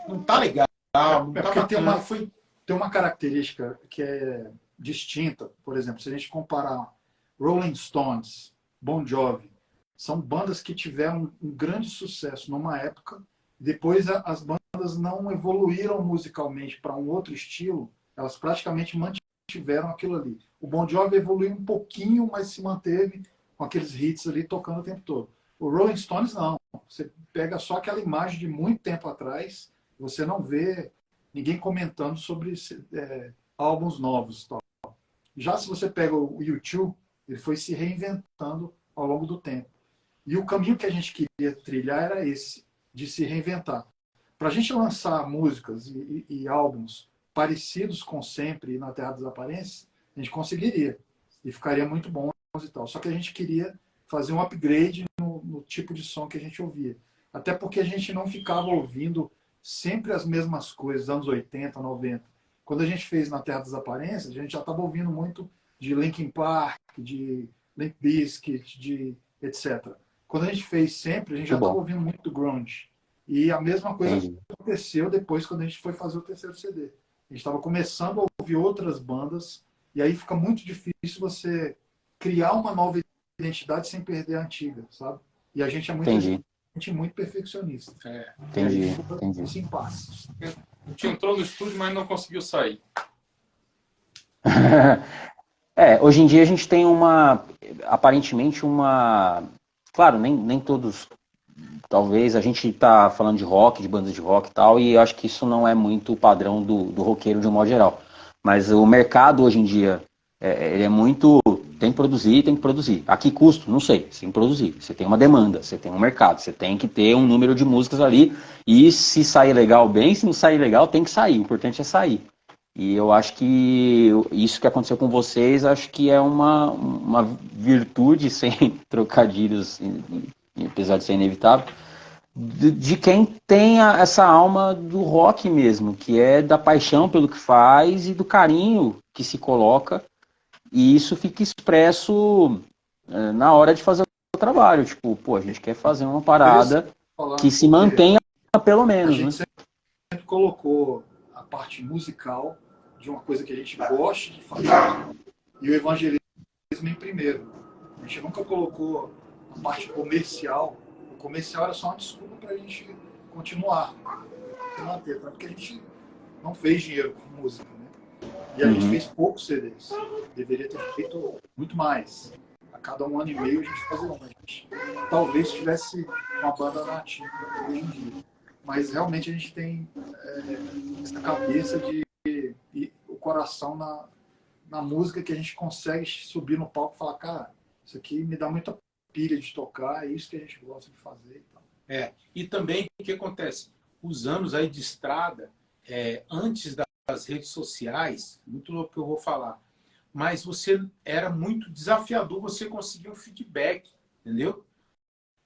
não tá legal, não tá porque bacana. tem uma característica que é distinta. Por exemplo, se a gente comparar Rolling Stones, Bon Jovi, são bandas que tiveram um grande sucesso numa época, depois as bandas não evoluíram musicalmente para um outro estilo, elas praticamente mantiveram aquilo ali. O Bon Jovi evoluiu um pouquinho, mas se manteve com aqueles hits ali tocando o tempo todo. O Rolling Stones não. Você pega só aquela imagem de muito tempo atrás, você não vê ninguém comentando sobre álbuns novos. Tal. Já se você pega o U2, ele foi se reinventando ao longo do tempo. E o caminho que a gente queria trilhar era esse, de se reinventar. Para a gente lançar músicas e álbuns parecidos com Sempre e Na Terra das Aparências, a gente conseguiria. E ficaria muito bom e tal. Só que a gente queria fazer um upgrade no tipo de som que a gente ouvia. Até porque a gente não ficava ouvindo sempre as mesmas coisas, anos 80, 90. quando a gente fez Na Terra das Aparências, a gente já estava ouvindo muito de Linkin Park, de Limp Bizkit, de etc. Quando a gente fez Sempre, a gente já estava ouvindo muito grunge. E a mesma coisa aconteceu depois quando a gente foi fazer o terceiro CD. A gente estava começando a ouvir outras bandas, e aí fica muito difícil você criar uma nova identidade sem perder a antiga, sabe? E a gente é muito perfeccionista. Entendi. Esse impasse. A gente entrou no estúdio, mas não conseguiu sair. Hoje em dia a gente tem aparentemente claro, nem todos, talvez, a gente tá falando de rock, de bandas de rock e tal, e eu acho que isso não é muito o padrão do roqueiro de um modo geral. Mas o mercado hoje em dia, ele é muito, tem que produzir. A que custo? Não sei, você tem que produzir. Você tem uma demanda, você tem um mercado, você tem que ter um número de músicas ali, e se sair legal, bem, se não sair legal, tem que sair, o importante é sair. E eu acho que isso que aconteceu com vocês, acho que é uma virtude, sem trocadilhos, apesar de ser inevitável, de quem tem essa alma do rock mesmo, que é da paixão pelo que faz e do carinho que se coloca, e isso fica expresso na hora de fazer o trabalho. Tipo, pô, a gente quer fazer uma parada que se mantenha pelo menos, a gente né? sempre colocou a parte musical de uma coisa que a gente gosta de fazer e o evangelismo em primeiro. A gente nunca colocou a parte comercial. O comercial era só uma desculpa para a gente continuar, se manter, porque a gente não fez dinheiro com música, né? E a gente fez poucos CDs. Deveria ter feito muito mais. A cada 1 ano e meio a gente fazia uma. A gente talvez tivesse uma banda nativa hoje em dia. Mas realmente a gente tem essa cabeça e o coração na música, que a gente consegue subir no palco e falar, cara, isso aqui me dá muita pilha de tocar, é isso que a gente gosta de fazer. Então. E também o que acontece? Os anos aí de estrada, antes das redes sociais, muito louco que eu vou falar, mas você era muito desafiador você conseguir um feedback, entendeu?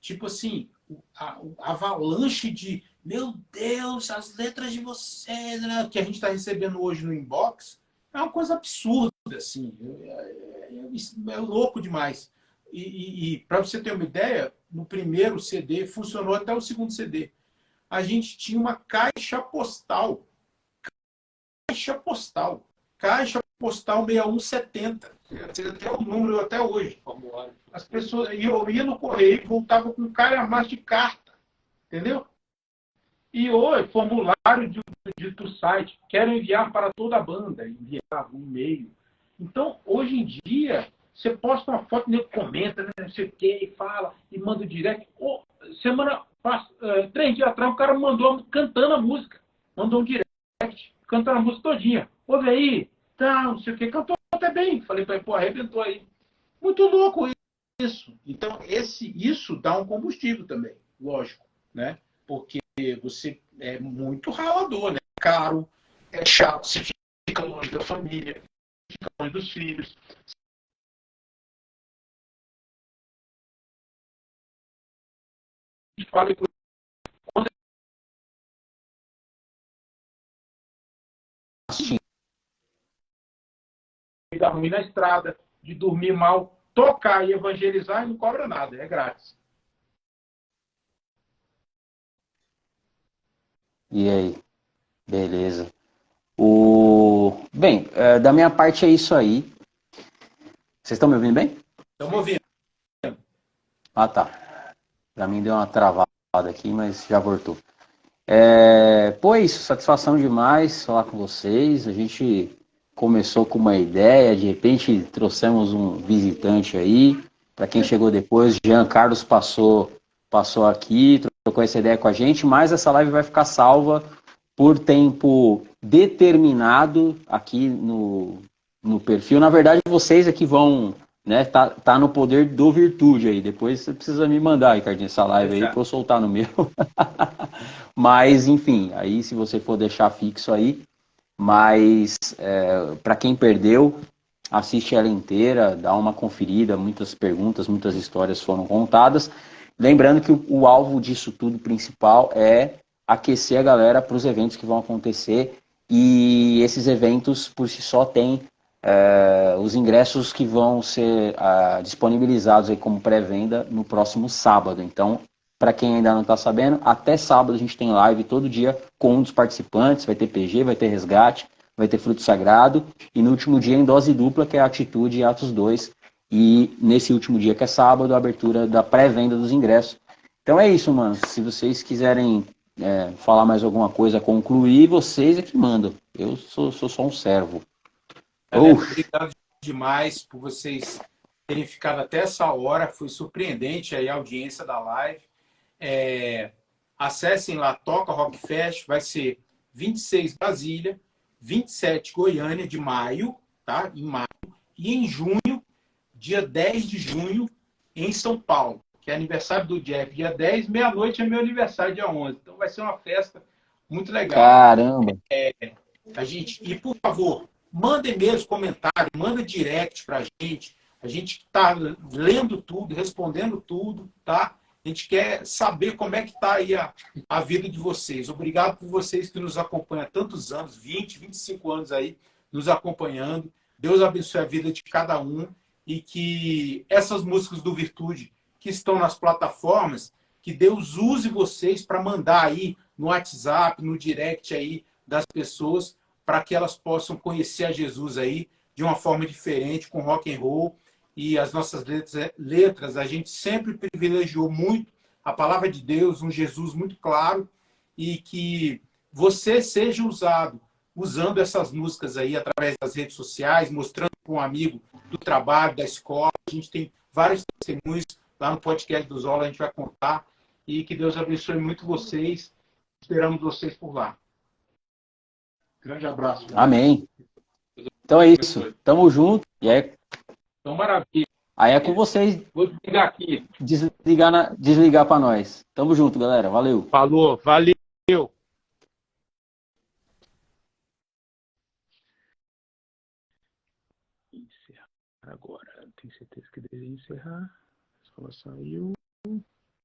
Tipo assim, a avalanche de meu Deus, as letras de vocês, né, que a gente está recebendo hoje no inbox, é uma coisa absurda, assim, é louco demais. E para você ter uma ideia, no primeiro CD, funcionou até o segundo CD, a gente tinha uma caixa postal 6170. Você tem o número até hoje. As pessoas, eu ia no correio e voltava com um calhamaço de carta, entendeu? E hoje, formulário do site, quero enviar para toda a banda, enviava um e-mail. Então, hoje em dia, você posta uma foto, nego comenta, né, não sei o que, e fala, e manda direct. 3 dias atrás, o cara mandou cantando a música. Mandou um direct, cantando a música todinha. Ouve aí, tá, não sei o que, cantou até bem. Falei para ele, pô, arrebentou aí. Muito louco isso. Então, isso dá um combustível também, lógico, né? Porque você é muito ralador, né? Caro, é chato, você fica longe da família, fica longe dos filhos. Fala que quando dá ruim na estrada, de dormir mal, tocar e evangelizar e não cobra nada, é grátis. E aí? Beleza. Bem, da minha parte é isso aí. Vocês estão me ouvindo bem? Estamos ouvindo. Ah, tá. Pra mim deu uma travada aqui, mas já voltou. Pô, é isso, satisfação demais falar com vocês. A gente começou com uma ideia, de repente trouxemos um visitante aí. Para quem chegou depois, Jean Carlos passou aqui, trocou essa ideia com a gente, mas essa live vai ficar salva por tempo determinado aqui no perfil. Na verdade, vocês aqui vão, né, tá no poder do Virtude aí. Depois você precisa me mandar, Ricardinho, essa live aí para eu soltar no meu. Mas, enfim, aí se você for deixar fixo aí, mas para quem perdeu, assiste ela inteira, dá uma conferida, muitas perguntas, muitas histórias foram contadas. Lembrando que o alvo disso tudo principal é aquecer a galera para os eventos que vão acontecer E esses eventos, por si só, têm os ingressos que vão ser disponibilizados aí como pré-venda no próximo sábado. Então, para quem ainda não está sabendo, até sábado a gente tem live todo dia com um dos participantes. Vai ter PG, vai ter resgate, vai ter fruto sagrado. E no último dia, em dose dupla, que é a Atitude e Atos 2. E nesse último dia, que é sábado, a abertura da pré-venda dos ingressos. Então é isso, mano. Se vocês quiserem falar mais alguma coisa, concluir, vocês é que mandam. Eu sou só um servo. Galera, obrigado demais por vocês terem ficado até essa hora. Foi surpreendente aí a audiência da live. Acessem lá, Toca Rock Fest. Vai ser 26 Brasília, 27 Goiânia, de maio, tá? Em maio. E em junho, dia 10 de junho, em São Paulo, que é aniversário do Jeff. Dia 10, meia-noite, é meu aniversário, dia 11. Então vai ser uma festa muito legal. Caramba! E por favor, mandem mesmo comentário, manda direct pra gente. A gente está lendo tudo, respondendo tudo, tá? A gente quer saber como é que está aí a vida de vocês. Obrigado por vocês que nos acompanham há tantos anos, 20, 25 anos aí, nos acompanhando. Deus abençoe a vida de cada um e que essas músicas do Virtude que estão nas plataformas, que Deus use vocês para mandar aí no WhatsApp, no direct aí das pessoas, para que elas possam conhecer a Jesus aí de uma forma diferente, com rock and roll. E as nossas letras, a gente sempre privilegiou muito a palavra de Deus, um Jesus muito claro, e que você seja usando essas músicas aí através das redes sociais, mostrando para um amigo do trabalho, da escola. A gente tem vários testemunhos lá no podcast do Zola, a gente vai contar. E que Deus abençoe muito vocês. Esperamos vocês por lá. Grande abraço. Amém. Então é isso. Tamo junto. E aí, Então, maravilha. aí é com vocês Vou desligar aqui. desligar para nós. Tamo junto, galera. Valeu. Falou, valeu. Encerrar agora. Tenho certeza que deveria encerrar. A escola saiu.